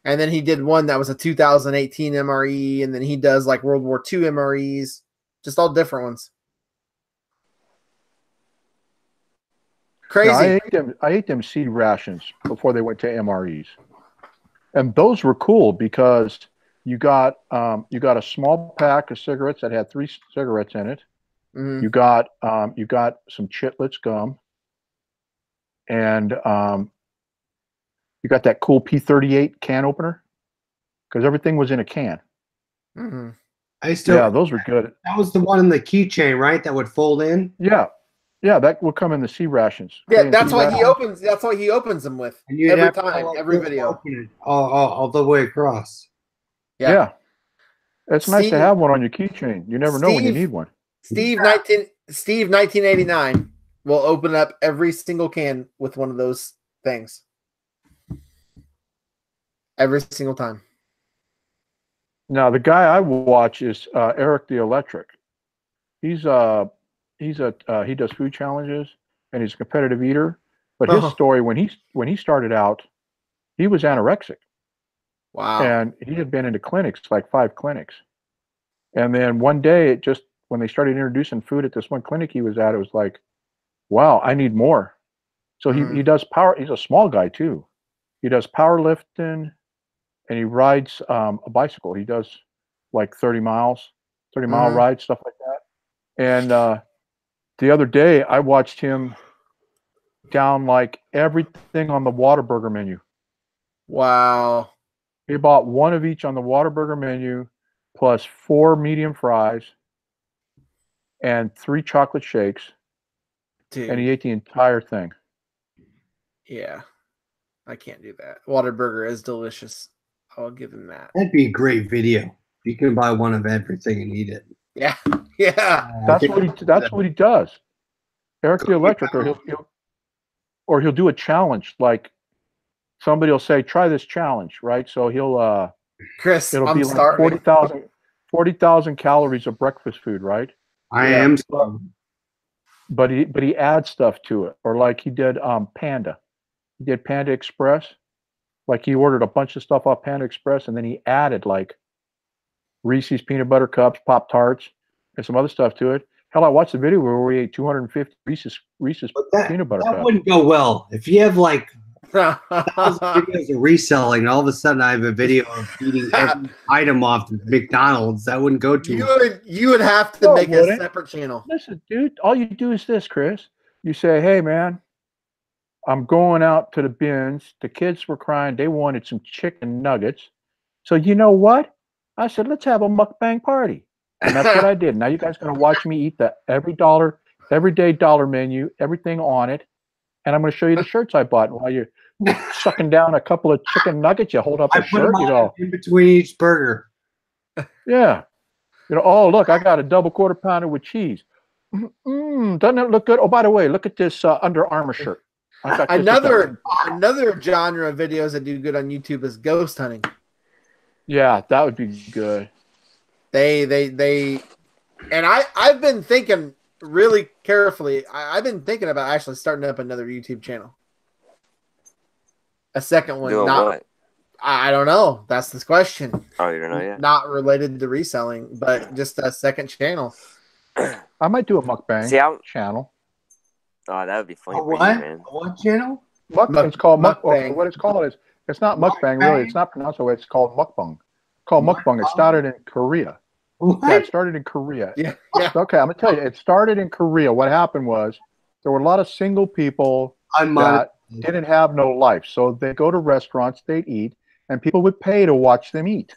And then he did one that was a 2018 MRE, and then he does like World War II MREs, just all different ones. Crazy. Now, I ate them seed rations before they went to MREs, and those were cool because you got a small pack of cigarettes that had 3 cigarettes in it. Mhm. You got some Chitlets gum, and you got that cool P38 can opener because everything was in a can. Mhm. Yeah, those were good. That was the one in the keychain, right? That would fold in. Yeah, that will come in the C rations. Yeah, that's what he rations. opens. That's what he opens them with And you'd every have to time, like every rip video. open it all the way across. Yeah. It's nice to Steve- have one on your keychain. You never know when you Steve- need one. Steve 1989 will open up every single can with one of those things. Every single time. Now, the guy I watch is Eric the Electric. He does food challenges and he's a competitive eater. But his story when he started out, he was anorexic. Wow. And he had been into clinics, like 5 clinics. And then one day, when they started introducing food at this one clinic he was at, it was like, wow, I need more. So he does power. He's a small guy too. He does powerlifting, and he rides a bicycle. He does like 30-mile rides, stuff like that. And the other day, I watched him down like everything on the Whataburger menu. Wow. He bought one of each on the Whataburger menu, plus 4 medium fries and 3 chocolate shakes, Dude. and he ate the entire thing. Yeah. I can't do that. Whataburger is delicious. I'll give him that. That'd be a great video. You can buy one of everything and eat it. Yeah. Yeah. That's what he does. Eric the Electric, or he'll do a challenge. Like somebody will say, "Try this challenge," right? So Chris, it'll I'm be starving. like 40,000 calories of breakfast food, right? I am starving. But he adds stuff to it, or like he did Panda. He did Panda Express. Like he ordered a bunch of stuff off Panda Express, and then he added like Reese's peanut butter cups, Pop Tarts, and some other stuff to it. Hell, I watched the video where we ate 250 Reese's peanut butter cups. That wouldn't go well. If you have like 1,000 videos of reselling, and all of a sudden I have a video of eating every item off McDonald's, that wouldn't go too well. You would have to make a separate channel. Listen, dude, all you do is this, Chris. You say, "Hey, man, I'm going out to the bins. The kids were crying. They wanted some chicken nuggets. So you know what? I said, let's have a mukbang party." And that's what I did. Now you guys are going to watch me eat the everyday dollar menu, everything on it. And I'm going to show you the shirts I bought. While you're sucking down a couple of chicken nuggets, you hold up a shirt, you go, in between each burger. yeah. You know, oh, look, I got a double quarter pounder with cheese. Doesn't it look good? Oh, by the way, look at this Under Armour shirt. I got Another genre of videos that do good on YouTube is ghost hunting. Yeah, that would be good. And I've been thinking really carefully. I've been thinking about actually starting up another YouTube channel. A second one. Doing what? I don't know. That's the question. Oh, you don't know yet? Not related to reselling, but just a second channel. I might do a mukbang channel. Oh, that would be funny. A what? Man. What channel? It's called mukbang. What it's called is, it's not mukbang, really. It's not pronounced that way. It's called mukbang. It's called mukbang. It started in Korea. What? Yeah, it started in Korea. Yeah. Okay, I'm going to tell you. It started in Korea. What happened was there were a lot of single people that didn't have no life. So they go to restaurants, they'd eat, and people would pay to watch them eat.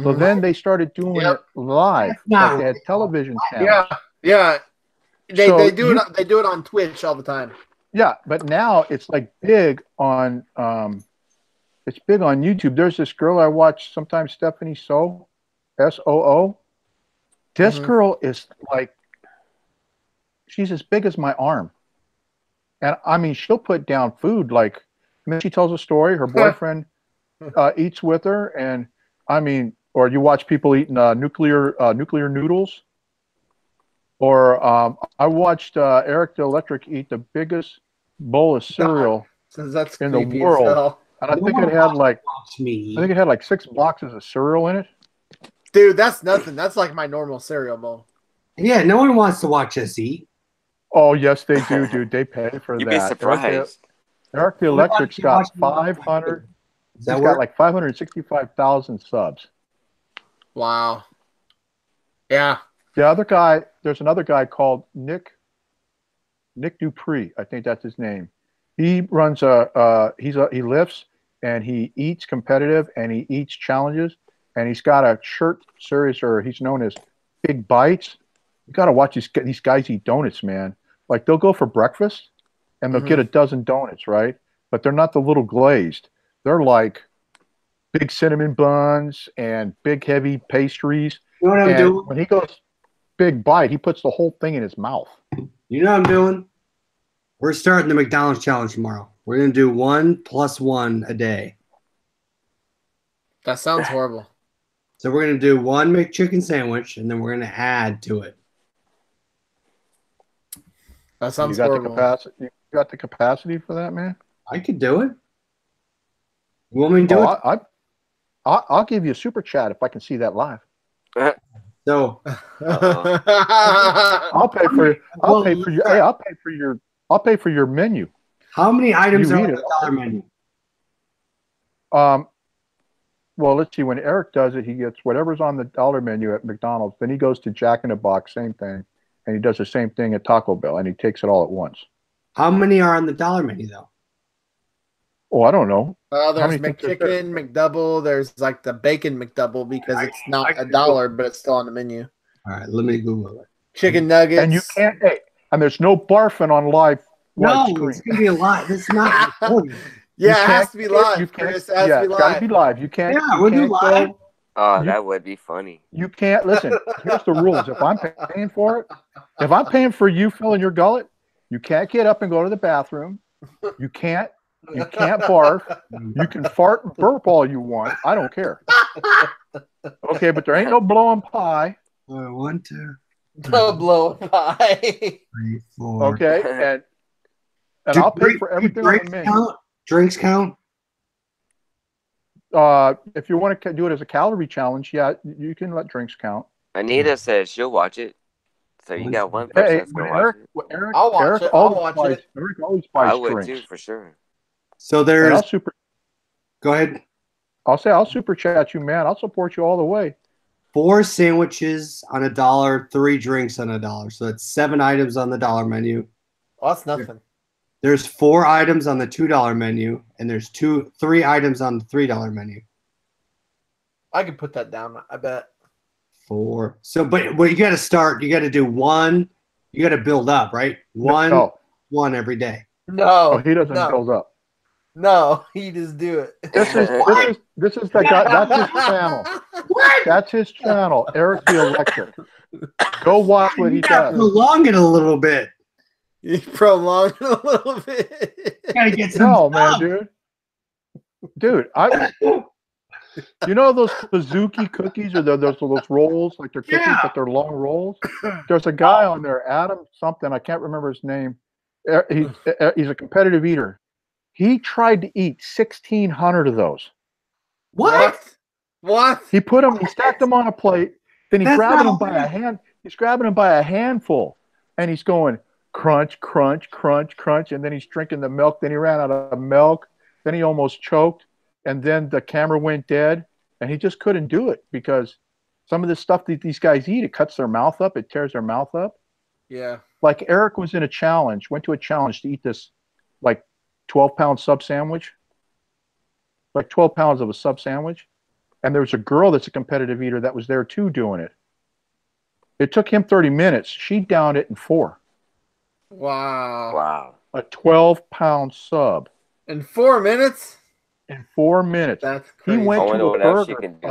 So then they started doing it live. Like they had television channels. Yeah. They do it on Twitch all the time. Yeah, but now it's like big on It's big on YouTube. There's this girl I watch sometimes, Stephanie So, SOO. This girl is like, she's as big as my arm. And I mean, she'll put down food like, and then she tells a story. Her boyfriend eats with her, and I mean, or you watch people eating nuclear noodles. Or I watched Eric the Electric eat the biggest bowl of cereal That's in the creepy as world, hell. and I think it had like 6 boxes of cereal in it. Dude, that's nothing. That's like my normal cereal bowl. Yeah, no one wants to watch us eat. Oh yes, they do, dude. They pay for You'd that. be surprised. Eric the Electric's got 500. He's got like 565,000 subs. Wow. Yeah. The other guy, there's another guy called Nick Dupree. I think that's his name. He runs he lifts and he eats competitive and he eats challenges, and he's got a shirt series, or he's known as Big Bites. You got to watch these guys eat donuts, man. Like they'll go for breakfast and they'll get a dozen donuts, right? But they're not the little glazed. They're like big cinnamon buns and big heavy pastries. You know what I'm doing? When he goes big bite, he puts the whole thing in his mouth. You know what I'm doing? We're starting the McDonald's challenge tomorrow. We're going to do 1 + 1 a day. That sounds horrible. So we're going to do 1 McChicken sandwich, and then we're going to add to it. That sounds You got horrible. the capacity. You got the capacity for that, man. I could do it. You want me to do it? I'll give you a super chat if I can see that live. So I'll pay for you. Hey, I'll pay for your menu. how many items You are eat on it. the dollar menu? Well, let's see. When Eric does it, he gets whatever's on the dollar menu at McDonald's. Then he goes to Jack in the Box, same thing, and he does the same thing at Taco Bell, and he takes it all at once. How many are on the dollar menu, though? Oh, I don't know. There's many think there's McChicken, McDouble. There's like the bacon McDouble because it's not $1, but it's still on the menu. All right, let me Google it. Chicken nuggets. And you can't. Hey, and there's no barfing on live No, screen. it's going to be a lot. It's not recorded. Yeah, You it has can't to be get- live, you can't- Chris. It has yeah, to be it's got to live. be live. You can't. Yeah, you we'll do can't live. go- Oh, that would be funny. You can't listen. Here's the rules. If I'm paying for it, if I'm paying for you filling your gullet, you can't get up and go to the bathroom. You can't barf. You can fart and burp all you want. I don't care. Okay, but there ain't no blowing pie. 1, 2, The blow pie. 3, 4. Okay, and I'll pay for everything on the menu. Count? Drinks count? If you want to do it as a calorie challenge, yeah, you can let drinks count. Anita says she'll watch it. So you got one person Hey, that's going to watch it. I'll watch it. I'll watch it. Eric always buys I would drinks. too, for sure. So And there's. Go ahead. I'll super chat you, man. I'll support you all the way. 4 sandwiches on $1, 3 drinks on $1. So that's 7 items on the dollar menu. Well, that's nothing. There's 4 items on the $2 menu, and there's 3 items on the $3 menu. I could put that down, I bet. 4. So, but you got to start. You got to do 1. You got to build up, right? 1 every day. No. Oh, he doesn't build up. No, he just do it. This is the guy. That's his channel. What? That's his channel, Eric the Electric. Go watch what he You got to does. prolong it a little bit. You prolong it a little bit. You got to get some. No, man, dude, you know those Suzuki cookies or those rolls, like they're cookies, Yeah. but they're long rolls. There's a guy on there, Adam something. I can't remember his name. He's a competitive eater. He tried to eat 1,600 of those. What? What? He stacked them on a plate. Then he's That's grabbing not them by a hand. He's grabbing them by a handful, and he's going crunch, crunch, crunch, crunch, and then he's drinking the milk. Then he ran out of milk. Then he almost choked, and then the camera went dead, and he just couldn't do it because some of the stuff that these guys eat, it cuts their mouth up, it tears their mouth up. Yeah. Like Eric went to a challenge to eat this like 12-pound sub sandwich, like 12 pounds of a sub sandwich. And there was a girl that's a competitive eater that was there too doing it. It took him 30 minutes. She downed it in 4. Wow. Wow. A 12-pound sub. In 4 minutes? in 4 minutes. That's He crazy. went I to wonder a what else you burger. can do.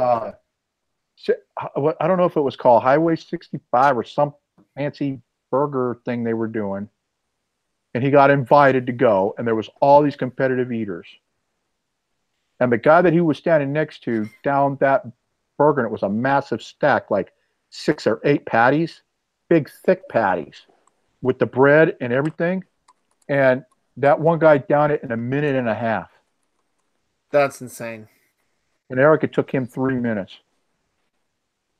I don't know if it was called Highway 65 or some fancy burger thing they were doing. And he got invited to go, and there was all these competitive eaters. And the guy that he was standing next to down that burger, and it was a massive stack, like 6 or 8 patties, big thick patties with the bread and everything. And that one guy downed it in a minute and a half. That's insane. And Eric, it took him 3 minutes.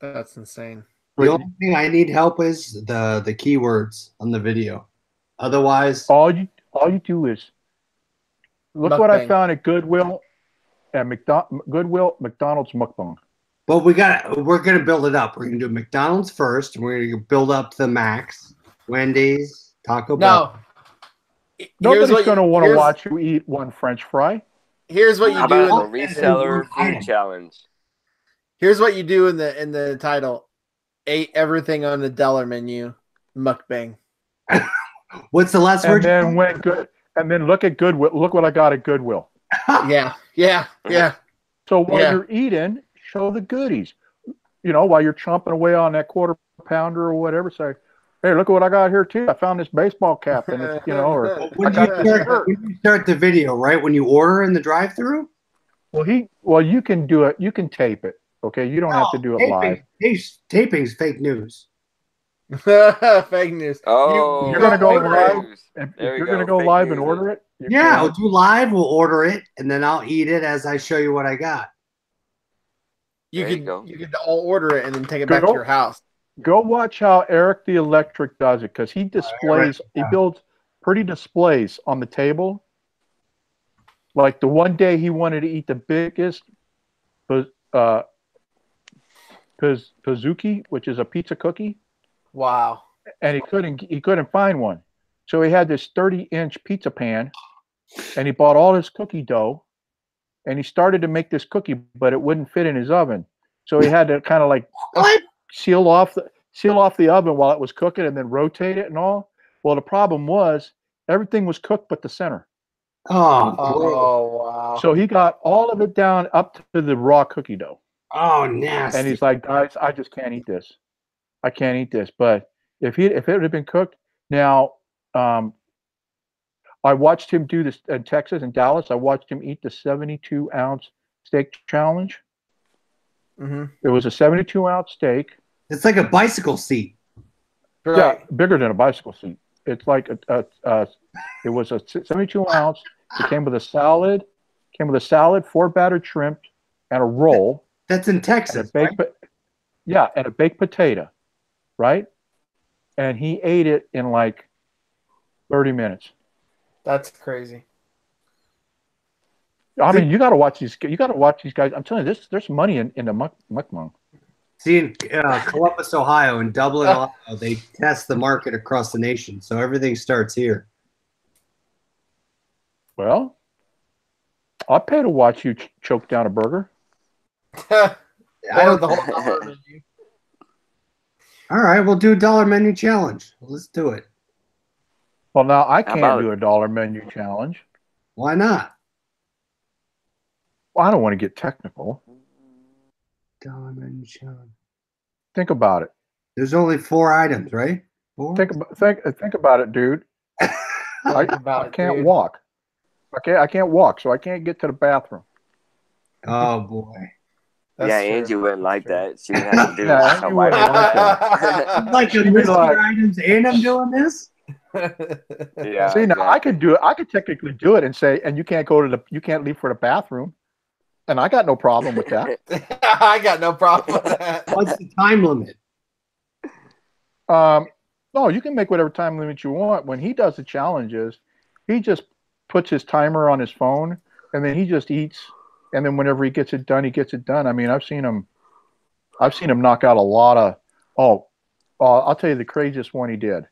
That's insane. The only thing I need help is the keywords on the video. Otherwise, All you do is look what I Mukbang. found at Goodwill and McDonald's mukbang. but we're gonna build it up. We're gonna do McDonald's first, and we're gonna build up to the max. Wendy's, Taco Bell. No. Nobody's going to want to watch you eat one French fry. Here's what How you do. about the reseller food challenge? Here's what you do in the title: ate everything on the dollar menu, mukbang. What's the last And word? then went good. And then look at Goodwill. Look what I got at Goodwill. Yeah. So while Yeah. you're eating, show the goodies. You know, while you're chomping away on that quarter pounder or whatever, say, "Hey, look at what I got here too. I found this baseball cap, and it's, you know, or When you start the video, right? When you order in the drive-through? well, you can do it. You can tape it. Okay, you don't have to do it live. Taping's fake news. Fake news. Oh, You're gonna go fake live? news. If There we you're going to go, go fake live news. and order it, you Yeah, can. I'll do live. We'll order it, and then I'll eat it as I show you what I got. You There you could go. you could all order it and then take it back to your house. Go watch how Eric the Electric does it, because he displays, he builds pretty displays on the table. Like the one day he wanted to eat the biggest Pazuki, which is a pizza cookie, Wow. and he couldn't find one. So he had this 30-inch pizza pan, and he bought all his cookie dough, and he started to make this cookie, but it wouldn't fit in his oven. So he had to kind of like seal off the oven while it was cooking, and then rotate it and all. Well, the problem was everything was cooked but the center. Oh, Wow. So he got all of it down up to the raw cookie dough. oh, nasty. And he's like, "Guys, I just can't eat this. I can't eat this." But if it had been cooked, now I watched him do this in Texas and Dallas. I watched him eat the 72-ounce steak challenge. Mm-hmm. It was a 72-ounce steak. It's like a bicycle seat. Right. Yeah, bigger than a bicycle seat. It's like it was a 72-ounce. It came with a salad. 4 battered shrimp, and a roll. That's in And Texas, right? and a baked potato, right? And he ate it in like 30 minutes. That's crazy. I mean, you got to watch these. You got to watch these guys. I'm telling you, there's money in the mukbang. See, in Columbus, Ohio, and Dublin, Ohio, they test the market across the nation. So everything starts here. Well, I'd pay to watch you choke down a burger. I Or don't, the whole dollar menu. all right, we'll do a dollar menu challenge. Let's do it. Well, now I How can't about do a dollar menu challenge. Why not? Well, I don't want to get technical. Dollar menu challenge. Think about it. There's only 4 items, right? 4? Think about it, dude. I can't walk. Okay, I can't walk, so I can't get to the bathroom. Oh boy. Yeah, Angie wouldn't like that. She would have to do Yeah, some Angie wouldn't like that. Like She'd a be list of like- items, and I'm doing this. Yeah, See, now I exactly. I could technically do it and say, and you can't leave for the bathroom, and I got no problem with that. I got no problem with that. What's the time limit? No, you can make whatever time limit you want. When he does the challenges, he just puts his timer on his phone, and then he just eats. And then whenever he gets it done, he gets it done. I mean, I've seen him knock out a lot of. I'll tell you the craziest one he did: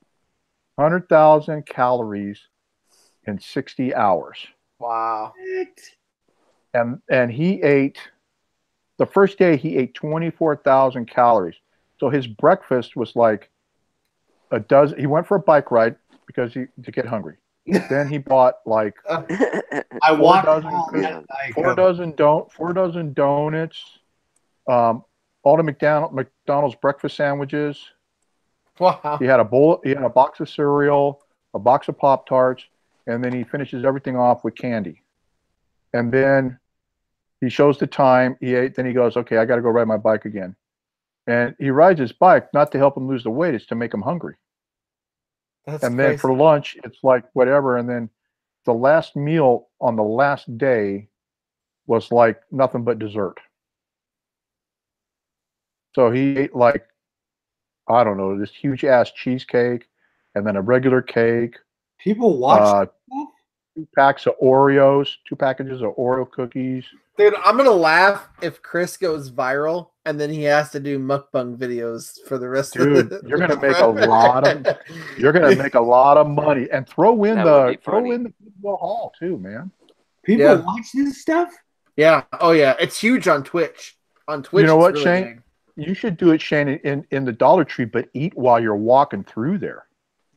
100,000 calories in 60 hours. Wow. And he ate. The first day he ate 24,000 calories. So his breakfast was like a dozen. He went for a bike ride to get hungry. Then he bought like I four walked dozen out cookies, that night, 4 dozen donuts, all the McDonald's breakfast sandwiches. Wow. He had a bowl. He had a box of cereal, a box of Pop-Tarts, and then he finishes everything off with candy. And then he shows the time. He ate. Then he goes, "Okay, I got to go ride my bike again." And he rides his bike not to help him lose the weight; it's to make him hungry. That's And crazy. then for lunch, it's like whatever. And then the last meal on the last day was like nothing but dessert. So he ate like, I don't know, this huge ass cheesecake and then a regular cake, people watch. 2 packs of Oreos, 2 packages of Oreo cookies. Dude, I'm gonna laugh if Chris goes viral and then he has to do mukbang videos for the rest of Dude, the you're gonna make a lot of money and throw in That would be the funny. Goodwill Hall too, man. People Yeah. watch this stuff. Yeah. Oh yeah. It's huge on Twitch. On Twitch, You know it's what, really Shane? big. You should do it, Shane, in the Dollar Tree, but eat while you're walking through there.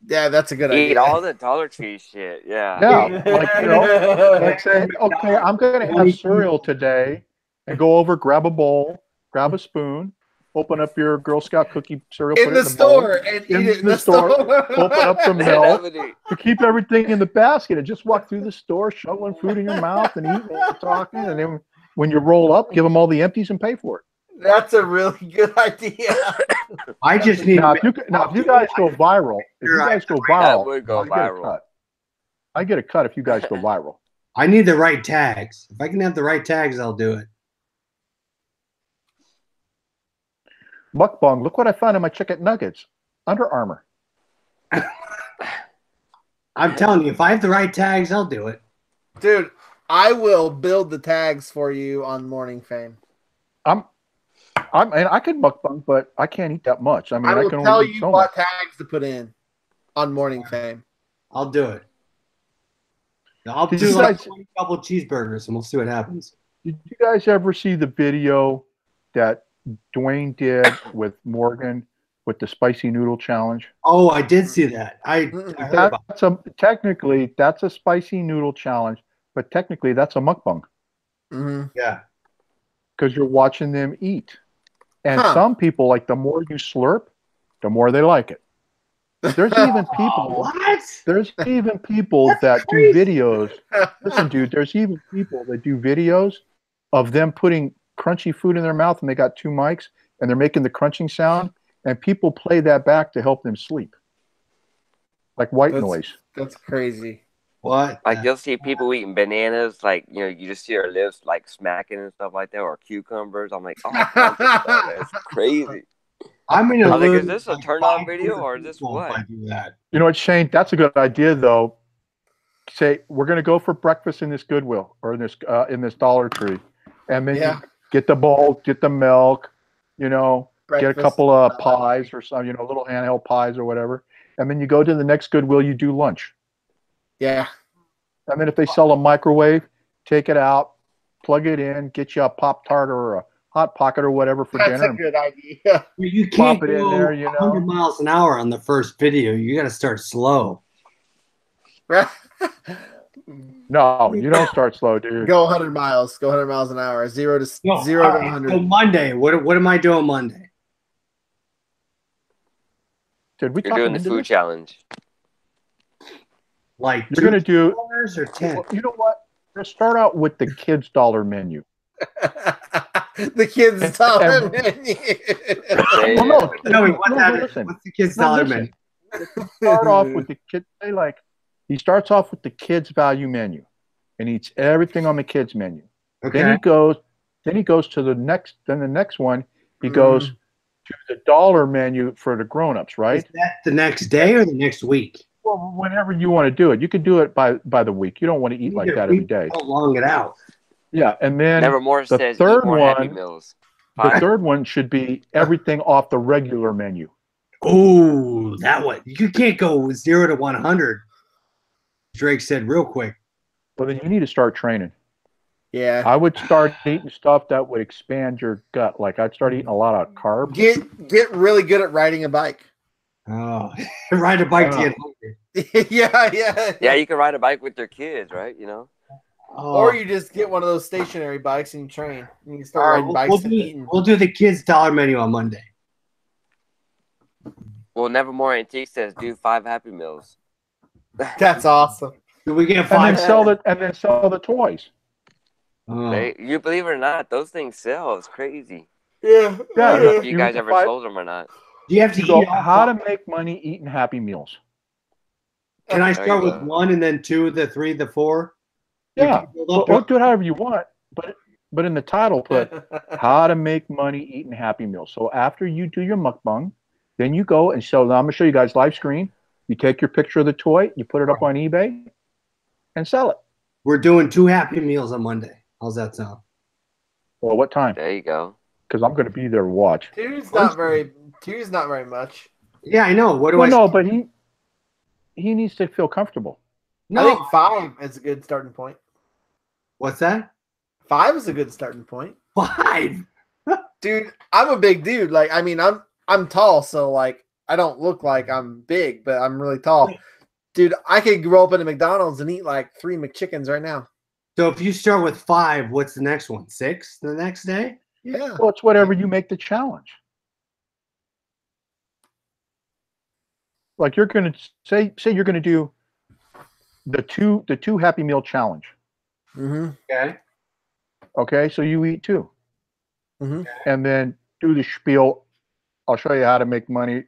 Yeah, that's a good Eat idea. all the Dollar Tree shit. Yeah. Yeah, like, you know, like say, okay, I'm going to have cereal today, and go over, grab a bowl, grab a spoon, open up your Girl Scout cookie cereal, in put the it in the bowl, store and in eat it in the the store, store. open up the That milk, would be- to keep everything in the basket, and just walk through the store, shoveling food in your mouth and eating and talking, and then when you roll up, give them all the empties and pay for it. That's a really good idea. I just need. Now, if you guys go viral, That would go I get a viral. cut. I get a cut if you guys go viral. I need the right tags. If I can have the right tags, I'll do it. Mukbang, look what I found in my chicken nuggets. Under Armour. I'm telling you, if I have the right tags, I'll do it. Dude, I will build the tags for you on Morning Fame. I could mukbang, but I can't eat that much. I mean, I will can only tell eat you so what much. tags to put in on Morning Fame. I'll do it. I'll Did do you like guys- 20 couple cheeseburgers, and we'll see what happens. Did you guys ever see the video that Dwayne did with Morgan with the spicy noodle challenge? Oh, I did see that. I heard about it. Technically, that's a spicy noodle challenge, but technically, that's a mukbang Mm-hmm. Yeah. because you're watching them eat. And Huh. some people, like, the more you slurp, the more they like it. There's even people. What? There's even people That's that crazy. do videos. Listen, dude, there's even people that do videos of them putting crunchy food in their mouth, and they got 2 mics, and they're making the crunching sound, and people play that back to help them sleep, like white noise. That's crazy. What? Like you'll see people eating bananas, like you just see their lips like smacking and stuff like that, or cucumbers. I'm like, oh my god, that's crazy. I'm in I a was like, lose is this a like turn-on 5 video hundred or is this people if what? I do that. You know what, Shane? That's a good idea, though. Say we're going to go for breakfast in this Goodwill or in this Dollar Tree, and then Yeah. you get the bowl, get the milk, get a Breakfast. couple of pies or some, little handheld pies or whatever, and then you go to the next Goodwill, you do lunch. Yeah. And then if they sell a microwave, take it out, plug it in, get you a Pop-Tart or a Hot Pocket or whatever for That's dinner. a good idea. You can't Plop it in go there, 100 miles an hour on the first video. You got to start slow. No, you don't start slow, dude. Go 100 miles. Go 100 miles an hour. Zero to No, 0 all to right, 100. so Monday, what am I doing Monday? Did we You're talk doing the into food this? challenge. Like You're going to do, $2 or 10? you know what? We're going to start out with the kids' dollar menu. The kids' dollar And- menu. Well, no, Tell me what that is. listen. What's the kids' No, dollar listen. menu? Start off with the kid. He starts off with the kids' value menu, and eats everything on the kids' menu. Okay. Then he goes to the next. Then the next one, he Mm. goes to the dollar menu for the grown-ups, right? Is that the next day or the next week? Well, whenever you want to do it, you can do it by the week. You don't want to eat like that every day. How long it out? Yeah, and then Nevermore the says third eat more Happy one- Meals. the third one should be everything off the regular menu. Oh, that one. You can't go 0 to 100. Drake said real quick. Well, then you need to start training. Yeah. I would start eating stuff that would expand your gut. Like I'd start eating a lot of carbs. Get really good at riding a bike. Oh, ride a bike to get hungry. Yeah, you can ride a bike with your kids, right? You know. Oh. Or you just get one of those stationary bikes and you train. You can start All right, riding bikes and eating. we'll do the kids' dollar menu on Monday. Well, Nevermore Antique says do 5 Happy Meals. That's awesome. Do we get And 5? then sell the toys. Oh. You believe it or not, those things sell. It's crazy. Yeah. I don't know if you You guys can ever find- sold them or not. Do you have to So eat? how to make money eating Happy Meals? Can I There start you with go. 1 and then 2, the 3, the 4? Yeah, Well, well, do it however you want, but in the title put how to make money eating Happy Meals. So after you do your mukbang, then you go and sell. Now I'm gonna show you guys live screen. You take your picture of the toy, you put it up on eBay, and sell it. We're doing 2 Happy Meals on Monday. How's that sound? Well, what time? There you go. Because I'm gonna be there to watch. Two's not very much. Yeah, I know. What do Well, I? no, but he needs to feel comfortable. No. I think 5 is a good starting point. What's that? 5 is a good starting point. 5. Dude, I'm a big dude. Like, I mean, I'm tall, so like I don't look like I'm big, but I'm really tall. Dude, I could grow up in a McDonald's and eat like 3 McChickens right now. So if you start with 5, what's the next one? 6 the next day? Yeah. Well, it's whatever you make the challenge. Like you're gonna say you're gonna do the two Happy Meal challenge. Mm-hmm. Okay. Okay, so you eat 2, Mhm. and then do the spiel. I'll show you how to make money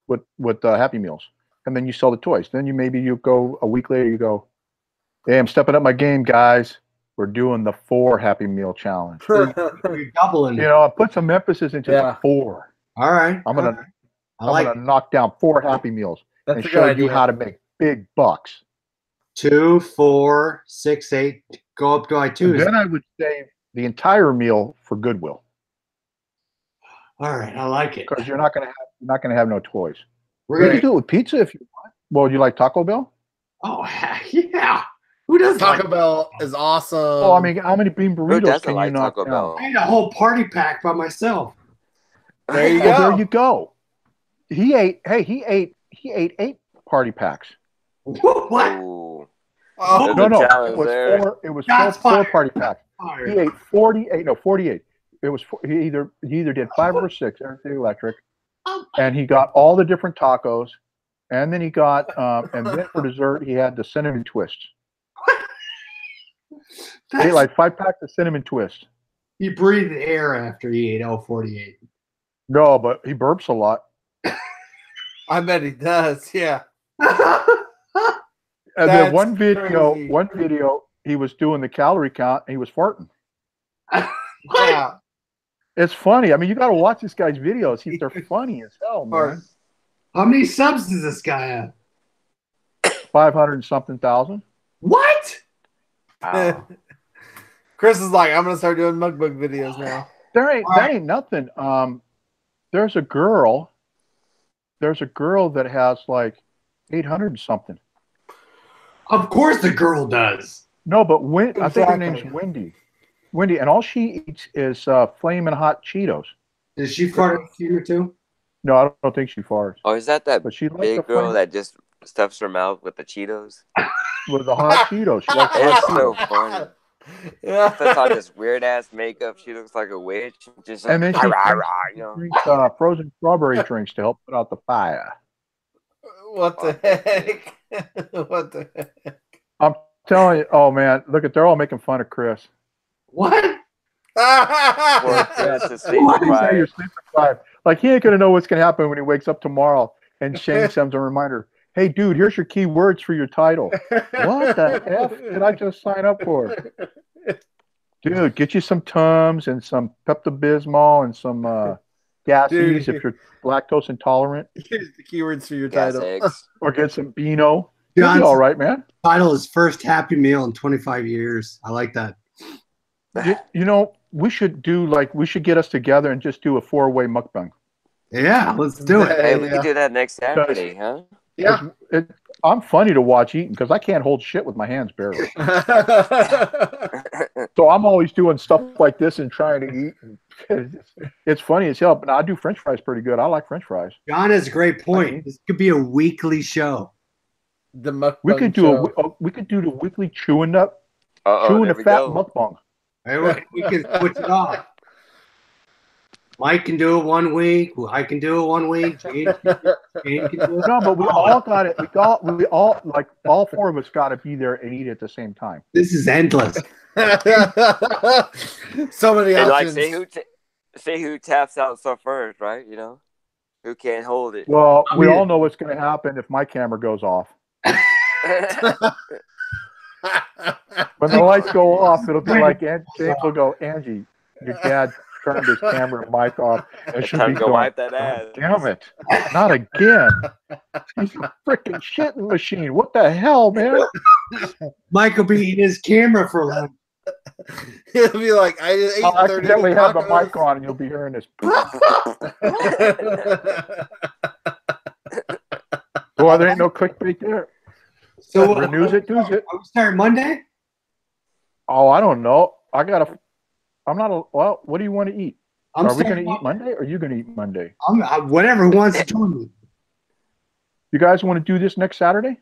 with Happy Meals, and then you sell the toys. Then you go a week later. You go, hey, I'm stepping up my game, guys. We're doing the 4 Happy Meal challenge. You're doubling. You know, I put some emphasis into Yeah. the 4. All right. I'm gonna I I'm gonna knock down 4 Happy Meals That's and a show good you idea. how to make big bucks. 2, 4, 6, 8. Go up to I 2. Then I would save the entire meal for Goodwill All right. I like it. because you're not gonna have no toys. We're You gonna. can do it with pizza if you want. Well, you like Taco Bell? Oh heck yeah! Who does Taco Bell is awesome. Well, I mean, how many bean Who burritos doesn't can you like knock Taco down? Bell? I ate a whole party pack by myself. There you Well, go. there you go. He ate 8 party packs. What? Ooh. Oh, There's No, a no, challenge it was there. 4. It was Shots 4 fired. party packs. He ate 48. No, 48. It was he either did 5 or 6. Everything electric, and he got all the different tacos, and then he got and then for dessert he had the cinnamon twists. He ate like 5 packs of cinnamon twists. He breathed air after he ate all 48. No, but he burps a lot. I bet he does. Yeah. And then That's one crazy. video, he was doing the calorie count and he was farting. Yeah. It's funny. I mean, you got to watch this guy's videos. They're funny as hell, man. How many subs does this guy have? 500 and something thousand. What? Wow. Chris is like, I'm gonna start doing mukbang videos now. That ain't nothing. There's a girl that has like 800 and something. Of course the girl does. No, but I think her Exactly. name's Wendy, and all she eats is flaming hot Cheetos. Does she fart a few or two? No, I don't think she farts, Oh, is that but she likes big the girl flame that just stuffs her mouth with the Cheetos? with the hot Cheetos. She likes the It's hot so Cheetos. funny. Yeah. Puts on this weird ass makeup. She looks like a witch. Just And then like, she rah, rah, you know. drinks frozen strawberry drinks to help put out the fire. What the heck? What the heck? I'm telling you, oh man, look they're all making fun of Chris. What? Well, that's a sleep He say deprived. you're sleep deprived. Like he ain't gonna know what's gonna happen when he wakes up tomorrow and Shane sends a reminder. Hey dude, here's your key words for your title. What the F did I just sign up for? Dude, get you some Tums and some Pepto-Bismol and some Gassies Dude. if you're lactose intolerant, Here's the keywords for your Gas title. eggs. or get some Beano. You'll be John's all right, man. title is first Happy Meal in 25 years. I like that. You know, we should get us together and just do a 4-way mukbang. Yeah, let's do it. Hey, we Yeah. can do that next Saturday, huh? Yeah. 'Cause I'm funny to watch eating because I can't hold shit with my hands barely. So I'm always doing stuff like this and trying to eat. It's funny as hell, but I do French fries pretty good. I like French fries. John has a great point. This could be a weekly show. The mukbang We could do we could do the weekly chewing the fat mukbang. We can switch it off. Mike can do it 1 week. I can do it 1 week. Jane can do it. No, but we all got it. We all like all 4 of us got to be there and eat at the same time. This is endless. So many And options. like, say who taps out stuff first, right? You know, who can't hold it. Well, we all know what's going to happen if my camera goes off. When the lights go off, it'll be like James will go, Angie, your dad turned his camera and mic off. And she'll Time be to go going, wipe that ass. damn it, not again. He's a freaking shitting machine. What the hell, man? Mike will be eating his camera for lunch. He'll be like, I just ate I'll 30 accidentally have the tacos. mic on and you'll be hearing this. Boy, there ain't no clickbait there. So Renews it, does it. Are we starting Monday? Oh, I don't know. I'm not a, well, what do you want to eat? I'm Are we starting going to eat Monday or are you going to eat Monday? Whatever wants to join me. You guys want to do this next Saturday?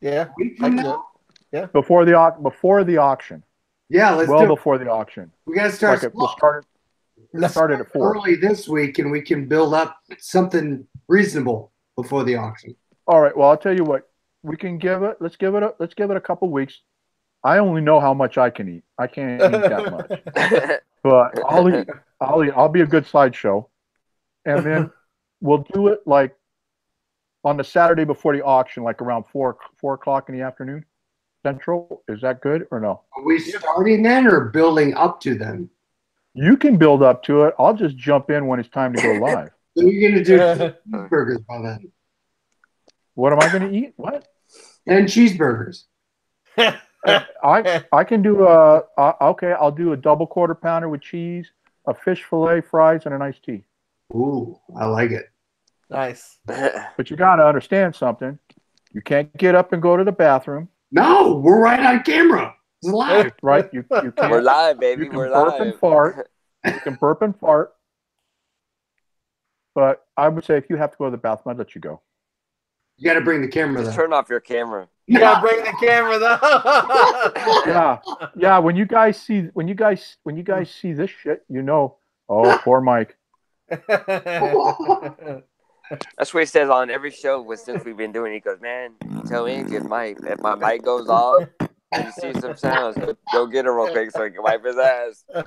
Yeah. We I can can do know. it. Before the auction. Yeah, let's Well do it. before the auction. We got to start Like slow. we'll start it at 4. early this week, and we can build up something reasonable before the auction. All right. Well, I'll tell you what. Let's give it a couple weeks. I only know how much I can eat. I can't eat that much. But I'll eat. I'll be a good slideshow. And then we'll do it like on the Saturday before the auction, like around 4 o'clock in the afternoon. Central. Is that good or no? Are we starting then or building up to then? You can build up to it. I'll just jump in when it's time to go live. So you're going to do cheeseburgers by then. What am I going to eat? What? And cheeseburgers. I can do okay. I'll do a double quarter pounder with cheese, a fish fillet, fries, and an iced tea. Ooh, I like it. Nice. But you got to understand something. You can't get up and go to the bathroom. No, we're right on camera. It's live. Right? You can't. We're live, baby. You can We're burp live. and fart. You can burp and fart. But I would say if you have to go to the bathroom, I'd let you go. You got to bring the camera Just though. turn off your camera. You gotta bring the camera though. Yeah. When you guys see this shit, you know. Oh, poor Mike. That's what he says on every show since we've been doing it. He goes, man, tell Angie if my mic goes off and you see some sounds, go get it real quick so he can wipe his ass. I'm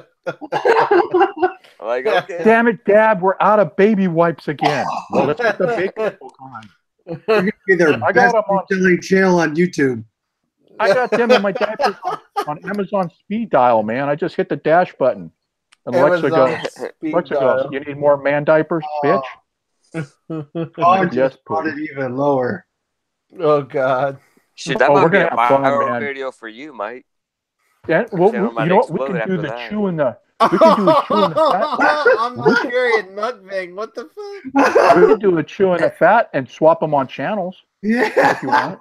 like, okay. Damn it, Dad, we're out of baby wipes again. Well, let's get the big people on. You're gonna be their I best got 'em on- selling channel on YouTube. I got them in my diapers on Amazon speed dial, man. I just hit the dash button. And Alexa goes, you need more man diapers, bitch? Oh, Yes, just please. put it even lower. Oh God. Shit, that we're might be gonna a have fun, viral man. video for you, Mike. Yeah, well, Channel you might know what? We explode can do after the that. chewing the. We can do a chewing the fat. I'm Nigerian mukbang. What the fuck? We can do a chewing the fat and swap them on channels if you Yeah. want.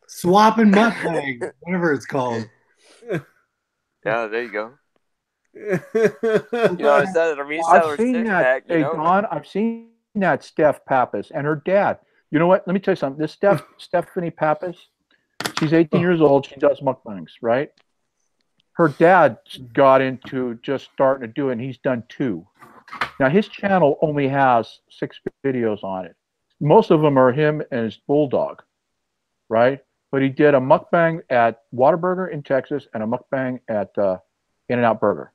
Swap and mukbang, whatever it's called. Yeah, there you go. You know, instead of the reseller I've seen six that. pack, you Hey, know. Don, I've seen that Steph Pappas and her dad. You know what? Let me tell you something. This Stephanie Pappas, she's 18 years old. She does mukbangs, right? Her dad got into just starting to do it, and he's done 2. Now, his channel only has 6 videos on it. Most of them are him and his bulldog, right? But he did a mukbang at Whataburger in Texas and a mukbang at In-N-Out Burger.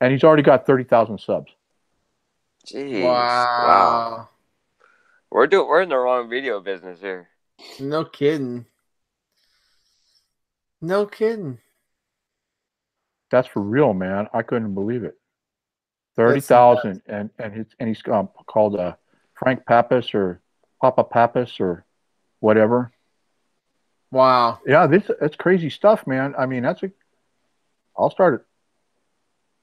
And he's already got 30,000 subs. Jeez. Wow. We're in the wrong video business here. No kidding. No kidding. That's for real, man. I couldn't believe it. 30,000, and he's called Frank Pappas or Papa Pappas or whatever. Wow. Yeah, that's crazy stuff, man. I mean, I'll start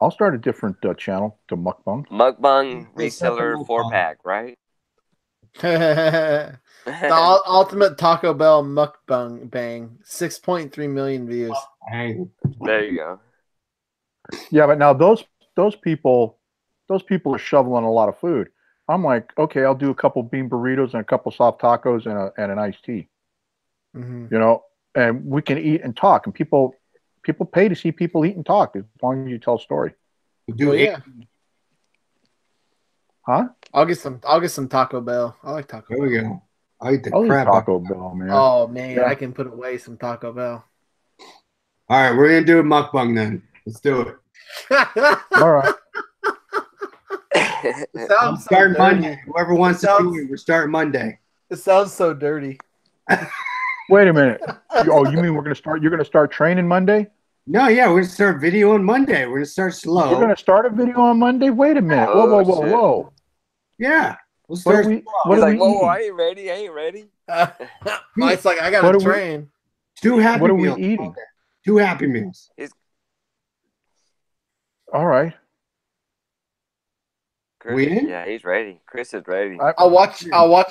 a different channel to mukbang. Mukbang Reseller reseller 4-pack, right? The ultimate Taco Bell mukbang bang, 6.3 million views. Dang. There you go. Yeah, but now those people are shoveling a lot of food. I'm like, okay, I'll do a couple bean burritos and a couple soft tacos and an iced tea. Mm-hmm. You know, and we can eat and talk, and people pay to see people eat and talk as long as you tell a story. Do yeah. Huh? I'll get some Taco Bell. I like Taco There Bell. we go. I eat the I'll eat crap. Taco Bell, man. Oh man, Yeah. I can put away some Taco Bell. All right, we're gonna do a mukbang then. Let's do it. All right. It I'm sounds so starting dirty. Monday. Whoever wants to sounds- do it, we're starting Monday. It sounds so dirty. Wait a minute. Oh, you mean you're gonna start training Monday? No, yeah, we're gonna start video on Monday. We're gonna start slow. We're gonna start a video on Monday? Wait a minute. Oh, Whoa, whoa, whoa, shit. whoa. Yeah, we'll What are start. we He's what are like, we whoa, eating? I ain't ready. I ain't ready. Mike's like, I What gotta are we- train. Two happy What are we meals. eating? 2 happy meals. All right. Chris, We in? yeah, he's ready. Chris is ready. I'll watch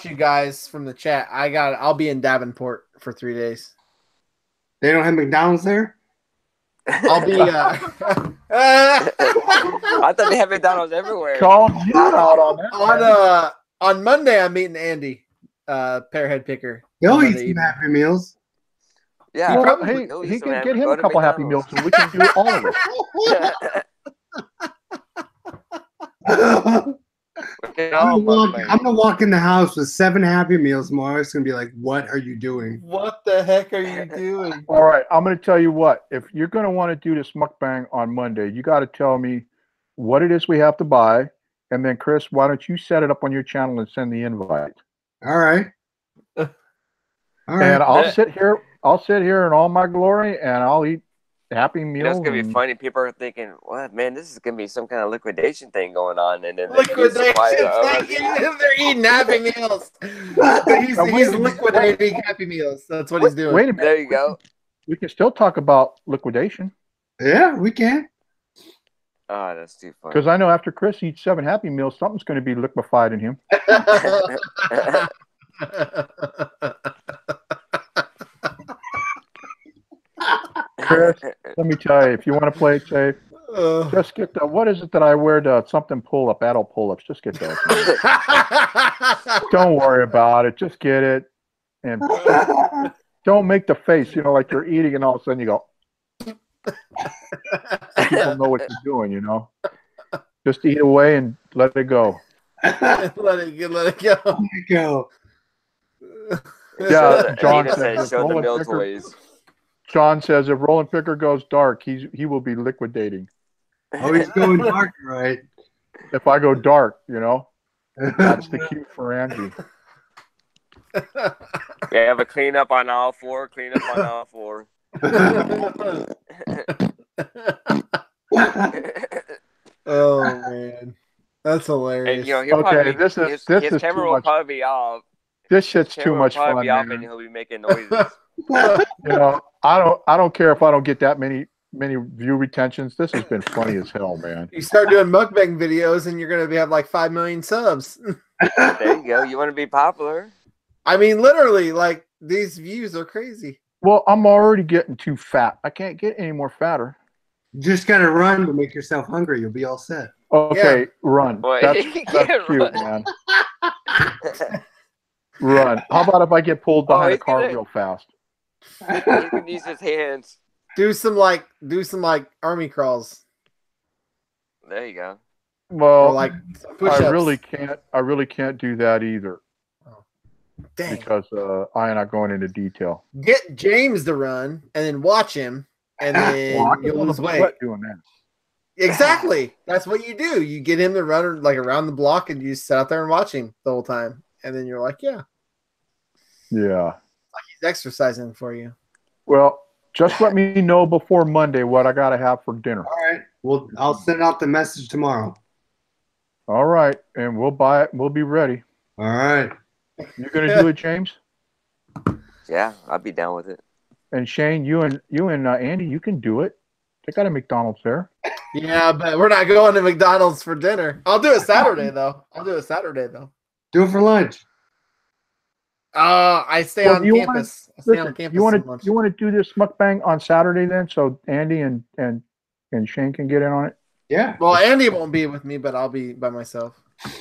you guys from the chat. I'll be in Davenport for 3 days. They don't have McDonald's there. I'll be I thought they have McDonald's everywhere. Called you out on that. on Monday I'm meeting Andy, Pearhead Picker. They'll on eat Monday some evening. happy meals. Yeah, Well, probably- hey, he'll eat he some can ham- get him go a to couple Happy Meals, McDonald's. and we can do all of it. We can all mukbang. I'm gonna walk in the house with 7 happy meals tomorrow. It's gonna be like, what are you doing? What the heck are you doing? All right, I'm going to tell you what. If you're going to want to do this mukbang on Monday, you got to tell me what it is we have to buy, and then Chris, why don't you set it up on your channel and send the invite? All right. All right. And I'll sit here. I'll sit here in all my glory, and I'll eat Happy You know, Meals. it's gonna be and- funny. People are thinking, "What, man? This is gonna be some kind of liquidation thing going on," and then Liquidation. They're eating Happy Meals. He's liquidating Happy Meals. That's what he's doing. Wait a minute. There you go. We can still talk about liquidation Yeah, we can. Oh, that's too funny. because I know after Chris eats 7 Happy Meals, something's going to be liquefied in him. Chris, let me tell you, if you want to play it safe, just get the, what is it that I wear, the something pull-up, adult pull-ups. Just get those. Don't worry about it. Just get it. And don't make the face, you know, like you're eating and all of a sudden you go. People know what you're doing, you know. Just eat away and let it go. Let it go. Go. Yeah, John Anita says said, if "Show the Rollin meal Picker, toys." John says if Rollin Picker goes dark, he will be liquidating. Oh, he's going dark, right? If I go dark, you know, that's the cue for Angie. We have a cleanup on all 4. Cleanup on all 4. Oh man, that's hilarious. And you know, he'll Okay, probably this is- his, this his is camera too will much. probably be off. This shit's Camera too will much probably fun, be off, man. and he'll be making noises. You know, I don't care if I don't get that many view retentions. This has been funny as hell, man. You start doing mukbang videos, and you're gonna have like 5 million subs. There you go. You want to be popular? I mean, literally, like these views are crazy. Well, I'm already getting too fat. I can't get any more fatter. You just gotta run to make yourself hungry. You'll be all set. Okay, run. Boy, That's you cute, can't man. run. Run. How about if I get pulled behind a he's car gonna- real fast? He can use his hands. Do some like army crawls There you go. Well, or like push-ups. I really can't do that either Dang. because I am not going into detail. Get James to run and then watch him, and then Well, I can you'll feel lose the weight. sweat doing that. Exactly. That's what you do. You get him to run like around the block, and you sit out there and watch him the whole time, and then you're like, yeah, Yeah. he's exercising for you. Well, just let me know before Monday what I got to have for dinner. All right. Well, I'll send out the message tomorrow. All right, and we'll buy it. We'll be ready. All right. You gonna do it, James? Yeah, I'll be down with it. And Shane, you and Andy, you can do it. They got a McDonald's there. Yeah, but we're not going to McDonald's for dinner. I'll do it Saturday though. Do it for lunch. I stay on campus. I stay on campus. You want to do this mukbang on Saturday then, so Andy and Shane can get in on it. Yeah. Well, Andy won't be with me, but I'll be by myself.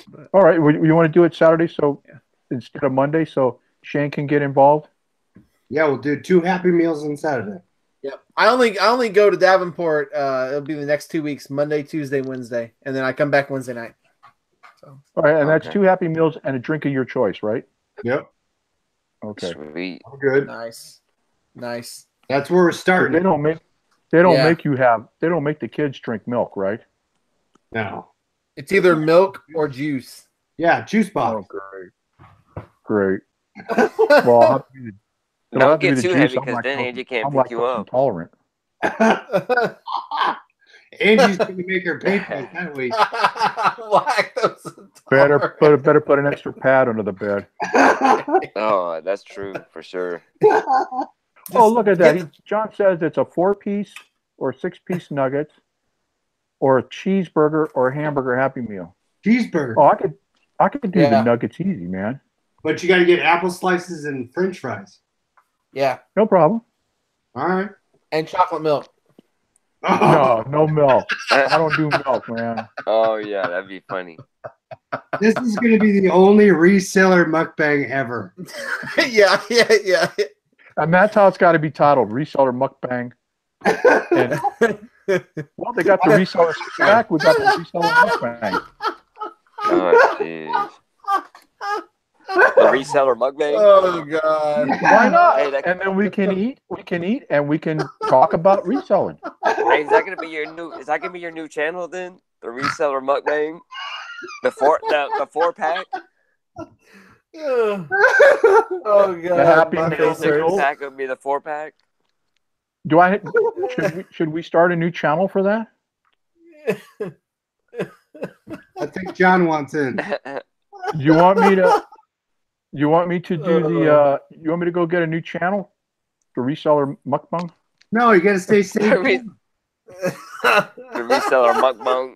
But, All right, you want to do it Saturday, so Yeah. instead of Monday, so Shane can get involved. Yeah, we'll do 2 Happy Meals on Saturday. yep. I only go to Davenport. It'll be the next 2 weeks: Monday, Tuesday, Wednesday, and then I come back Wednesday night. So All right, and that's Okay. 2 Happy Meals and a drink of your choice, right? Yep. Okay. Sweet. I'm good. nice. That's where we're They starting. don't make the kids drink milk, right? No. It's either milk or juice. Yeah, juice Oh, box. great. Well, I'll have to be the, it'll Don't have to be get the too juice. heavy I'm because then lactose- Angie can't I'm pick you lactose up. intolerant. Angie's going to make her pay for it that week. Lactose Better intolerant. put an extra pad under the bed. Oh, that's true for sure. Oh, look at that. get- John says it's a 4-piece or 6-piece nuggets or a cheeseburger or a hamburger Happy Meal. Cheeseburger. Oh, I could do the Yeah. nuggets easy, man. But you got to get apple slices and french fries. Yeah, No problem. All right. and chocolate milk. No milk. I don't do milk, man. Oh yeah, that'd be funny. This is going to be the only reseller mukbang ever. yeah. And that's how it's got to be titled: Reseller Mukbang. And, well, they got the reseller stack. We got the reseller mukbang. Oh jeez. The reseller mukbang. Oh god. Why not? Hey, that- And then we can eat, and we can talk about reselling. Hey, is that gonna be your new? Is that gonna be your new channel then? The reseller mukbang. The 4-pack. Oh god. Happy my Meal face hurts. 6-pack would be the 4-pack. Should we start a new channel for that? I think John wants in. Do you want me to? You want me to do the? You want me to go get a new channel? The reseller mukbang. No, you got to stay safe. The reseller mukbang.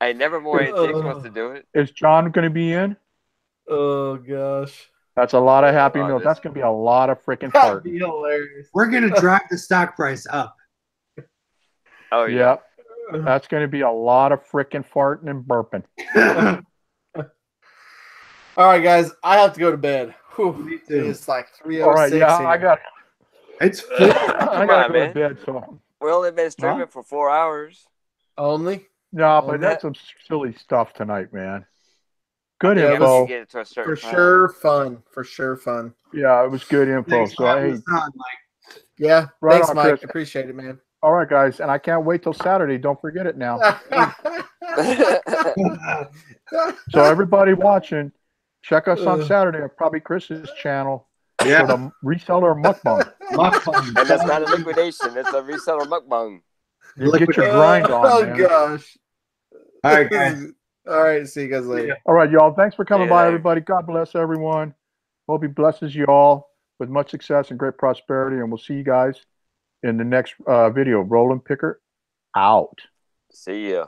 Hey, Nevermore Antiques wants to do it. Is John going to be in? Oh gosh. That's a lot of Happy Oh, Meals. this- That's going to be a lot of freaking That'd fart. be hilarious. We're going to drive the stock price up. Oh yeah. Yep. That's going to be a lot of freaking farting and burping. All right, guys. I have to go to bed. Whew. Me too. It's like 3:06. All right, yeah, here. I got. It's I got to on, go man. to bed. So We only been streaming for 4 hours. only. no, Oh, but that- that's some silly stuff tonight, man. Good Yeah, Yeah, once you info. get it to a certain For time. sure, fun. For sure, fun. Yeah, it was good info. Thanks So for having hey, us on, Mike. Yeah. Right Thanks, on, Mike. Chris. Appreciate it, man. all right, guys, and I can't wait till Saturday. Don't forget it now. So everybody watching, check us on Saturday on probably Chris's channel for Yeah. the reseller mukbang. Mukbang. And that's not a liquidation. It's a reseller mukbang. You get your grind on, Oh man. gosh. All right, guys. All right. See you guys later. All right, y'all. Thanks for coming Yeah. by, everybody. God bless everyone. Hope he blesses you all with much success and great prosperity. And we'll see you guys in the next video. Rollin Picker out. See ya.